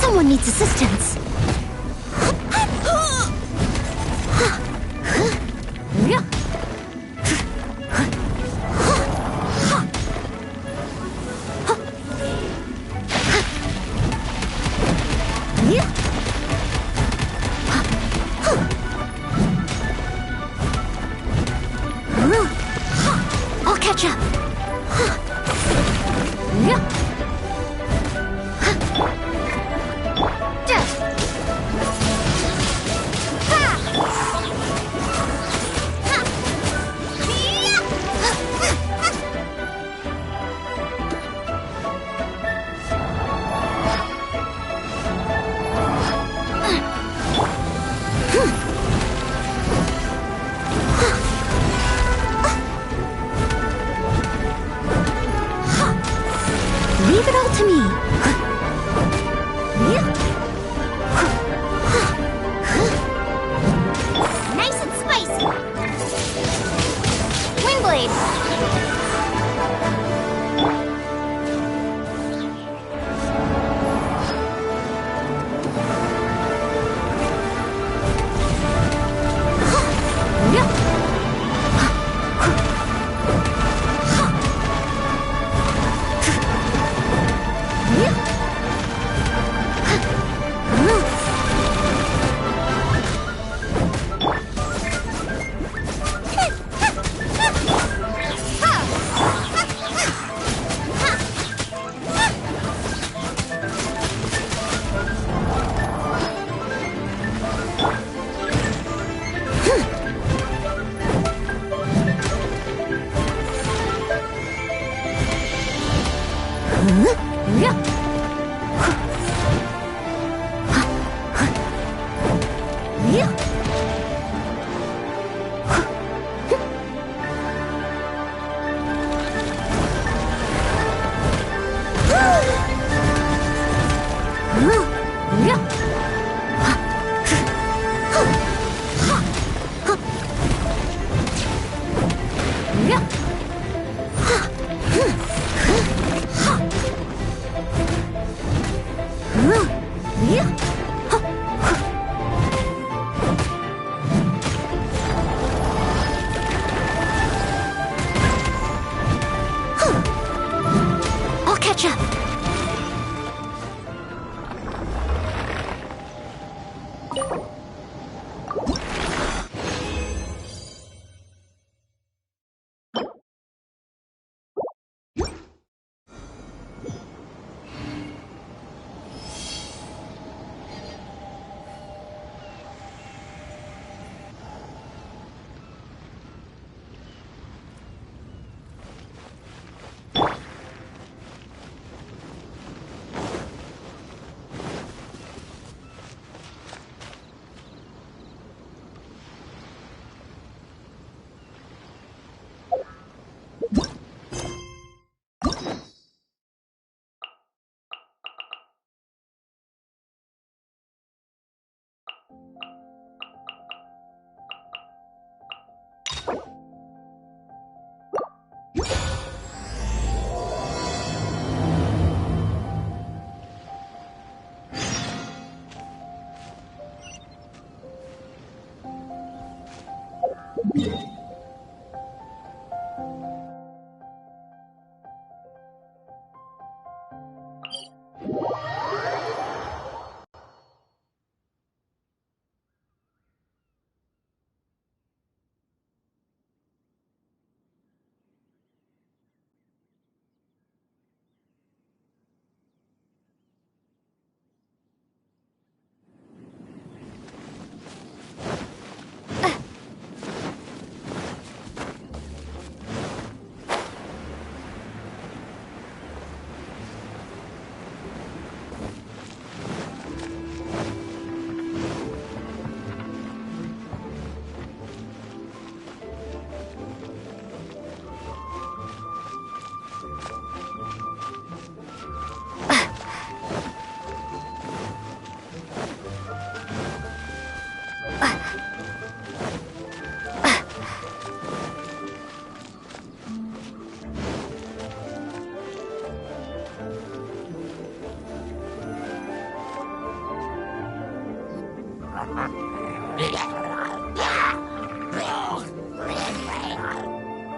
Someone needs assistance. I'll catch up. I'll catch up.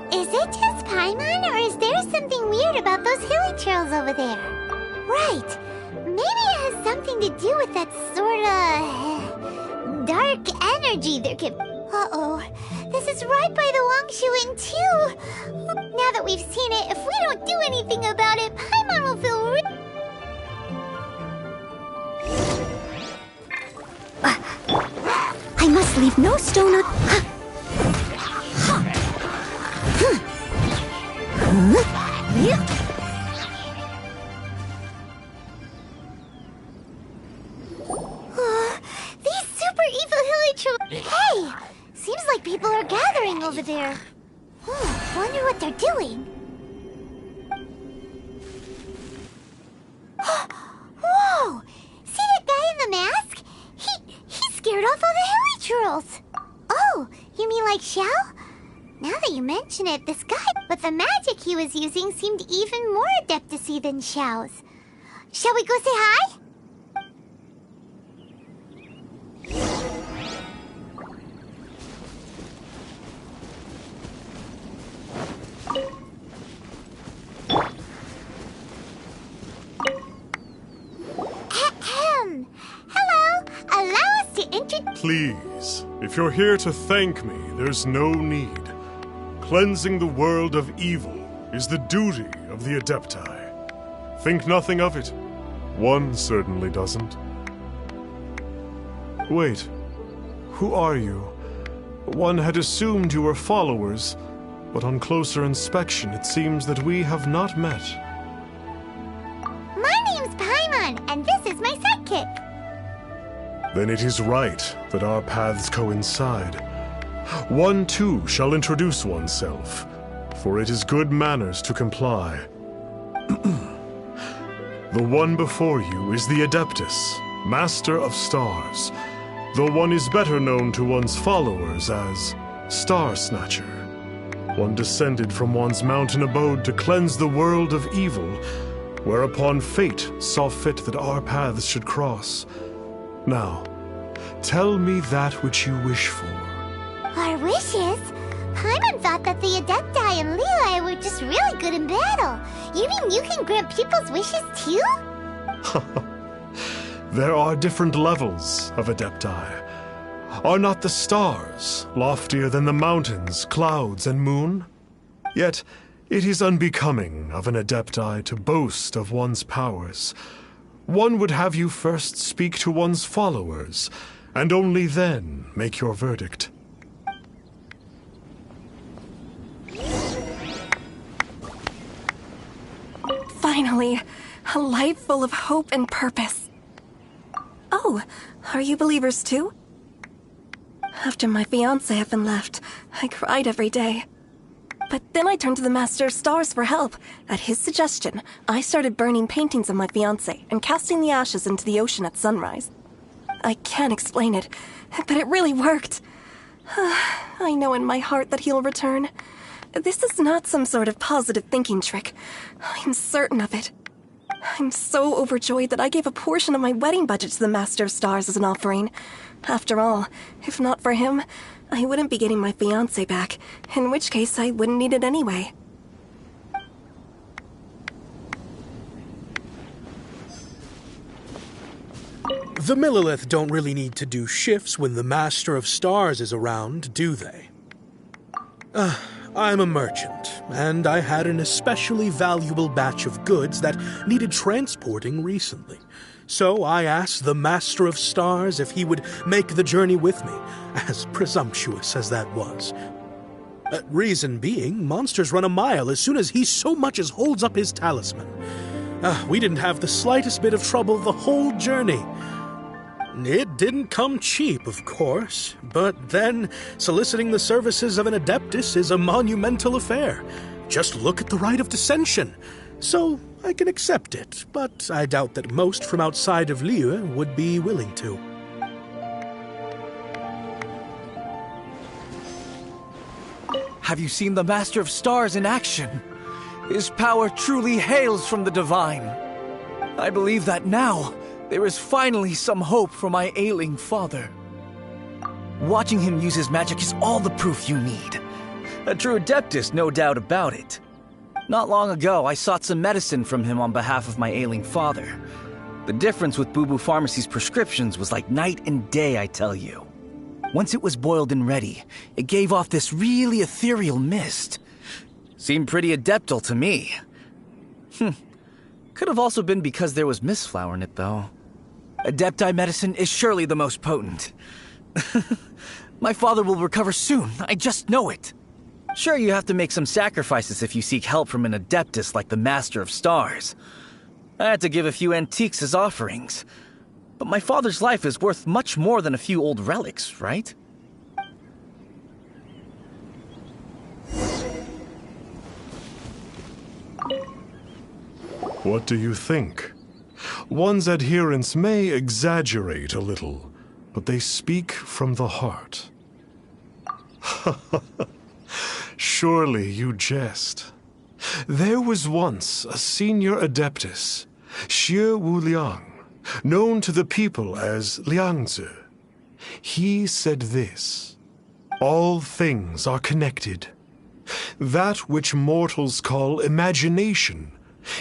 Is it just Paimon, or is there something weird about those hilichurls over there? Right. Maybe it has something to do with that sorta dark energy there can... Uh-oh. This is right by the Wangshu too. Now that we've seen it, if we don't do anything about it, Paimon will feel I must leave no stone un... These super evil hilichurls... Hey! Seems like people are gathering over there. Wonder what they're doing. Whoa! See that guy in the mask? He scared off all the hilichurls. Oh, you mean like Xiao? Now that you mention it, this guy with the magic he was using seemed even more adeptacy than Xiao's. Shall we go say hi? Hello, allow us to introduce... Please, if you're here to thank me, there's no need. Cleansing the world of evil is the duty of the Adepti. Think nothing of it. One certainly doesn't. Wait, who are you? One had assumed you were followers, but on closer inspection it seems that we have not met. My name's Paimon, and this is my sidekick. Then it is right that our paths coincide. One too shall introduce oneself, for it is good manners to comply. The one before you is the Adeptus, Master of Stars, though one is better known to one's followers as Star Snatcher. One descended from one's mountain abode to cleanse the world of evil, whereupon fate saw fit that our paths should cross. Now, tell me that which you wish for. Our wishes? Paimon thought that the Adepti and Liyue were just really good in battle. You mean you can grant people's wishes too? There are different levels of Adepti. Are not the stars loftier than the mountains, clouds, and moon? Yet, it is unbecoming of an Adepti to boast of one's powers. One would have you first speak to one's followers, and only then make your verdict. Finally, a life full of hope and purpose. Oh, are you believers too? After my fiancé had been left, I cried every day. But then I turned to the Master of Stars for help. At his suggestion, I started burning paintings of my fiancé and casting the ashes into the ocean at sunrise. I can't explain it, but it really worked. I know in my heart that he'll return. This is not some sort of positive thinking trick. I'm certain of it. I'm so overjoyed that I gave a portion of my wedding budget to the Master of Stars as an offering. After all, if not for him, I wouldn't be getting my fiancé back, in which case I wouldn't need it anyway. The Millelith don't really need to do shifts when the Master of Stars is around, do they? I'm a merchant, and I had an especially valuable batch of goods that needed transporting recently. So I asked the Master of Stars if he would make the journey with me, as presumptuous as that was. Reason being, monsters run a mile as soon as he so much as holds up his talisman. We didn't have the slightest bit of trouble the whole journey. It didn't come cheap, of course, but then soliciting the services of an Adeptus is a monumental affair. Just look at the Rite of Dissension. So I can accept it, but I doubt that most from outside of Liyue would be willing to. Have you seen the Master of Stars in action? His power truly hails from the divine. I believe that now there is finally some hope for my ailing father. Watching him use his magic is all the proof you need. A true Adeptus, no doubt about it. Not long ago, I sought some medicine from him on behalf of my ailing father. The difference with Boo Boo Pharmacy's prescriptions was like night and day, I tell you. Once it was boiled and ready, it gave off this really ethereal mist. Seemed pretty adeptal to me. Could have also been because there was Mistflower in it, though. Adepti medicine is surely the most potent. My father will recover soon, I just know it. Sure, you have to make some sacrifices if you seek help from an Adeptus like the Master of Stars. I had to give a few antiques as offerings. But my father's life is worth much more than a few old relics, right? What do you think? One's adherents may exaggerate a little, but they speak from the heart. Surely you jest. There was once a senior Adeptus, Xie Wuliang, known to the people as Liangzi. He said this: all things are connected. That which mortals call imagination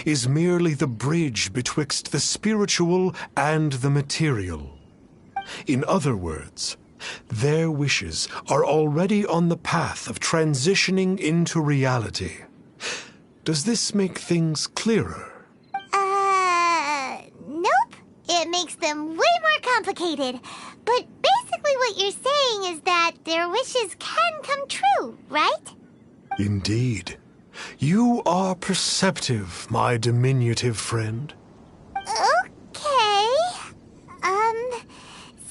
is merely the bridge betwixt the spiritual and the material. In other words, their wishes are already on the path of transitioning into reality. Does this make things clearer? Nope. It makes them way more complicated. But basically what you're saying is that their wishes can come true, right? Indeed. You are perceptive, my diminutive friend. Okay.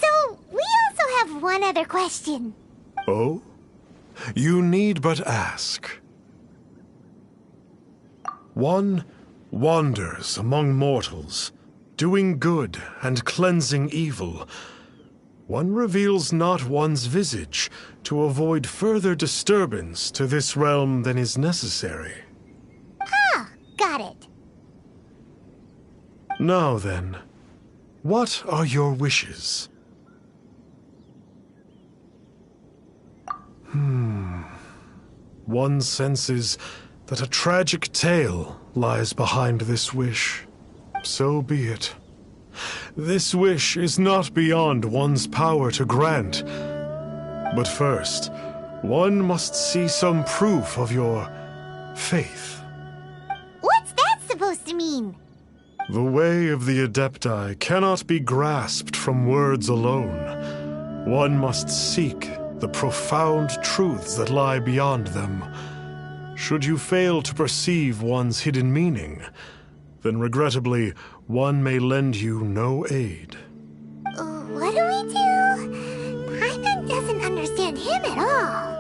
So we also have one other question. Oh? You need but ask. One wanders among mortals, doing good and cleansing evil. One reveals not one's visage to avoid further disturbance to this realm than is necessary. Ah, got it. Now then, what are your wishes? One senses that a tragic tale lies behind this wish. So be it. This wish is not beyond one's power to grant. But first, one must see some proof of your faith. What's that supposed to mean? The way of the Adepti cannot be grasped from words alone. One must seek the profound truths that lie beyond them. Should you fail to perceive one's hidden meaning, then regrettably, one may lend you no aid. What do we do? Paimon doesn't understand him at all.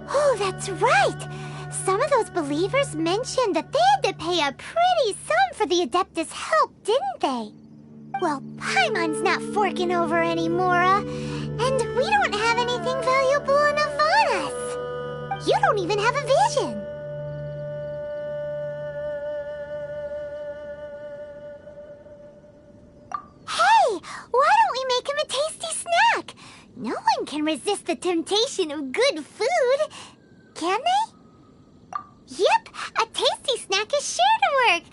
Oh, that's right! Some of those believers mentioned that they had to pay a pretty sum for the Adeptus' help, didn't they? Well, Paimon's not forking over anymore, and we don't have anything valuable enough on us. You don't even have a vision. Hey, why don't we make him a tasty snack? No one can resist the temptation of good food, can they? Yep, a tasty snack is sure to work.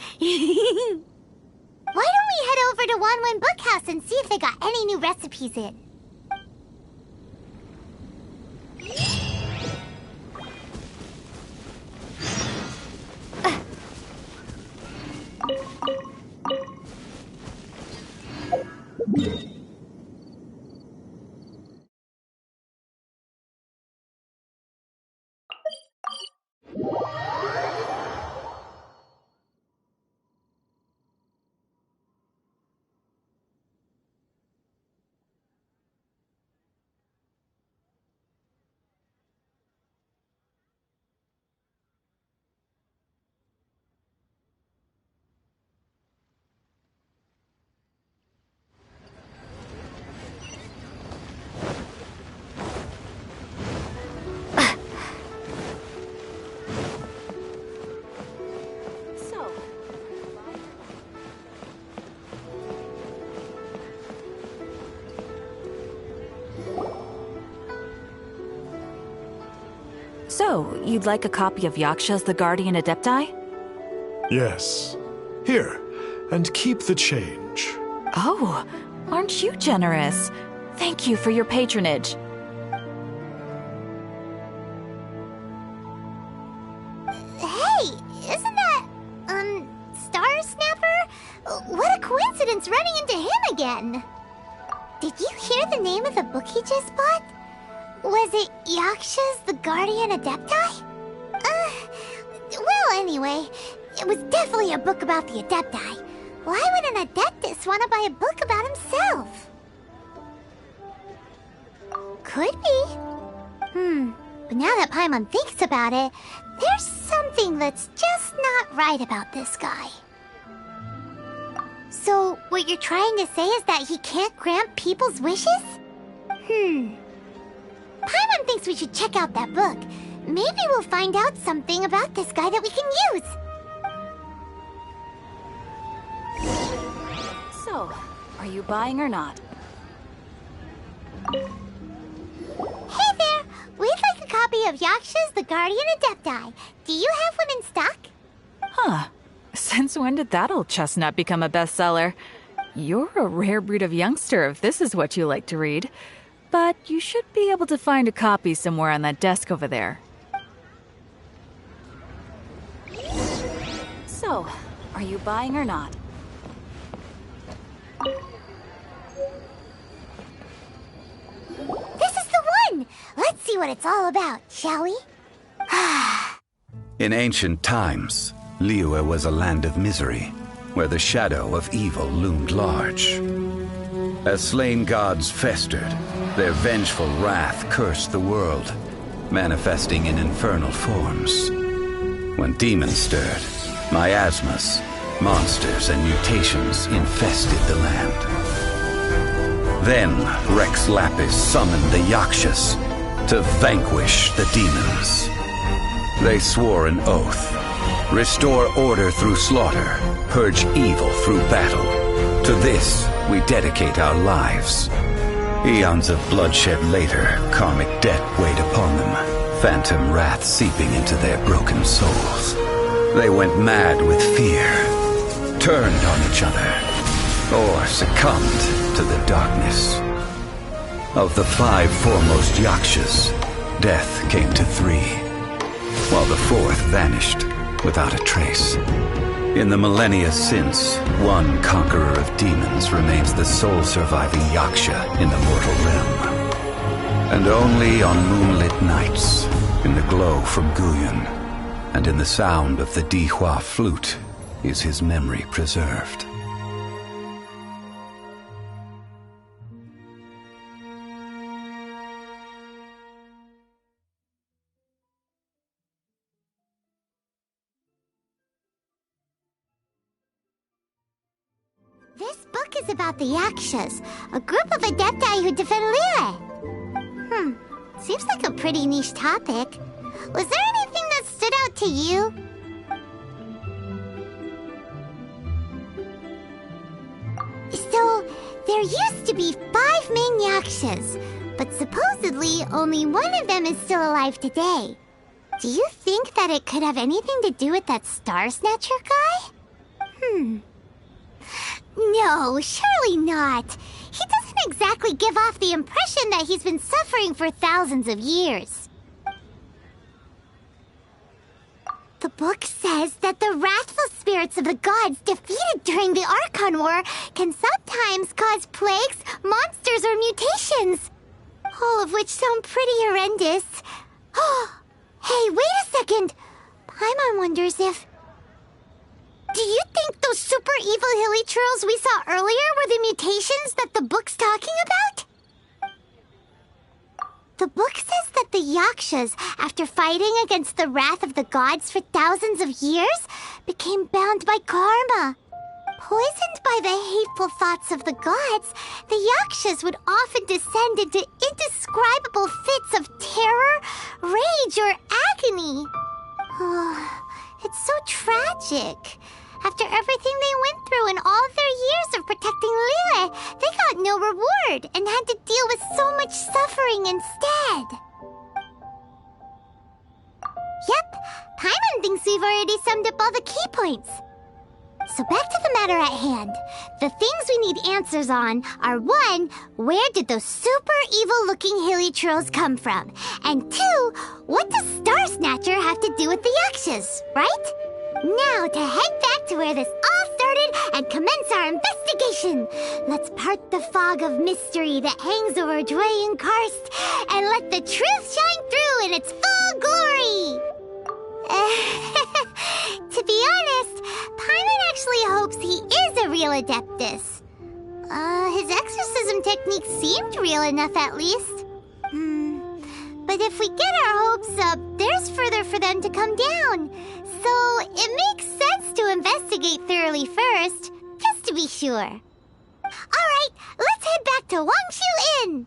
Why don't we head over to Wanwen Bookhouse and see if they got any new recipes in? So, you'd like a copy of Yaksha's The Guardian Adepti? Yes. Here, and keep the change. Oh, aren't you generous? Thank you for your patronage. Hey, isn't that, Star Snapper? What a coincidence running into him again. Did you hear the name of the book he just bought? Was it Yaksha's The Guardian Adepti? Well, anyway, it was definitely a book about the Adepti. Why would an Adeptus want to buy a book about himself? Could be. But now that Paimon thinks about it, there's something that's just not right about this guy. So, what you're trying to say is that he can't grant people's wishes? Paimon thinks we should check out that book. Maybe we'll find out something about this guy that we can use. So, are you buying or not? Hey there! We'd like a copy of Yaksha's The Guardian Adepti. Do you have one in stock? Huh. Since when did that old chestnut become a bestseller? You're a rare breed of youngster if this is what you like to read. But you should be able to find a copy somewhere on that desk over there. So, are you buying or not? This is the see what it's all about, shall we? In ancient times, Liyue was a land of misery, where the shadow of evil loomed large. As slain gods festered, their vengeful wrath cursed the world, manifesting in infernal forms. When demons stirred, miasmas, monsters, and mutations infested the land. Then Rex Lapis summoned the Yakshas to vanquish the demons. They swore an oath: restore order through slaughter, purge evil through battle. To this, we dedicate our lives. Eons of bloodshed later, karmic debt weighed upon them, phantom wrath seeping into their broken souls. They went mad with fear, turned on each other, or succumbed to the darkness. Of the 5 foremost Yakshas, death came to 3, while the 4th vanished without a trace. In the millennia since, one conqueror of demons remains the sole surviving Yaksha in the mortal realm. And only on moonlit nights, in the glow from Guyon, and in the sound of the Dihua flute, is his memory preserved. This book is about the Yakshas, a group of Adepti who defend Liyue. Seems like a pretty niche topic. Was there anything that stood out to you? So, there used to be 5 main Yakshas, but supposedly only one of them is still alive today. Do you think that it could have anything to do with that Star Snatcher guy? No, surely not. He doesn't exactly give off the impression that he's been suffering for thousands of years. The book says that the wrathful spirits of the gods defeated during the Archon War can sometimes cause plagues, monsters, or mutations. All of which sound pretty horrendous. Hey, wait a second. Paimon wonders if... Do you think those super evil hilichurls we saw earlier were the mutations that the book's talking about? The book says that the Yakshas, after fighting against the wrath of the gods for thousands of years, became bound by karma. Poisoned by the hateful thoughts of the gods, the Yakshas would often descend into indescribable fits of terror, rage, or agony. It's so tragic. After everything they went through in all their years of protecting Liyue, they got no reward and had to deal with so much suffering instead. Yep, Paimon thinks we've already summed up all the key points. So back to the matter at hand. The things we need answers on are 1, where did those super evil-looking hilichurls come from? And 2, what does Star Snatcher have to do with the Yakshas, right? Now to head back to where this all started and commence our investigation. Let's part the fog of mystery that hangs over Dwayne Karst and let the truth shine through in its full glory. To be honest, Paimon actually hopes he is a real Adeptus. His exorcism technique seemed real enough at least. But if we get our hopes up, there's further for them to come down. So it makes sense to investigate thoroughly first, just to be sure. Alright, let's head back to Wangshu Inn!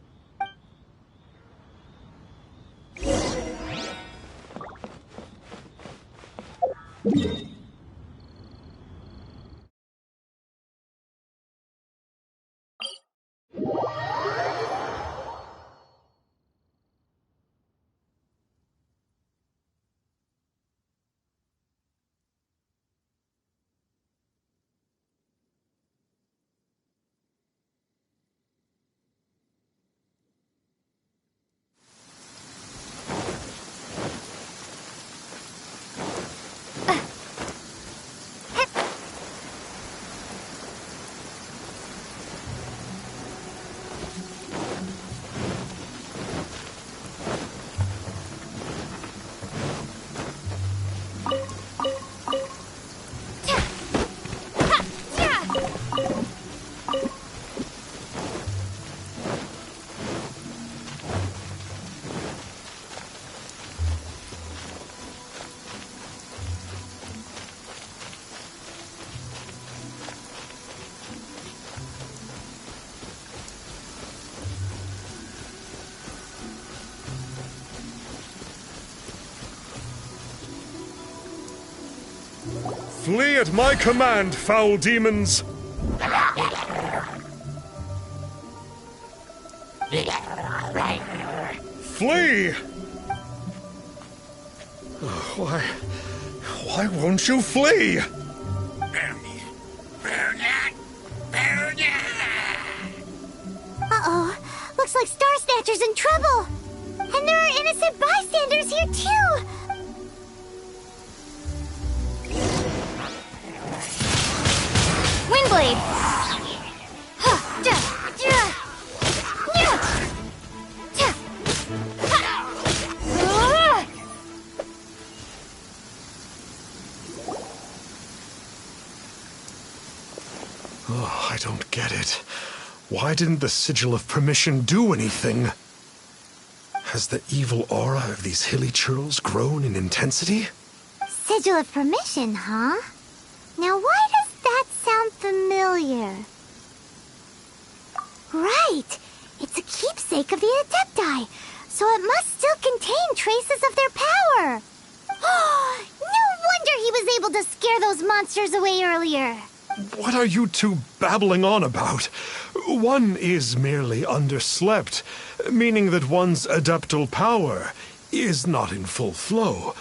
Flee at my command, foul demons! Flee! Why won't you flee? Uh-oh. Looks like Star Snatcher's in trouble. And there are innocent bystanders here, too. Windblade! Oh, I don't get it. Why didn't the Sigil of Permission do anything? Has the evil aura of these hilly churls grown in intensity? Sigil of Permission, huh? Now why does that sound familiar? Right! It's a keepsake of the Adepti, so it must still contain traces of their power! No wonder he was able to scare those monsters away earlier! What are you two babbling on about? One is merely underslept, meaning that one's adeptal power is not in full flow.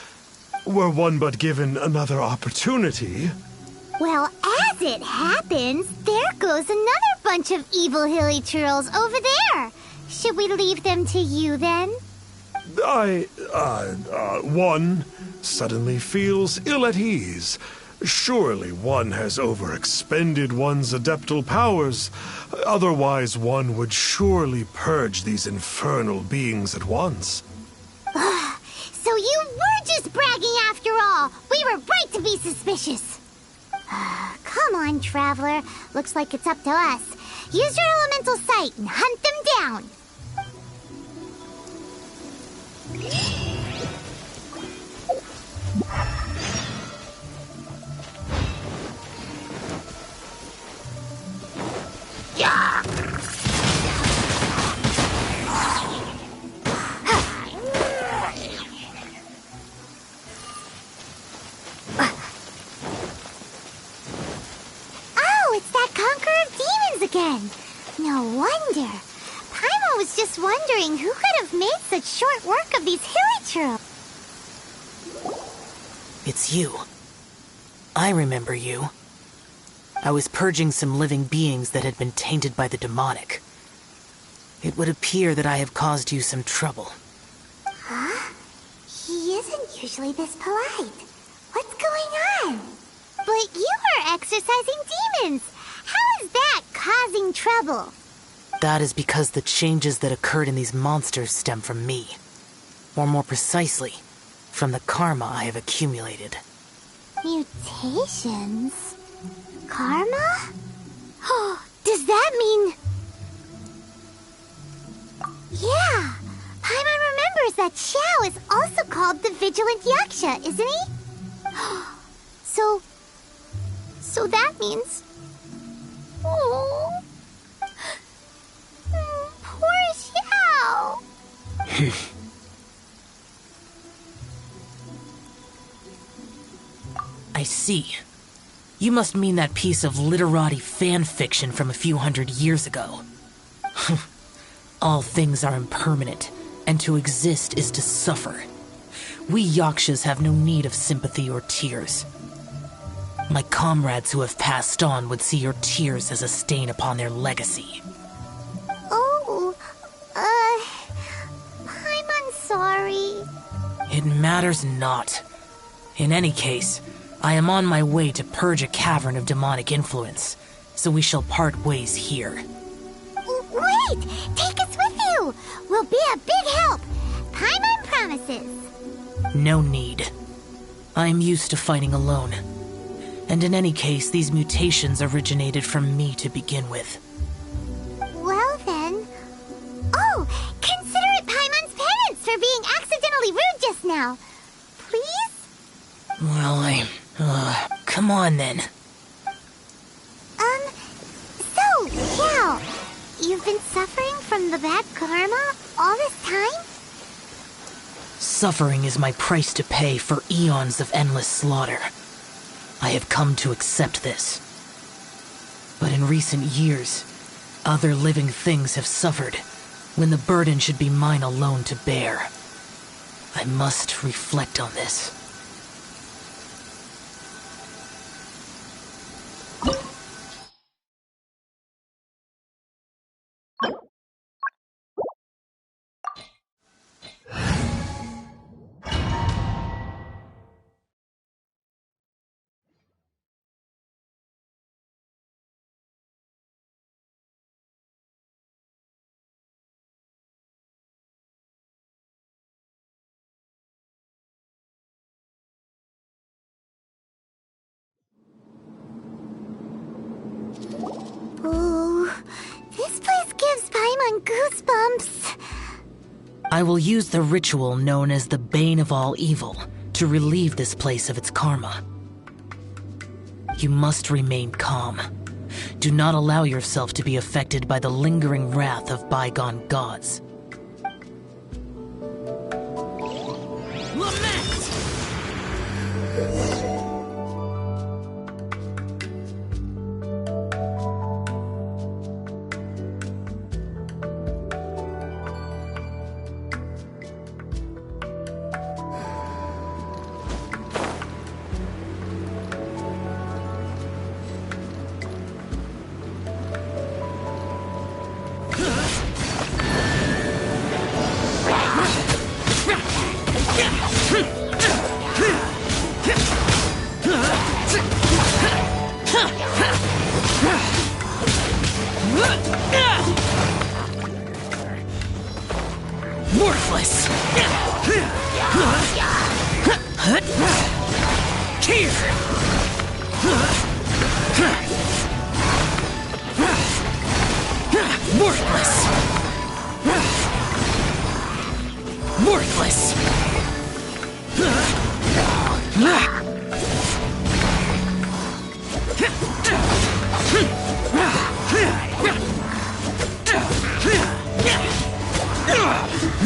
Were one but given another opportunity... Well, as it happens, there goes another bunch of evil hilly churls over there. Should we leave them to you, then? One suddenly feels ill at ease. Surely one has overexpended one's adeptal powers. Otherwise, one would surely purge these infernal beings at once. So you were just bragging after all. We were right to be suspicious. Come on, Traveler. Looks like it's up to us. Use your elemental sight and hunt them down. Oh, it's that Conqueror of Demons again. No wonder. Paimon was just wondering who could have made such short work of these hilly churls. It's you. I remember you. I was purging some living beings that had been tainted by the demonic. It would appear that I have caused you some trouble. Huh? He isn't usually this polite. What's going on? But you are exorcising demons. How is that causing trouble? That is because the changes that occurred in these monsters stem from me. Or more precisely, from the karma I have accumulated. Mutations? Karma? Oh, does that mean... Yeah, Paimon remembers that Xiao is also called the Vigilant Yaksha, isn't he? So that means... Oh... Poor Xiao! I see. You must mean that piece of literati fan fiction from a few hundred years ago. All things are impermanent, and to exist is to suffer. We Yakshas have no need of sympathy or tears. My comrades who have passed on would see your tears as a stain upon their legacy. Oh, I'm sorry. It matters not. In any case, I am on my way to purge a cavern of demonic influence, so we shall part ways here. Wait! Take us with you! We'll be a big help! Paimon promises! No need. I am used to fighting alone. And in any case, these mutations originated from me to begin with. Well then... Oh! Consider it Paimon's penance for being accidentally rude just now! Please? Well, come on then. So, Xiao, you've been suffering from the bad karma all this time? Suffering is my price to pay for eons of endless slaughter. I have come to accept this. But in recent years, other living things have suffered, when the burden should be mine alone to bear. I must reflect on this. Ooh, this place gives Paimon goosebumps. I will use the ritual known as the Bane of All Evil to relieve this place of its karma. You must remain calm. Do not allow yourself to be affected by the lingering wrath of bygone gods. Worthless! Here! Worthless! Worthless!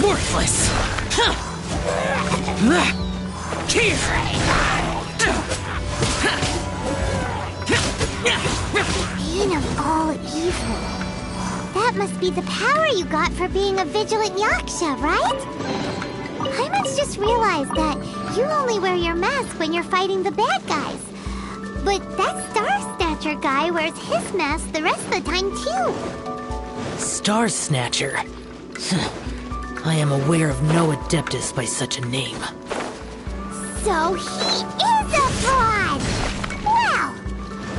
Worthless! Here! Bane of all evil. That must be the power you got for being a vigilant Yaksha, right? Paimon's just realized that you only wear your mask when you're fighting the bad guys. But that Star Snatcher guy wears his mask the rest of the time, too. Star Snatcher? I am aware of no Adeptus by such a name. So he is a fraud! Well,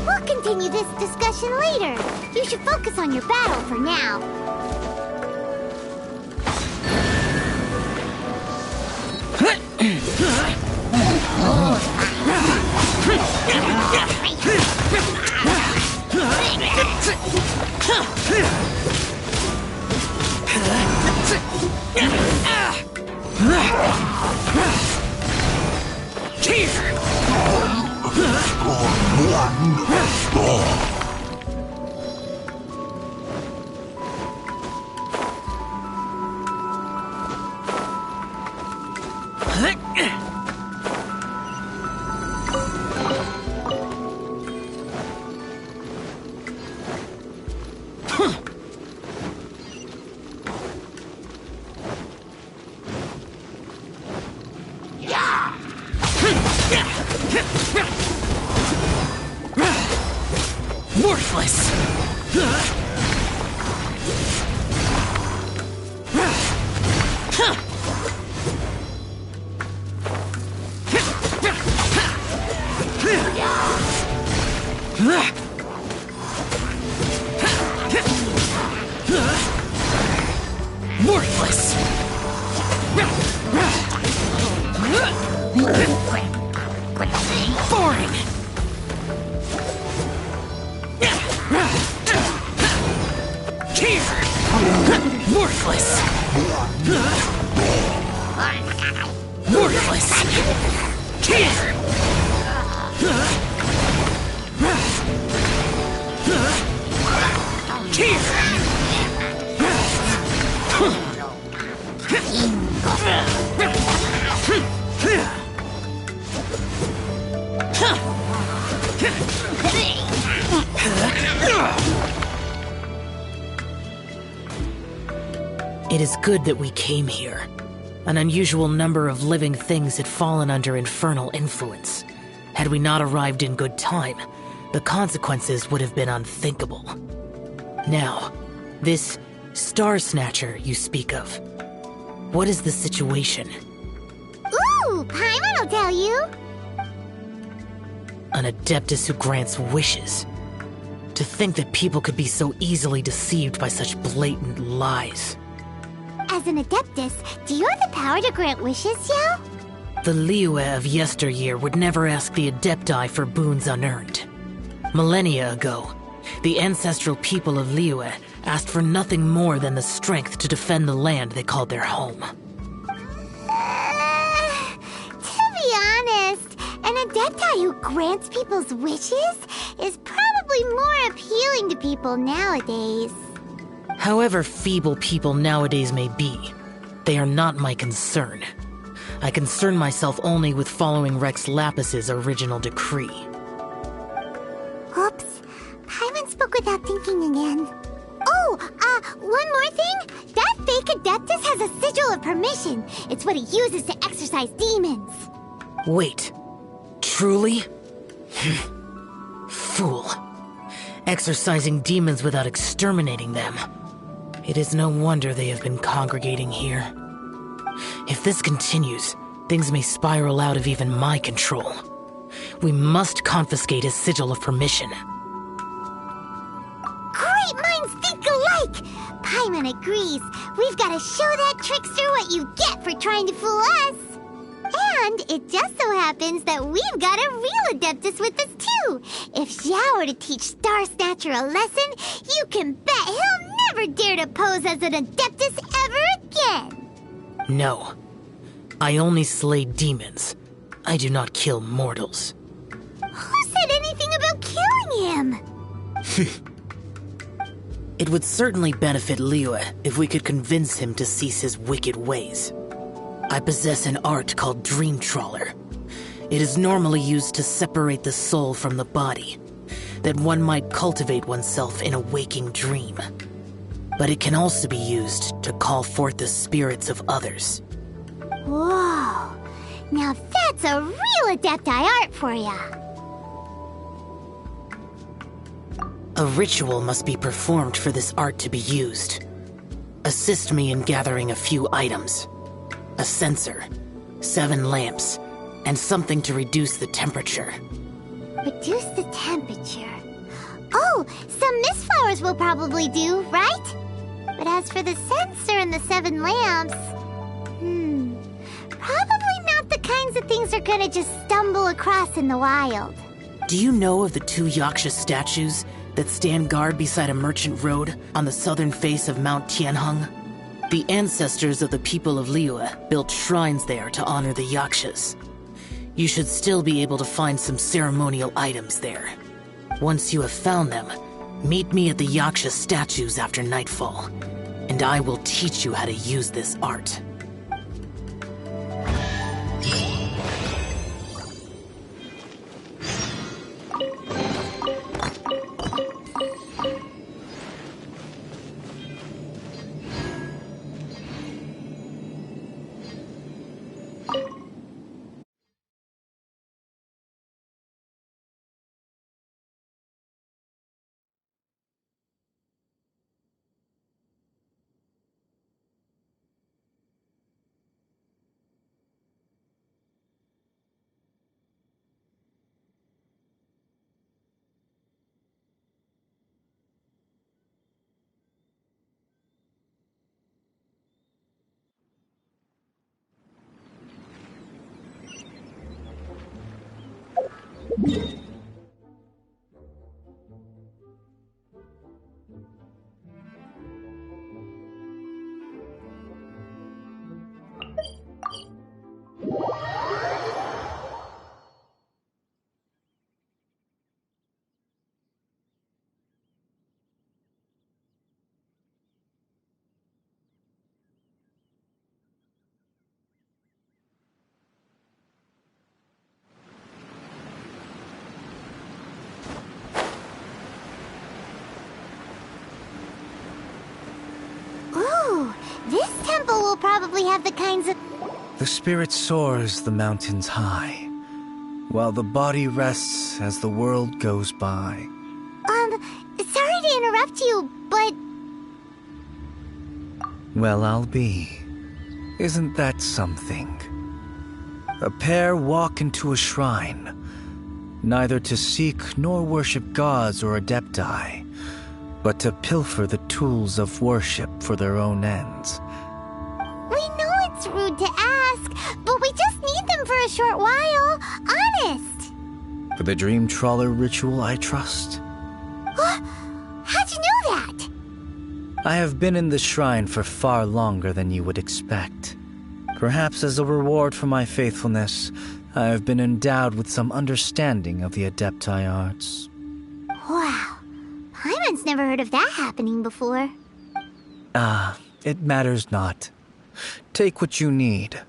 we'll continue this discussion later. You should focus on your battle for now. Worthless! Worthless! Boring! Here! Worthless! Worthless! Here! Here! It is good that we came here. An unusual number of living things had fallen under infernal influence. Had we not arrived in good time, the consequences would have been unthinkable. Now, this Star Snatcher you speak of, what is the situation? Ooh, Paimon will tell you. An Adeptus who grants wishes. To think that people could be so easily deceived by such blatant lies. As an Adeptus, do you have the power to grant wishes, Yao? The Liyue of yesteryear would never ask the Adepti for boons unearned. Millennia ago, the ancestral people of Liyue asked for nothing more than the strength to defend the land they called their home. To be honest, an Adepti who grants people's wishes is probably more appealing to people nowadays. However feeble people nowadays may be, they are not my concern. I concern myself only with following Rex Lapis's original decree. Oops. Paimon spoke without thinking again. Oh, one more thing. That fake Adeptus has a sigil of permission. It's what he uses to exorcise demons. Wait. Truly? Fool. Exorcising demons without exterminating them. It is no wonder they have been congregating here. If this continues, things may spiral out of even my control. We must confiscate his sigil of permission. Great minds think alike! Paimon agrees. We've got to show that trickster what you get for trying to fool us. And it just so happens that we've got a real Adeptus with us too. If Xiao were to teach Star Snatcher a lesson, you can bet he'll never dare to pose as an Adeptus ever again. No. I only slay demons. I do not kill mortals. Who said anything about killing him? It would certainly benefit Liyue if we could convince him to cease his wicked ways. I possess an art called Dream Trawler. It is normally used to separate the soul from the body, that one might cultivate oneself in a waking dream. But it can also be used to call forth the spirits of others. Whoa. Now that's a real Adepti art for ya. A ritual must be performed for this art to be used. Assist me in gathering a few items. A censer, 7 lamps, and something to reduce the temperature. Reduce the temperature. Oh, some mist flowers will probably do, right? But as for the censer and the 7 lamps... probably not the kinds of things they're gonna just stumble across in the wild. Do you know of the 2 Yaksha statues that stand guard beside a merchant road on the southern face of Mount Tianheng? The ancestors of the people of Liyue built shrines there to honor the Yakshas. You should still be able to find some ceremonial items there. Once you have found them, meet me at the Yaksha statues after nightfall, and I will teach you how to use this art. temple will probably have the kinds of... The spirit soars the mountains high, while the body rests as the world goes by. Sorry to interrupt you, but... Well, I'll be. Isn't that something? A pair walk into a shrine, neither to seek nor worship gods or adepti, but to pilfer the tools of worship for their own ends. We know it's rude to ask, but we just need them for a short while. Honest. For the Dream Trawler ritual, I trust. How'd you know that? I have been in the shrine for far longer than you would expect. Perhaps as a reward for my faithfulness, I have been endowed with some understanding of the Adepti arts. Wow. Paimon's never heard of that happening before. It matters not. Take what you need.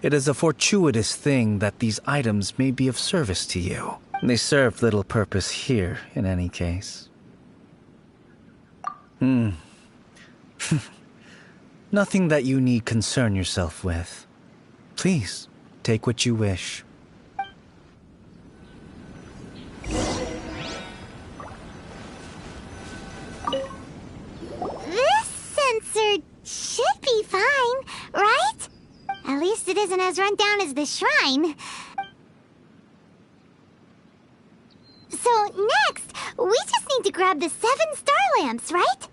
It is a fortuitous thing that these items may be of service to you. They serve little purpose here, in any case. Nothing that you need concern yourself with. Please, take what you wish. This sensor should be fine, right? At least it isn't as run down as the shrine. So next, we just need to grab the 7 star lamps, right?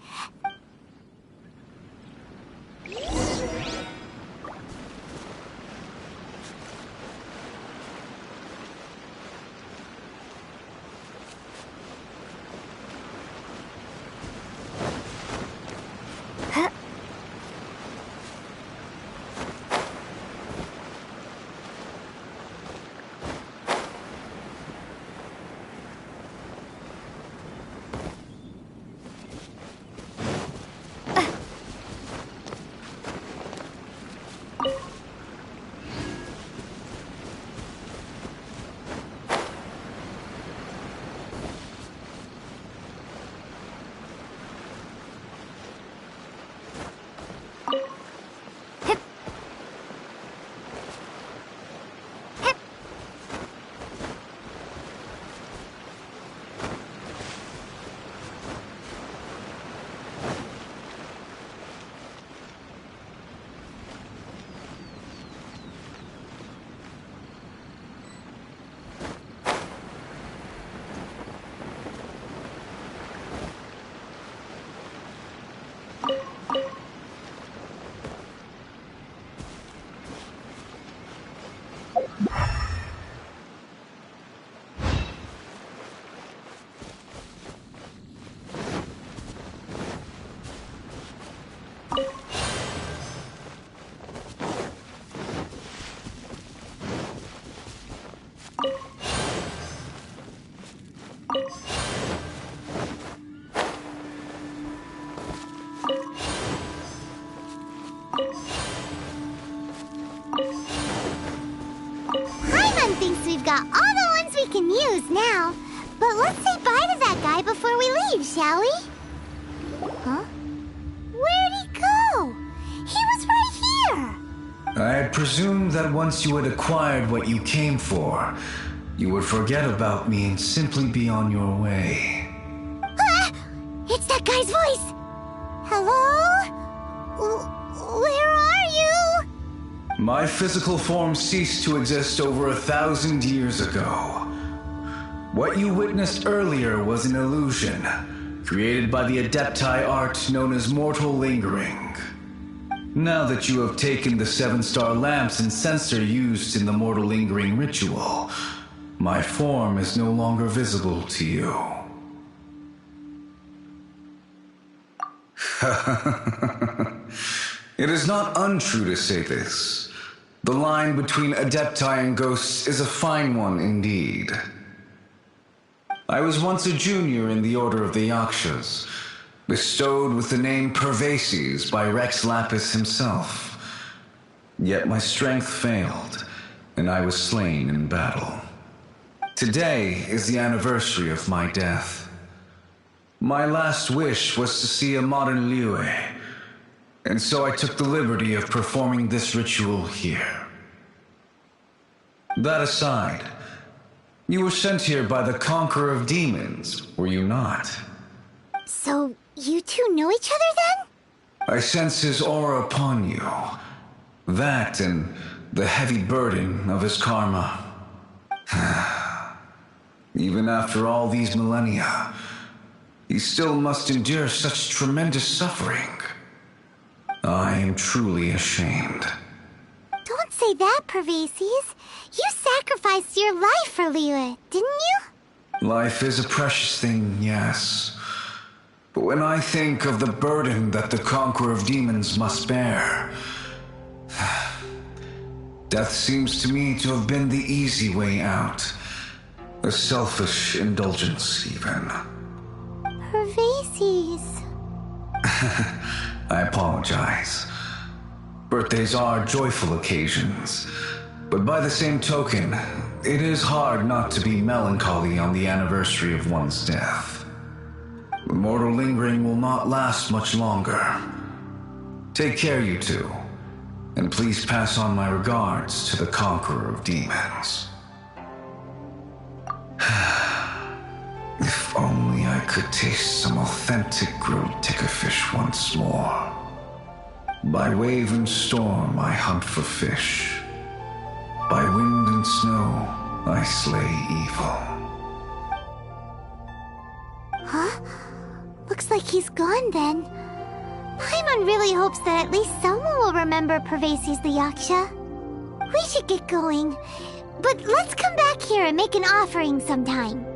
Paimon thinks we've got all the ones we can use now. But let's say bye to that guy before we leave, shall we? Huh? Where'd he go? He was right here! I had presumed that once you had acquired what you came for, you would forget about me and simply be on your way. Ah! It's that guy's voice! Hello? Where are you? My physical form ceased to exist over 1,000 years ago. What you witnessed earlier was an illusion, created by the Adepti art known as mortal lingering. Now that you have taken the 7-star lamps and sensor used in the mortal lingering ritual, my form is no longer visible to you. It is not untrue to say this. The line between Adepti and ghosts is a fine one indeed. I was once a junior in the Order of the Yakshas, bestowed with the name Pervases by Rex Lapis himself. Yet my strength failed, and I was slain in battle. Today is the anniversary of my death. My last wish was to see a modern Liyue, And so I took the liberty of performing this ritual here. That aside, you were sent here by the Conqueror of Demons, were you not? So, you two know each other then? I sense his aura upon you. That and the heavy burden of his karma. Even after all these millennia, he still must endure such tremendous suffering. I am truly ashamed. Don't say that, Pervases. You sacrificed your life for Liyue, didn't you? Life is a precious thing, yes. But when I think of the burden that the Conqueror of Demons must bear, death seems to me to have been the easy way out. A selfish indulgence, even. Pervases. I apologize. Birthdays are joyful occasions, but by the same token, it is hard not to be melancholy on the anniversary of one's death. The mortal lingering will not last much longer. Take care, you two, and please pass on my regards to the Conqueror of Demons. If only I could taste some authentic grilled tickerfish once more. By wave and storm I hunt for fish. By wind and snow I slay evil. Huh? Looks like he's gone then. Paimon really hopes that at least someone will remember Pervases the Yaksha. We should get going, but let's come back here and make an offering sometime.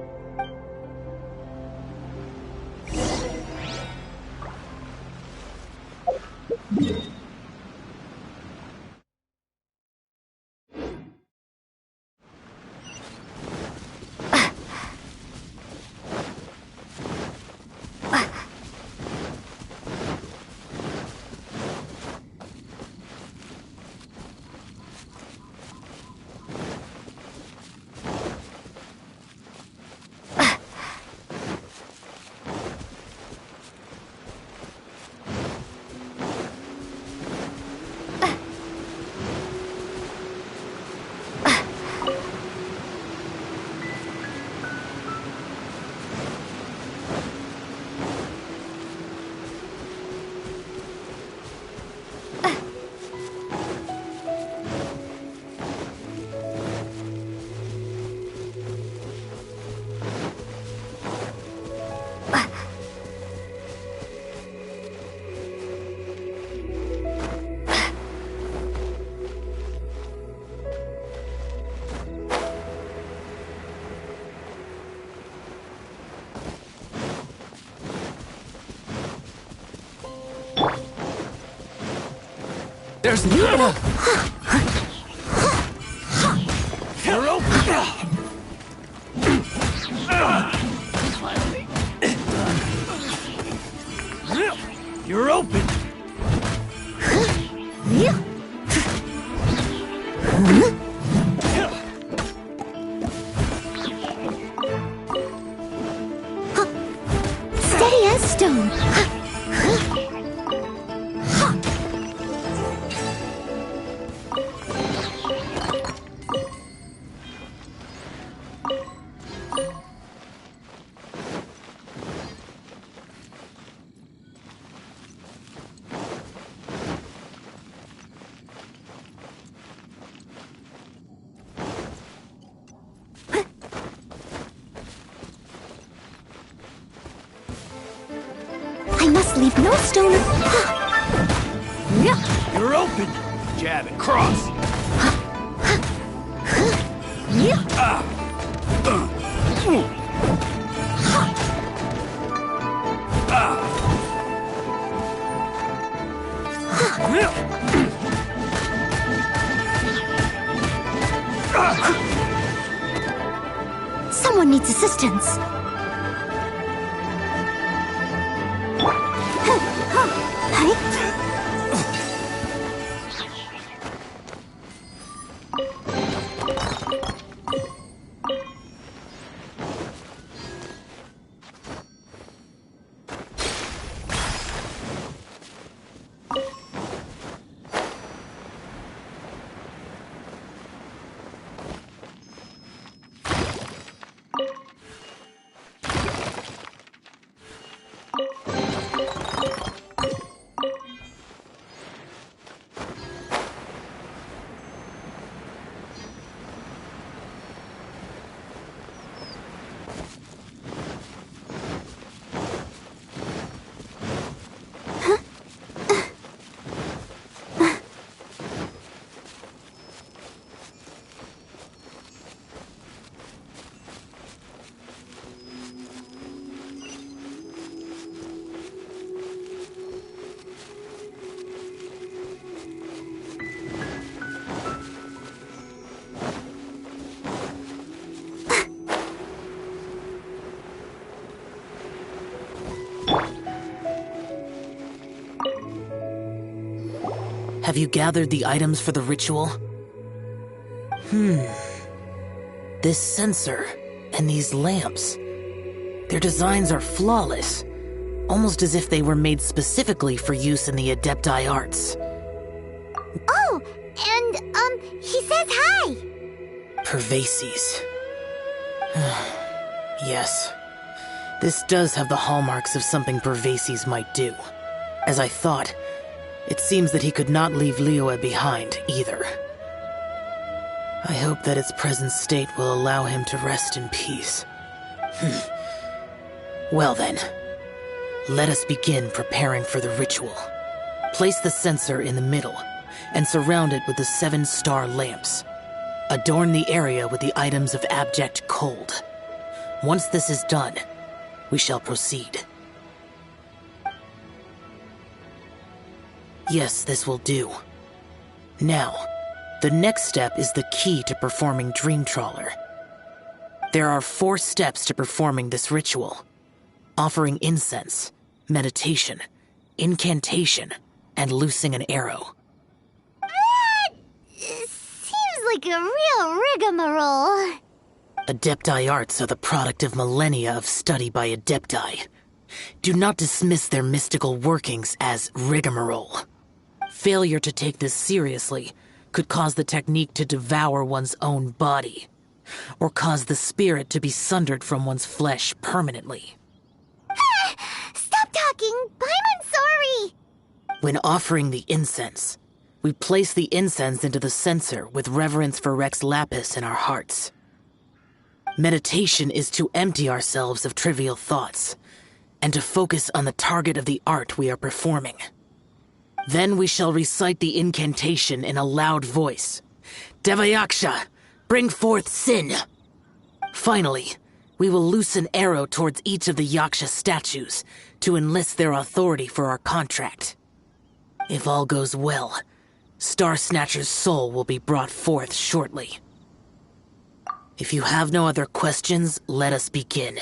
There's the... You're open! You're open! Steady as stone. I must leave no stone. You're open! Jab it, cross! Someone needs assistance. Have you gathered the items for the ritual? This sensor and these lamps. Their designs are flawless, almost as if they were made specifically for use in the Adepti arts. Oh, and, he says hi! Pervases. Yes. This does have the hallmarks of something Pervases might do. As I thought, it seems that he could not leave Liyue behind, either. I hope that its present state will allow him to rest in peace. Well then, let us begin preparing for the ritual. Place the censer in the middle, and surround it with the 7-star lamps. Adorn the area with the items of abject cold. Once this is done, we shall proceed. Yes, this will do. Now, the next step is the key to performing Dream Trawler. There are 4 steps to performing this ritual: offering incense, meditation, incantation, and loosing an arrow. That seems like a real rigmarole. Adepti arts are the product of millennia of study by Adepti. Do not dismiss their mystical workings as rigmarole. Failure to take this seriously could cause the technique to devour one's own body, or cause the spirit to be sundered from one's flesh permanently. Stop talking! I'm sorry! When offering the incense, we place the incense into the censer with reverence for Rex Lapis in our hearts. Meditation is to empty ourselves of trivial thoughts, and to focus on the target of the art we are performing. Then we shall recite the incantation in a loud voice. Devayaksha, bring forth sin! Finally, we will loose an arrow towards each of the Yaksha statues to enlist their authority for our contract. If all goes well, Star Snatcher's soul will be brought forth shortly. If you have no other questions, let us begin.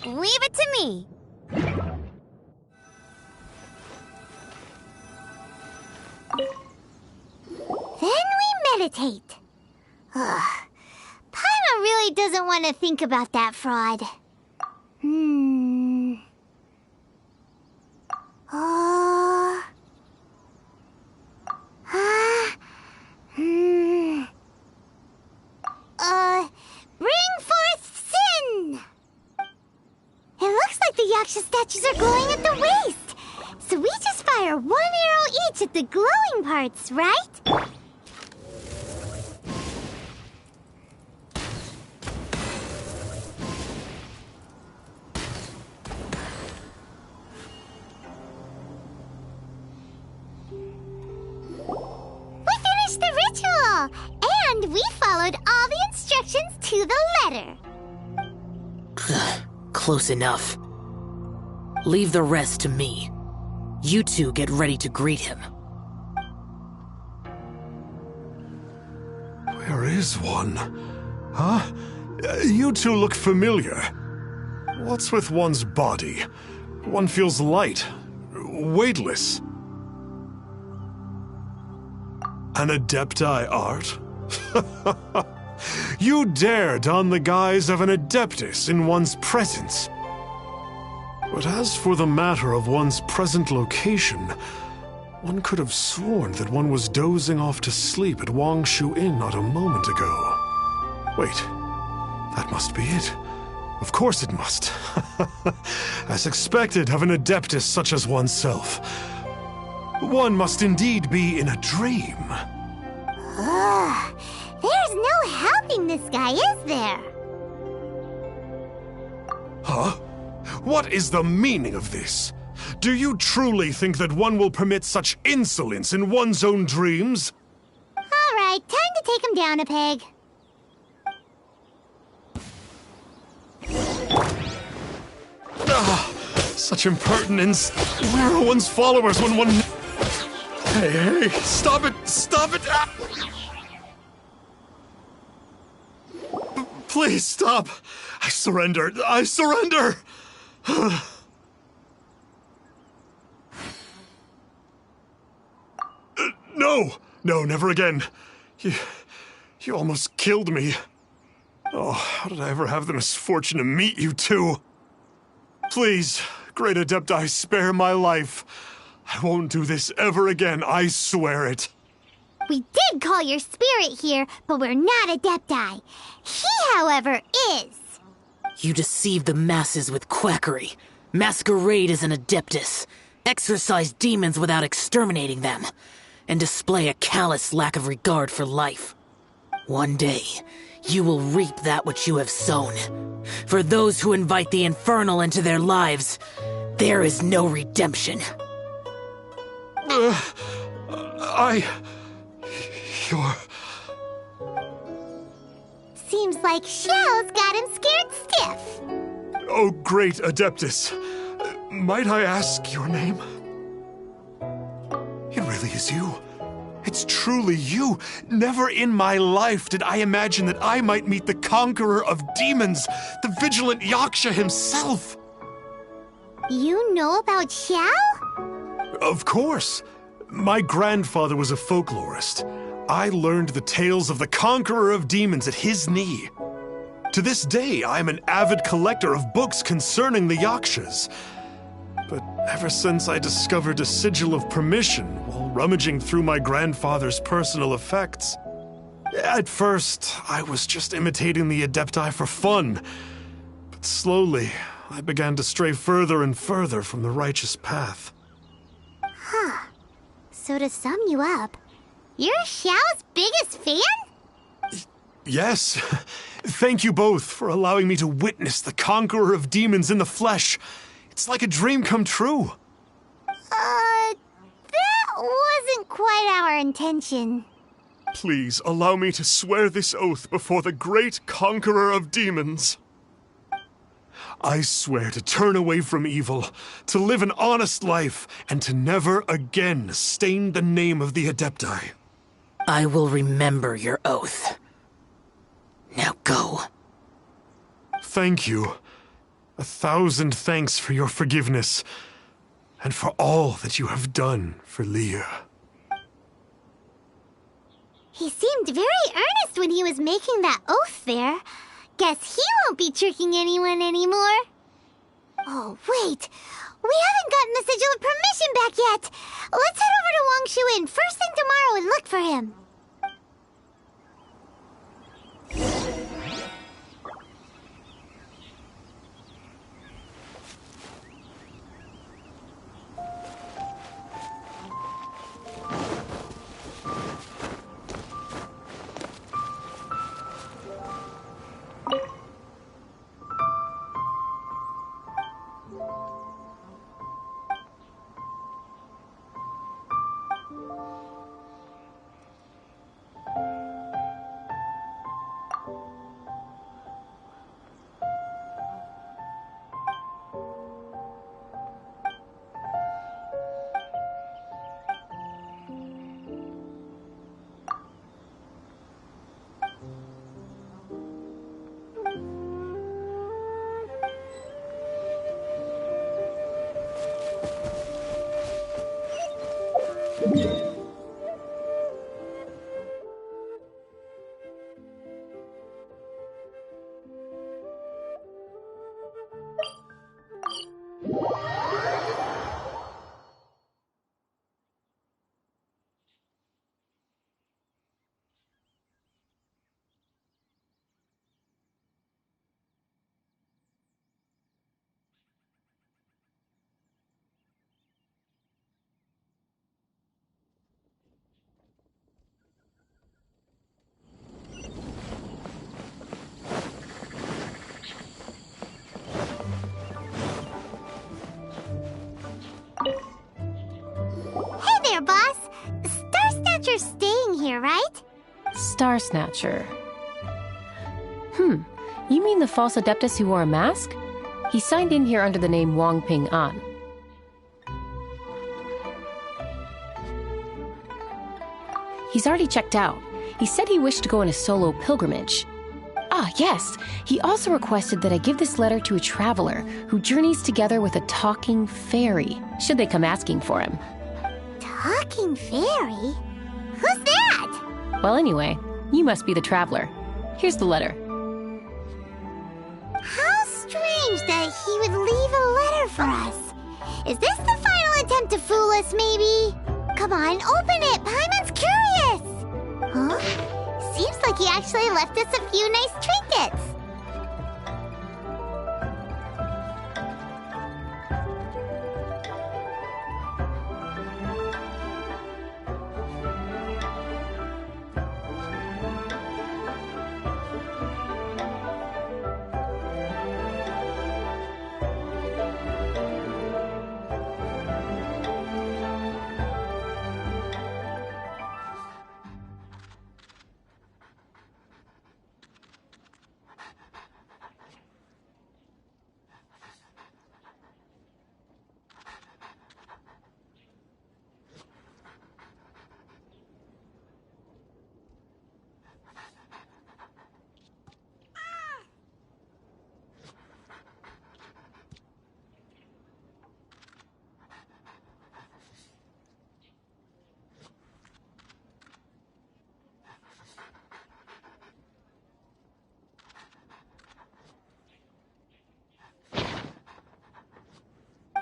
Leave it to me. Then we meditate. Ugh. Paimon really doesn't want to think about that fraud. Bring forth sin! It looks like the Yaksha statues are glowing at the waist. So we just fire 1 arrow each at the glowing parts, right? We finished the ritual! And we followed all the instructions to the letter. Close enough. Leave the rest to me. You two get ready to greet him. Where is one? Huh? You two look familiar. What's with one's body? One feels light, weightless. An Adepti art? You dare don the guise of an Adeptus in one's presence. But as for the matter of one's present location, one could have sworn that one was dozing off to sleep at Wangshu Inn not a moment ago. Wait, that must be it. Of course it must. As expected of an Adeptus such as oneself. One must indeed be in a dream. Ugh. There's no helping this guy, is there? Huh? What is the meaning of this? Do you truly think that one will permit such insolence in one's own dreams? All right, time to take him down a peg. Such impertinence. Where are one's followers when one... Hey, stop it! Stop it! Please stop! I surrender! I surrender! No! No, never again. You almost killed me. Oh, how did I ever have the misfortune to meet you two? Please, Great Adepti, spare my life. I won't do this ever again, I swear it. We did call your spirit here, but we're not Adepti. He, however, is. You deceive the masses with quackery, masquerade as an Adeptus, exorcise demons without exterminating them, and display a callous lack of regard for life. One day, you will reap that which you have sown. For those who invite the infernal into their lives, there is no redemption. You're... Seems like Xiao's got him scared stiff. Oh, great Adeptus. Might I ask your name? It really is you. It's truly you. Never in my life did I imagine that I might meet the conqueror of demons, the vigilant Yaksha himself. You know about Xiao? Of course. My grandfather was a folklorist. I learned the tales of the conqueror of demons at his knee. To this day, I am an avid collector of books concerning the Yakshas. But ever since I discovered a sigil of permission while rummaging through my grandfather's personal effects, at first, I was just imitating the Adepti for fun. But slowly, I began to stray further and further from the righteous path. Huh. So to sum you up, you're Xiao's biggest fan? Yes. Thank you both for allowing me to witness the conqueror of demons in the flesh. It's like a dream come true. That wasn't quite our intention. Please allow me to swear this oath before the great conqueror of demons. I swear to turn away from evil, to live an honest life, and to never again stain the name of the Adepti. I will remember your oath. Now go. Thank you. 1,000 thanks for your forgiveness, and for all that you have done for Leah. He seemed very earnest when he was making that oath there. Guess he won't be tricking anyone anymore. Oh, wait. We haven't gotten the sigil of permission back yet. Let's head over to Wang Shu Inn first thing tomorrow and look for him. Star Snatcher. You mean the false Adeptus who wore a mask? He signed in here under the name Wong Ping An. He's already checked out. He said he wished to go on a solo pilgrimage. Ah, yes. He also requested that I give this letter to a traveler who journeys together with a talking fairy, should they come asking for him. Talking fairy? Who's that? Well, anyway, you must be the traveler. Here's the letter. How strange that he would leave a letter for us. Is this the final attempt to fool us, maybe? Come on, open it! Paimon's curious! Huh? Seems like he actually left us a few nice trinkets.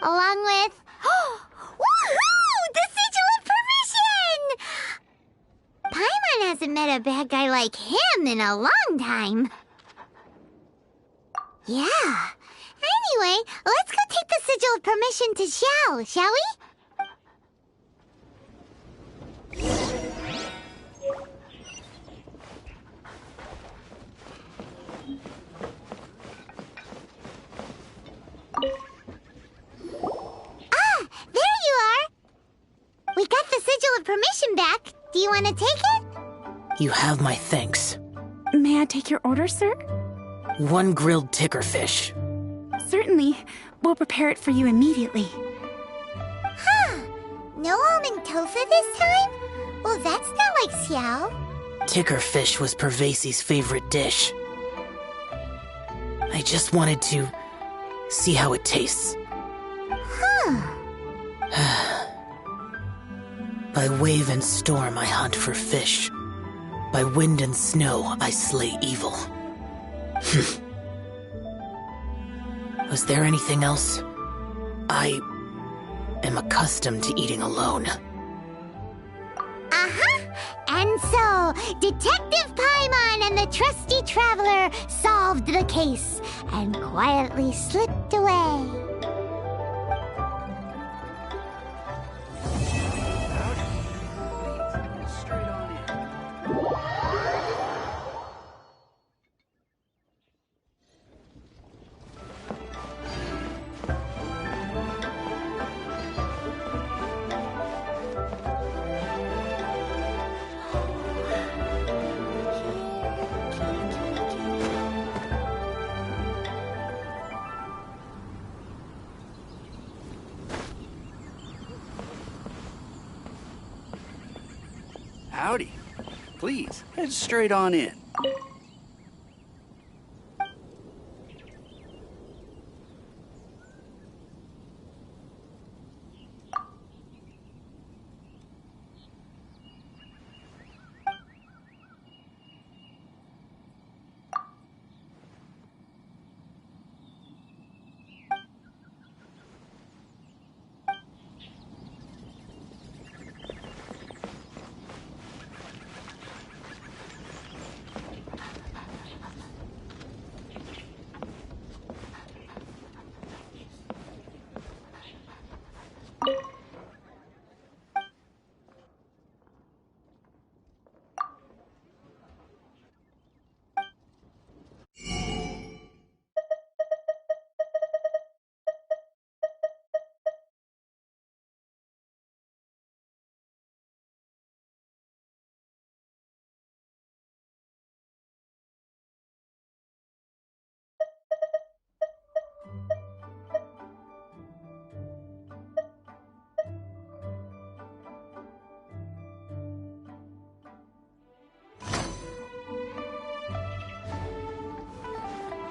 Along with... Woohoo! The Sigil of Permission! Paimon hasn't met a bad guy like him in a long time. Yeah. Anyway, let's go take the Sigil of Permission to Xiao, shall we? We got the Sigil of Permission back. Do you want to take it? You have my thanks. May I take your order, sir? 1 grilled ticker fish. Certainly. We'll prepare it for you immediately. Huh. No almond tofu this time? Well, that's not like Xiao. Ticker fish was Pervasi's favorite dish. I just wanted to see how it tastes. Huh. By wave and storm I hunt for fish. By wind and snow I slay evil. Was there anything else? I am accustomed to eating alone. Uh-huh. And so, Detective Paimon and the trusty traveler solved the case and quietly slipped away. Howdy. Please, head straight on in.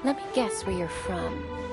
Let me guess where you're from.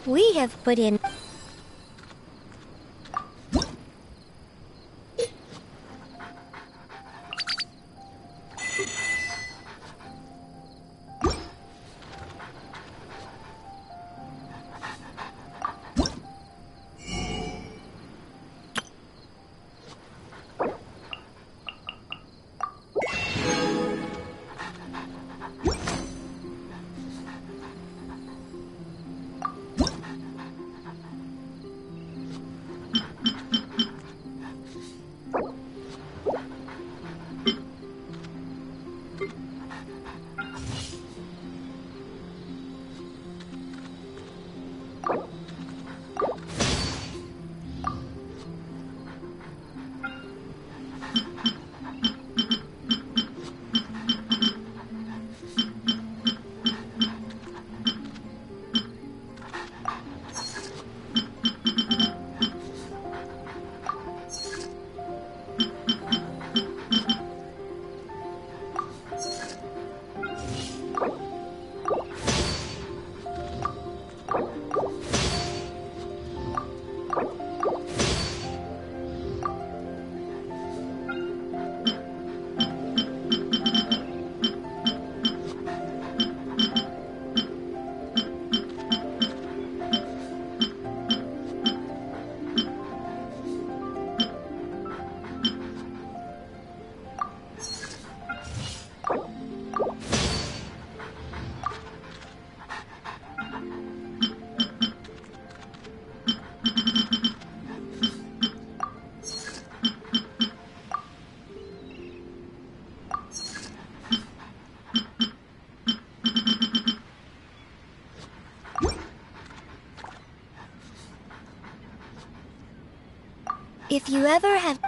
We have put in... If you ever have...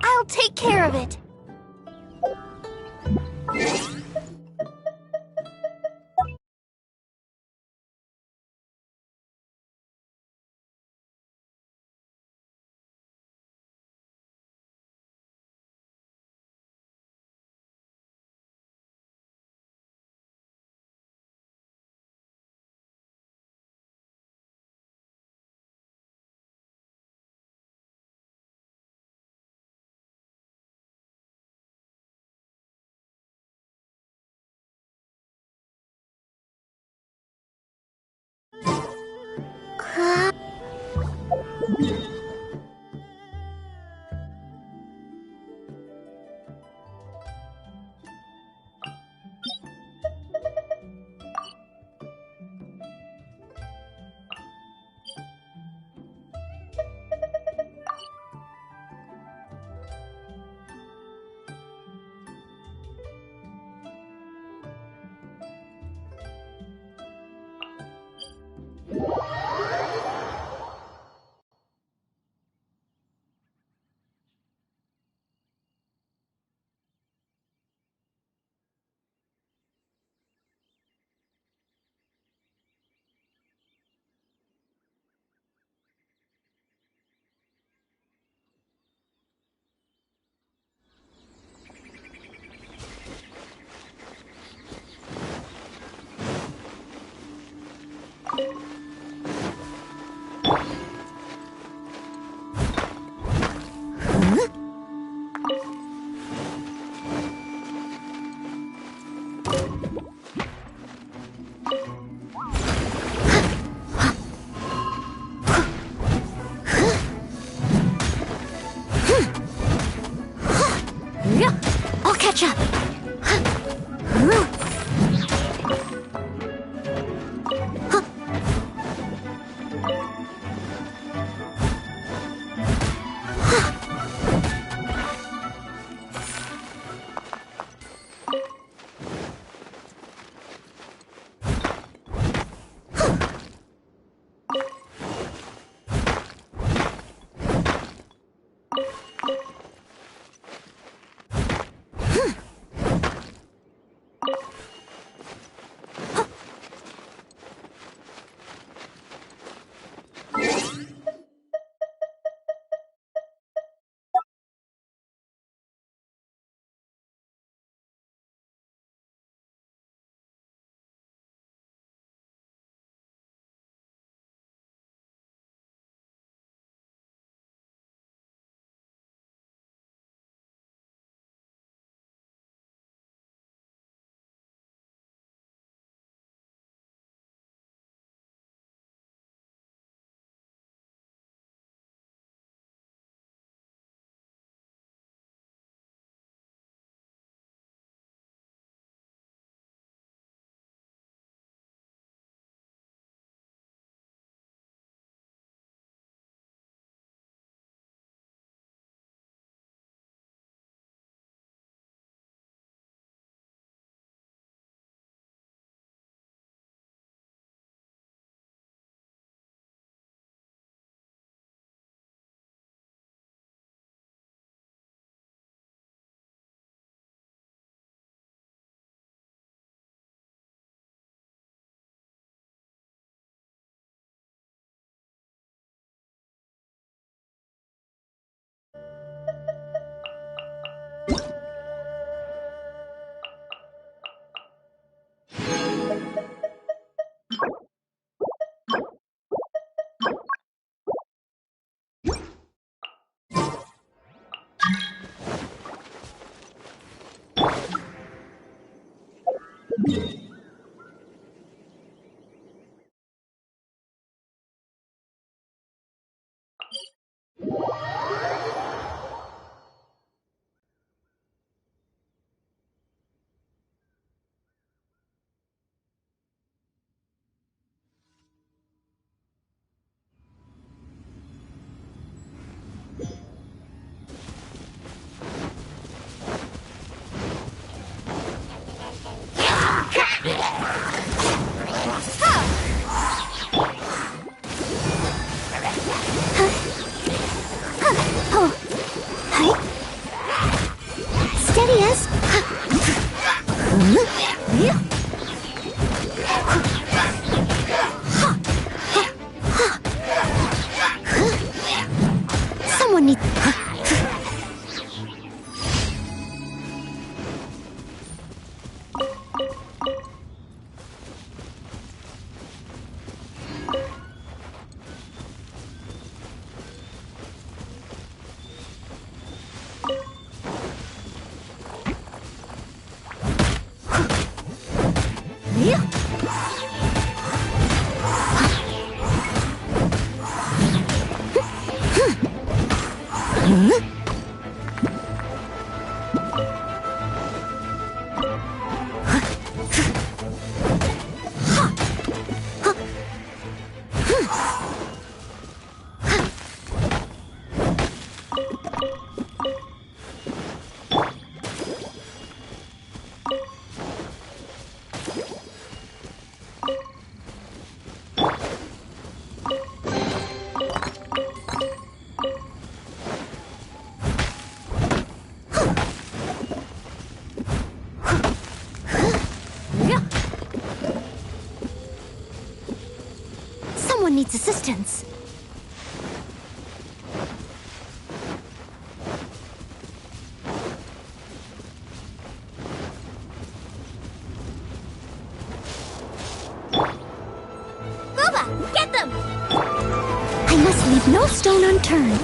I'll take care of it. I'll catch up. Someone needs assistance. Booba, get them! I must leave no stone unturned.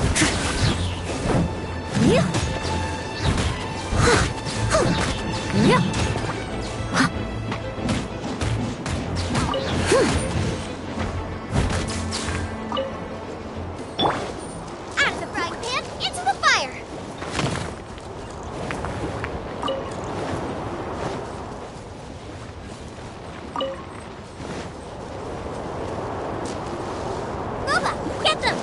Out of the frying pan, into the fire! Booba, get them!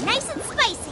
Nice and spicy!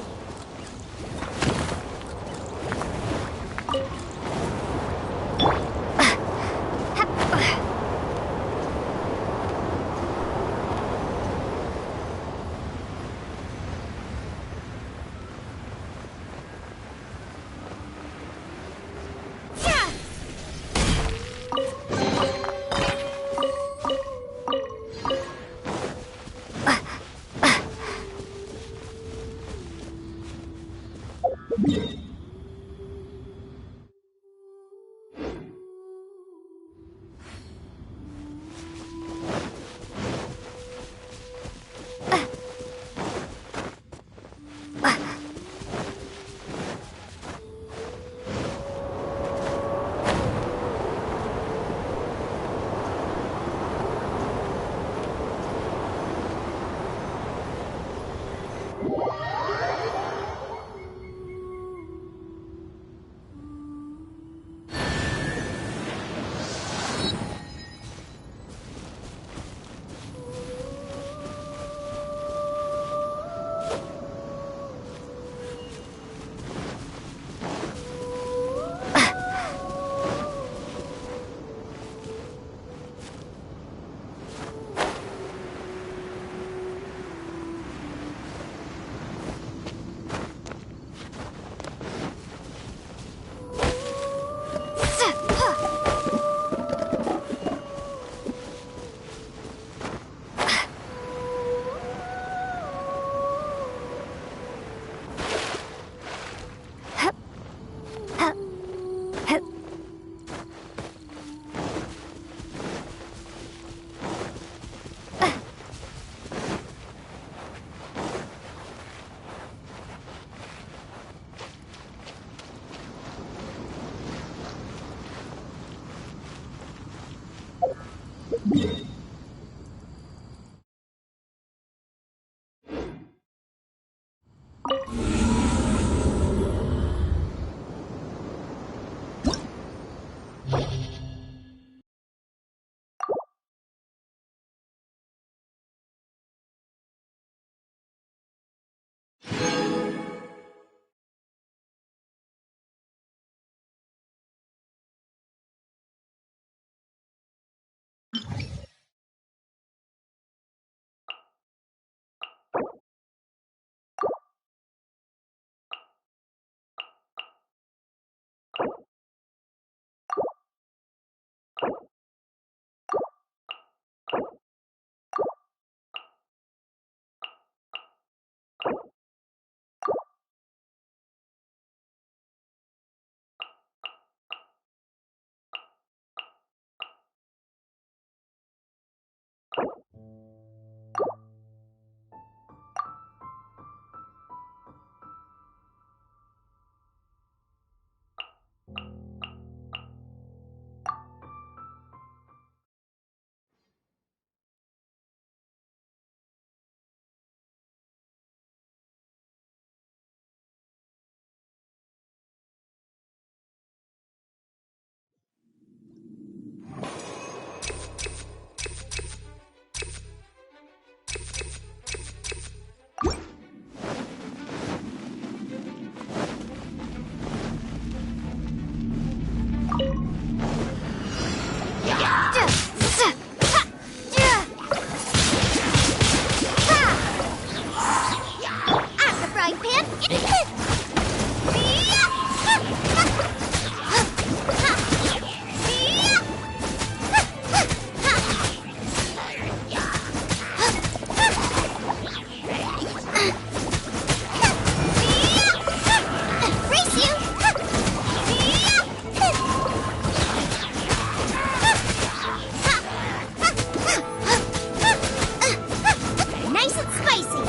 Nice and spicy.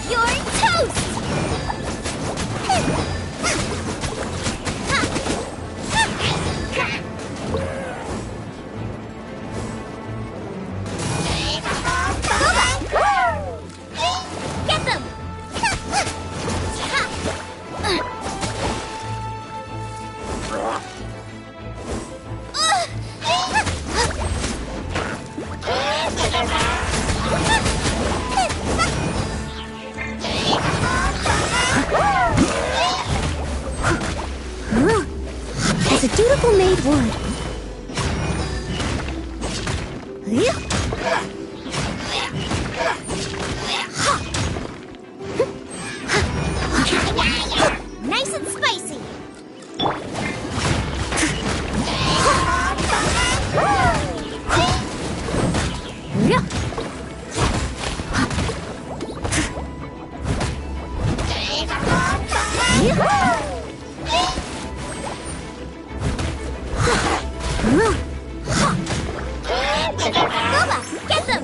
You're toast. Get them. As a dutiful maid would. Nice and spicy. Boba, get them.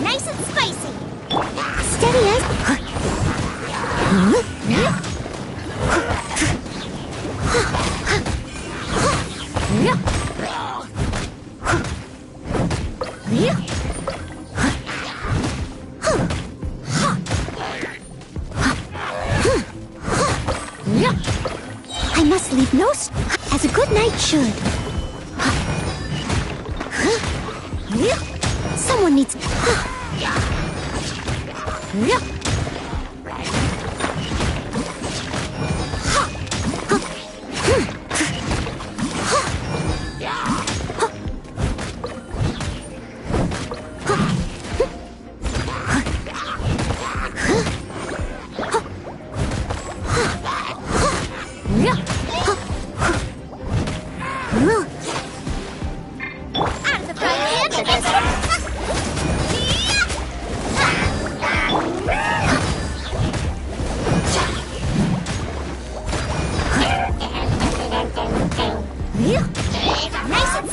Nice and spicy. Steady as... I must leave no... as a good knight should. Someone needs... Out of the frying pan to this. Nice and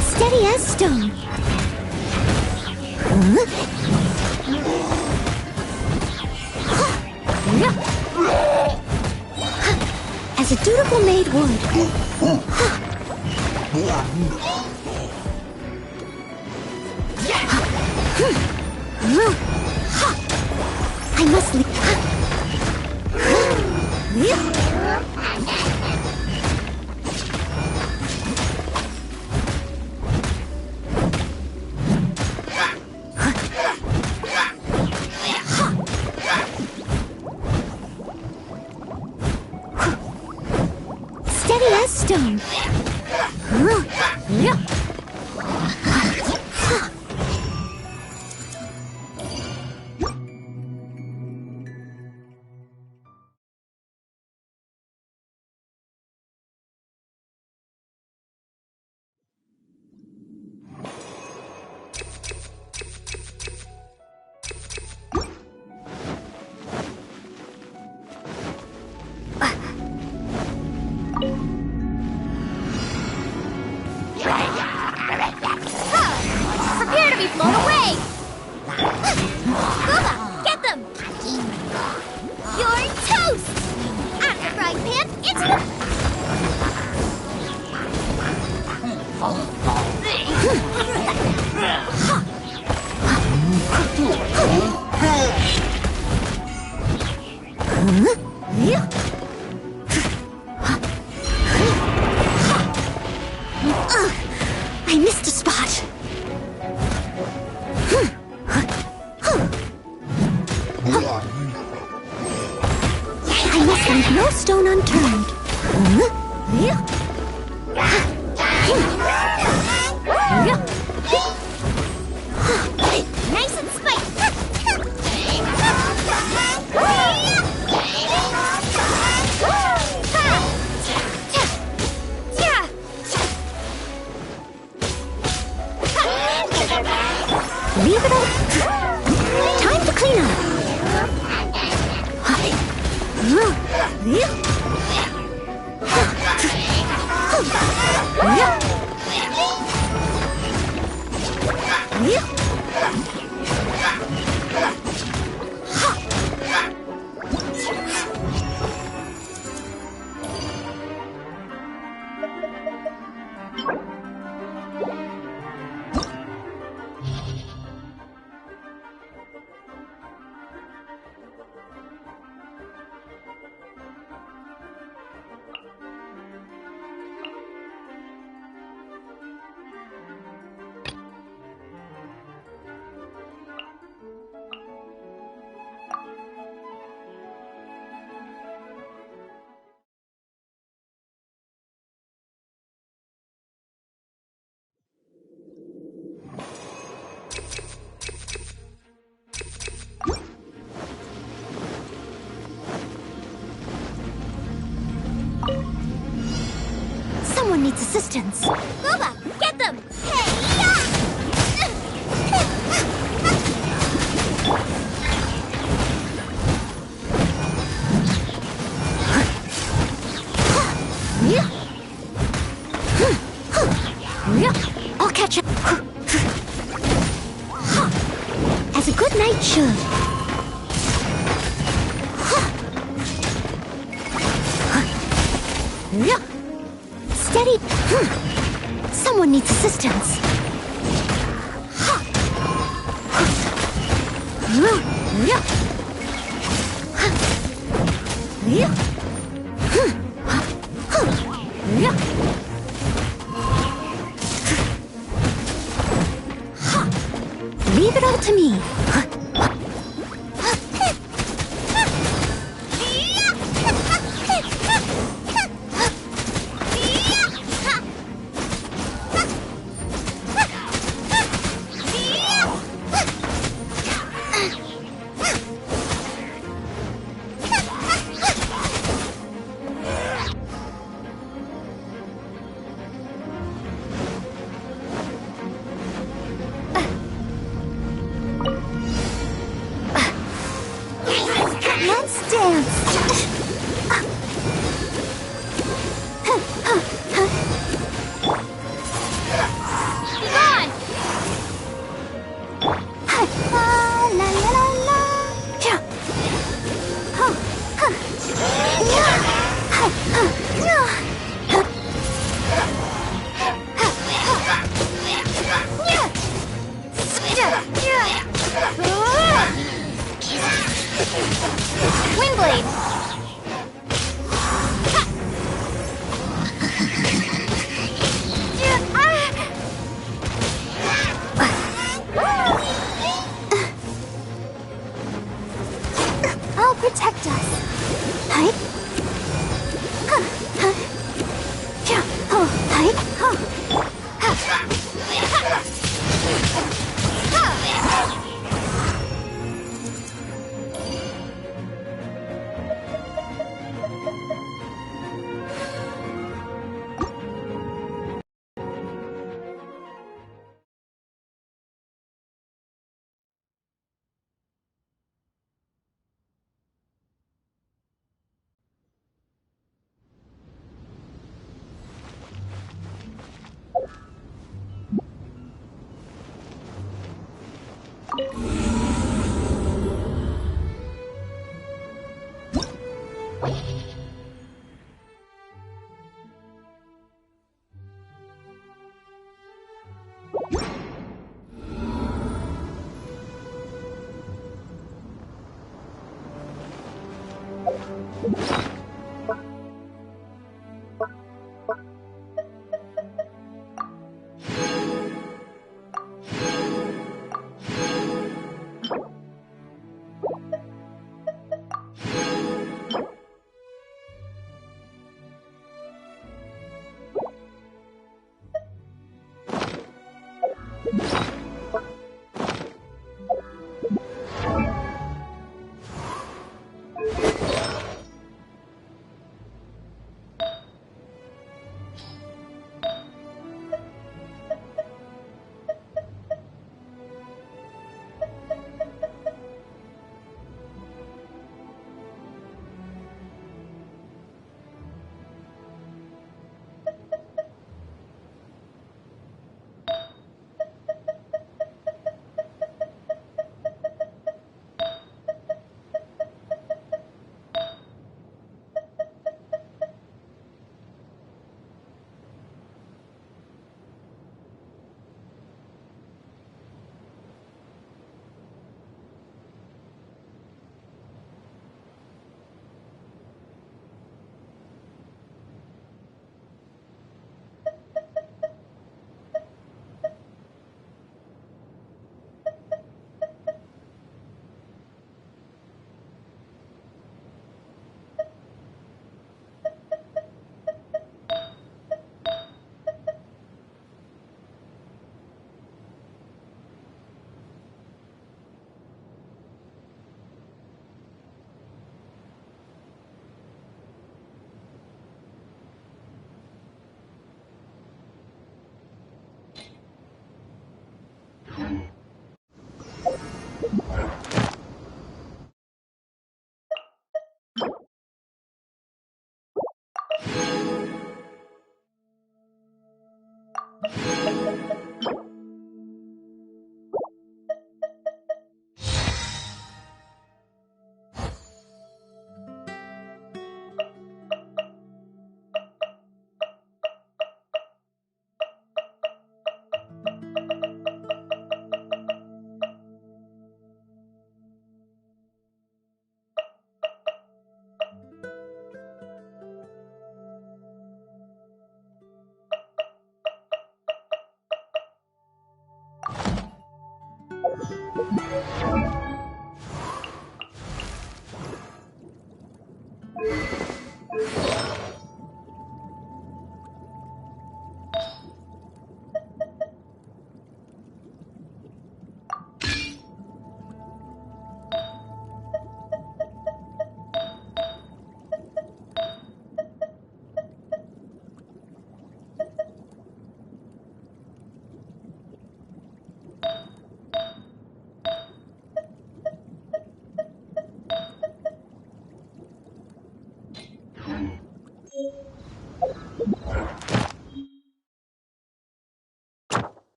Steady as stone. As a dutiful maid would. I must leave. Steady as stone. Prepare to be blown away! Booba, get them! You're toast! Out of the frying pan, into the... I missed a spot. I must leave no stone unturned. Nice and spicy! Leave it up. Time to clean up. Someone needs assistance. Booba, get them! I'll catch up. As a good knight should. Steady. Someone needs assistance. Leave it all to me.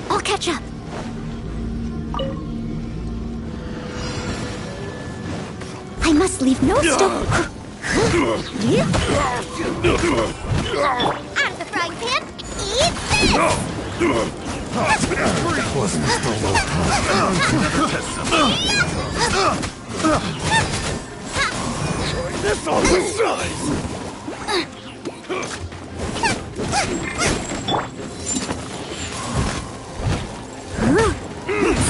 I'll catch up. I must leave no stone. Out of the frying pan, eat this! That wasn't This on the size!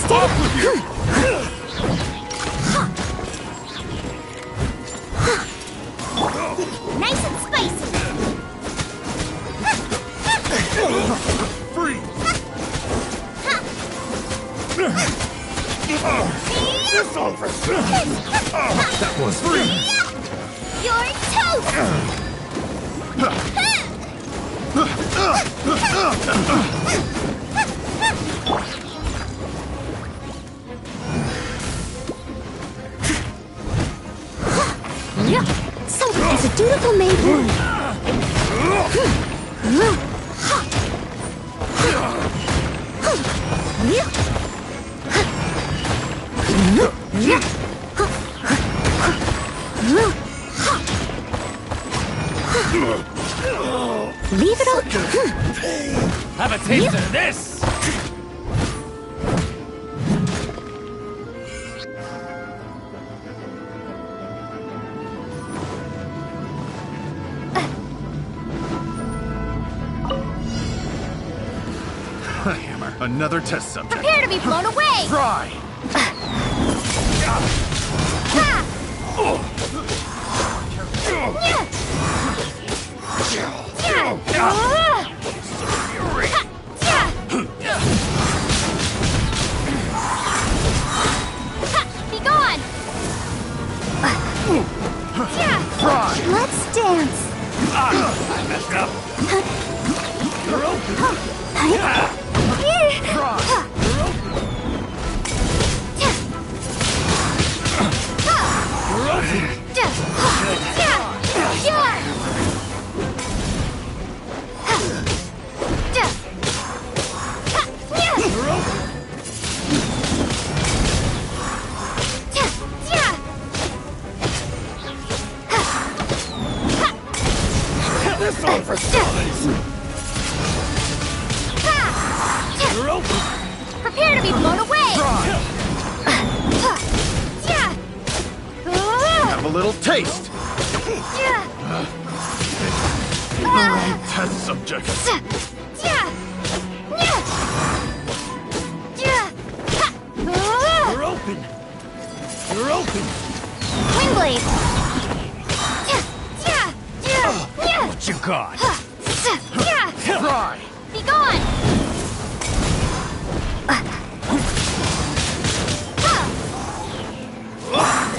Stop with you! Nice and spicy! Freeze! This over! That was free! You're toast! Something as a dutiful maid would. Leave it up. Have a taste of this! Hammer, another test subject. Prepare to be blown away! Try! Be gone! Let's dance. I messed up. You're open. Going for size. You're open. Prepare to be blown away! Have a little taste. The wrong test subject. You're open. You're open. Windblade! What you got? Try! Be gone!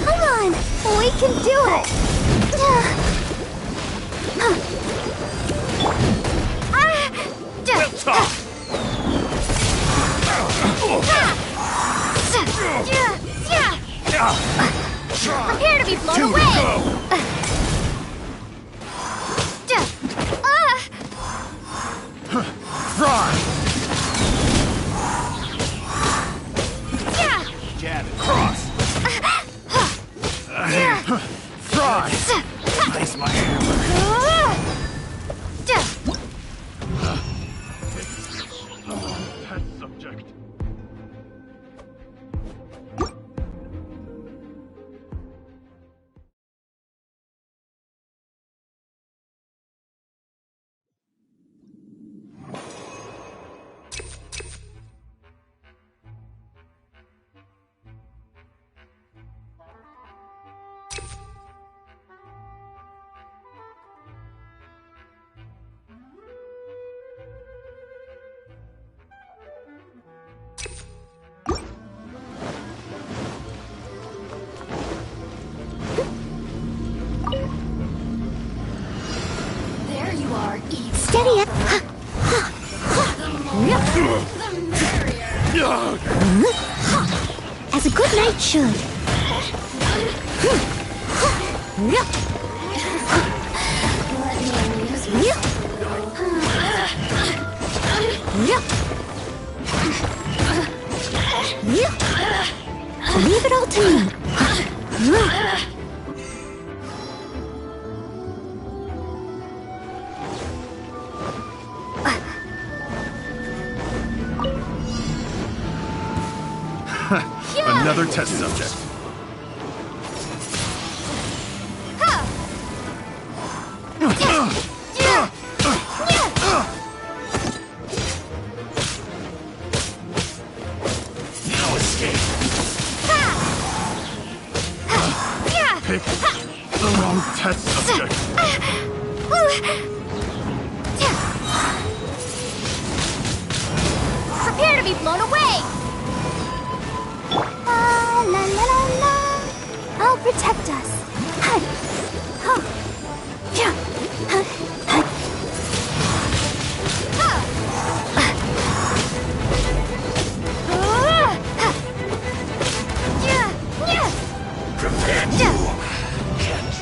Come on! We can do it! Prepare to be blown away! Jab and cross. Fry. Nice, my hammer. Test subject. There you are, Eve. Steady up. As a good knight should. Leave it all to me. Another test subject. No escape. Pick the wrong test subject. Prepare to be blown away! La la la la. I'll protect us. Hi. Huh. Yeah. Huh. Huh. Prepare to catch.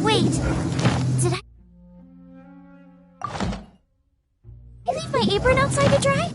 Wait, did I leave my apron outside to dry?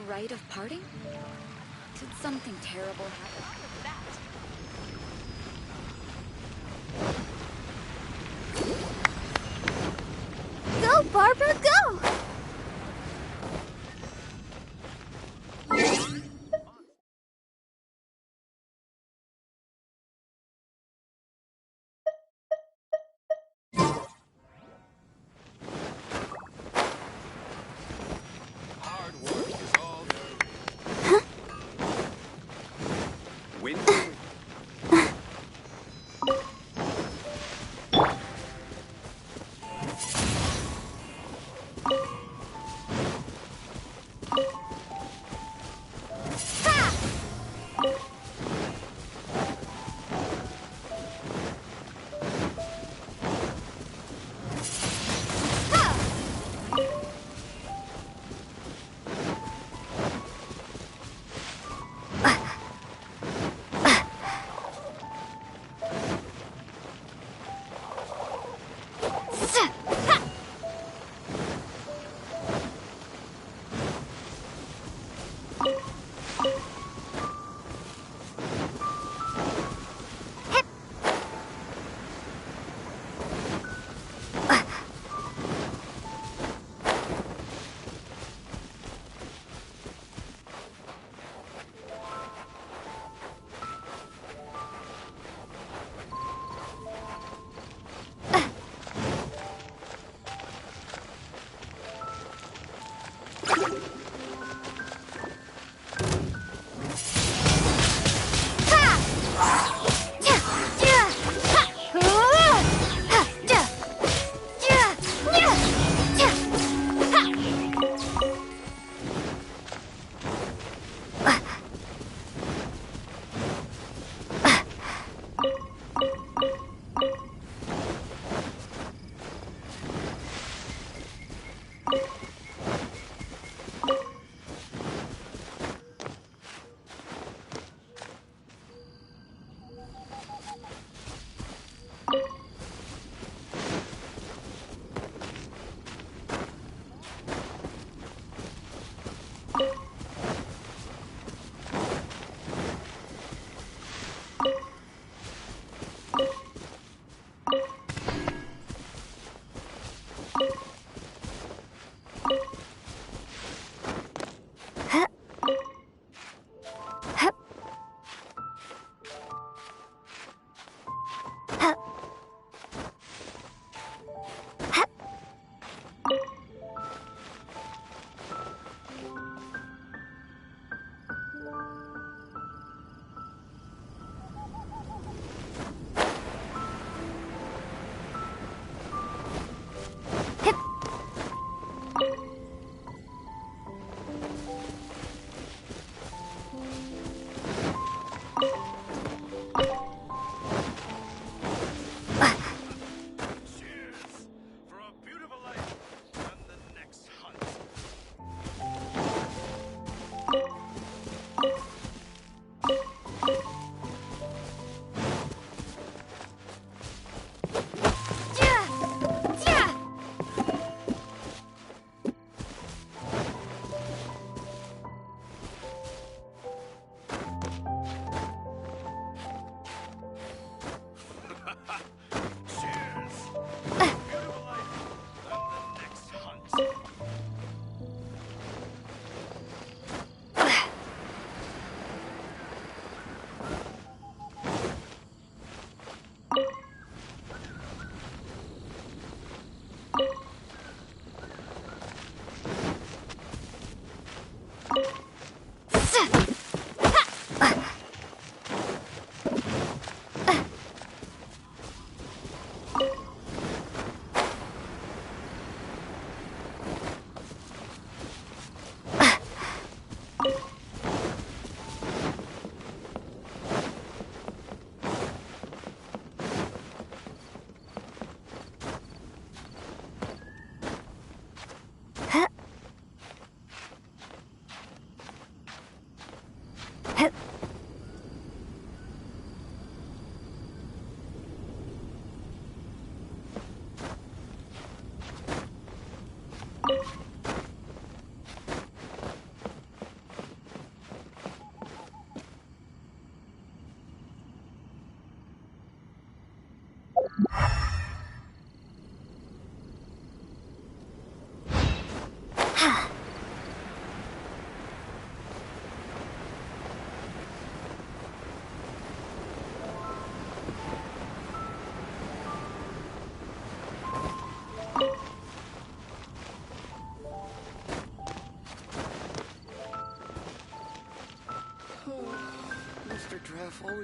Rite of parting? Did something terrible happen? Go, Barbara, go!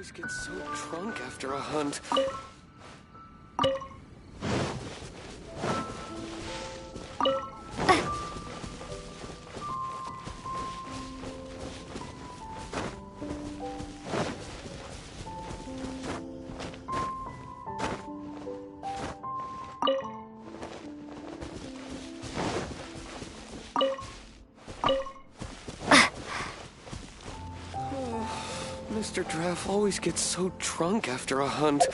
always get so drunk after a hunt. Mr. Draff always gets so drunk after a hunt.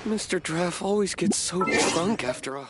Mr. Draff always gets so drunk after a...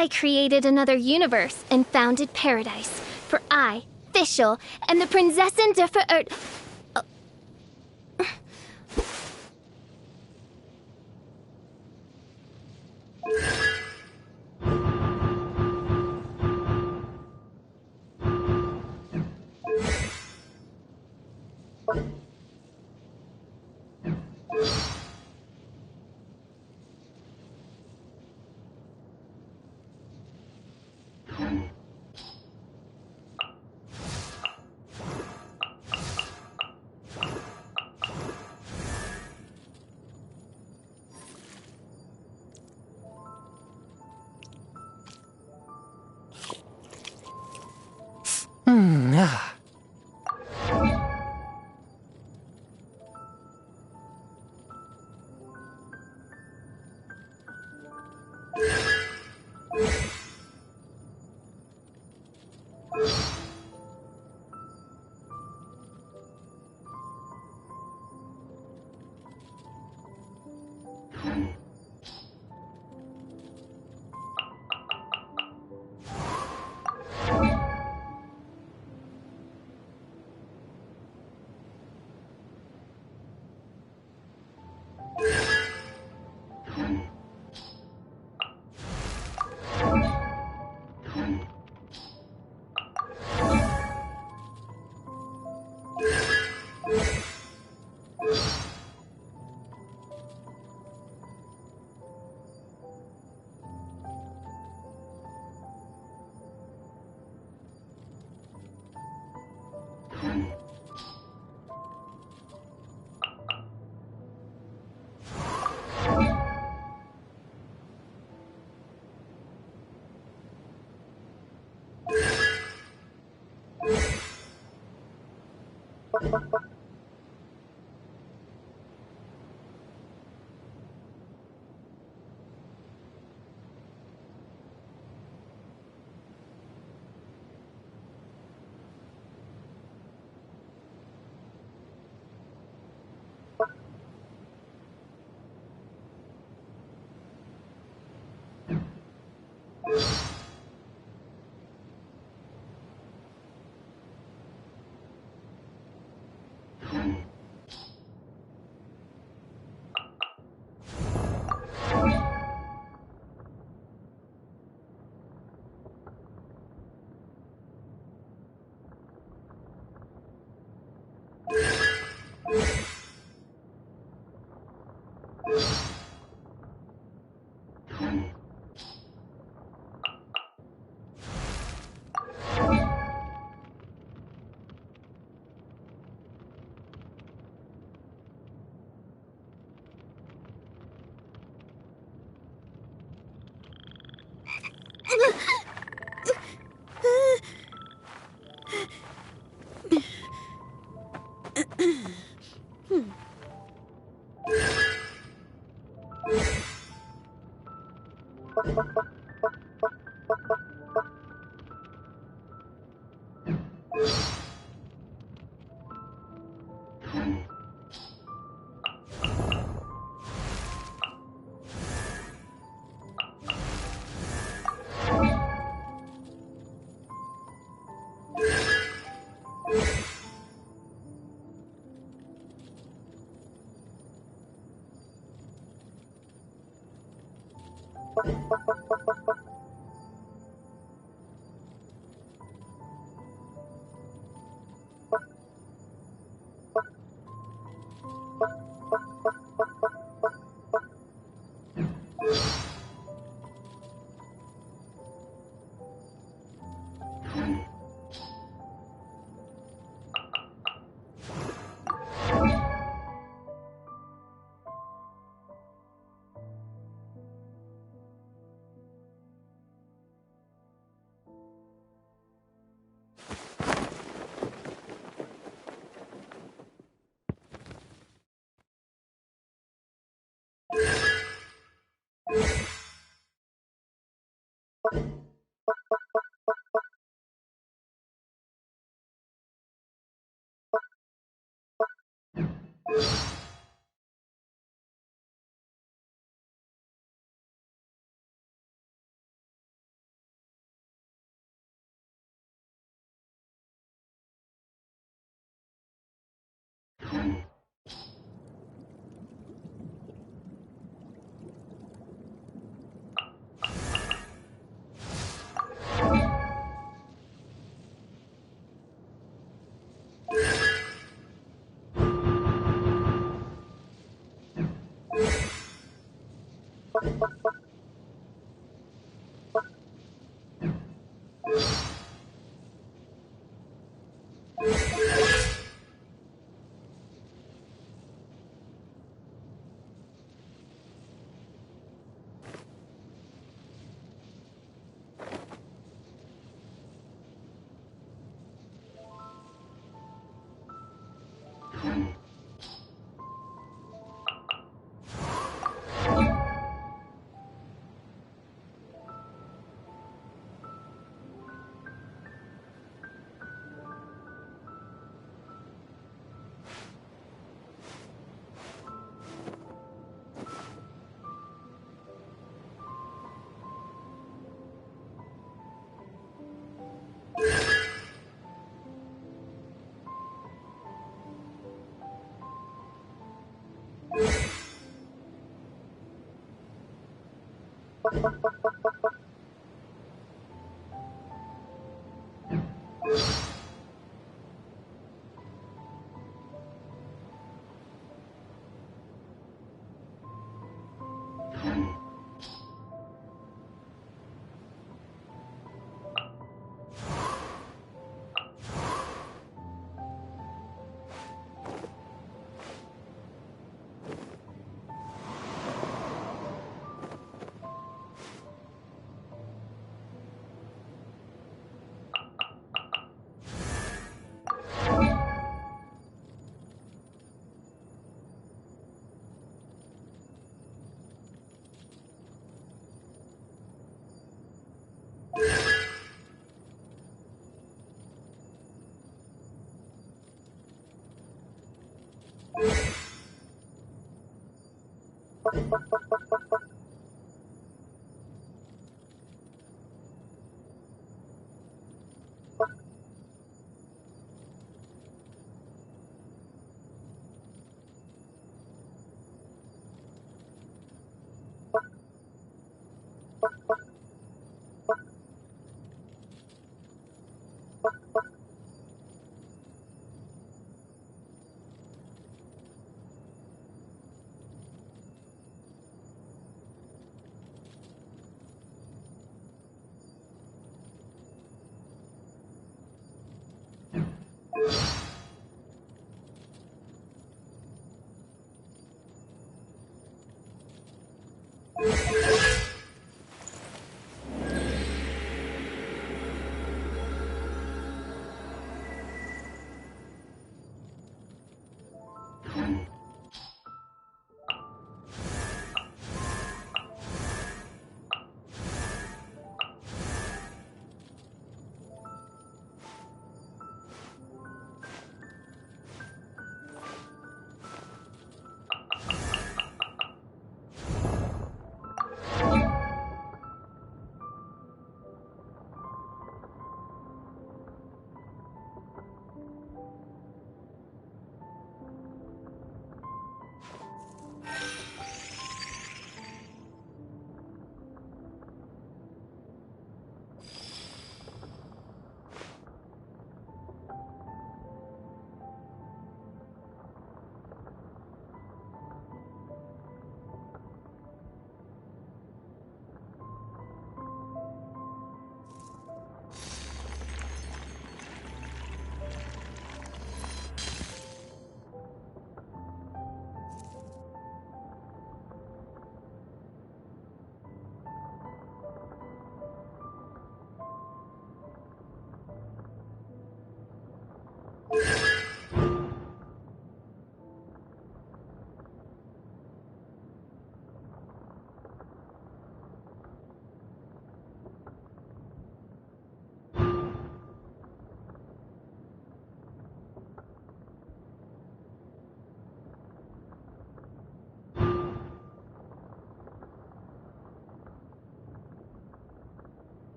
I created another universe and founded paradise. For I, Fischl, am the Prinzessin der Verirrt...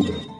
Uh...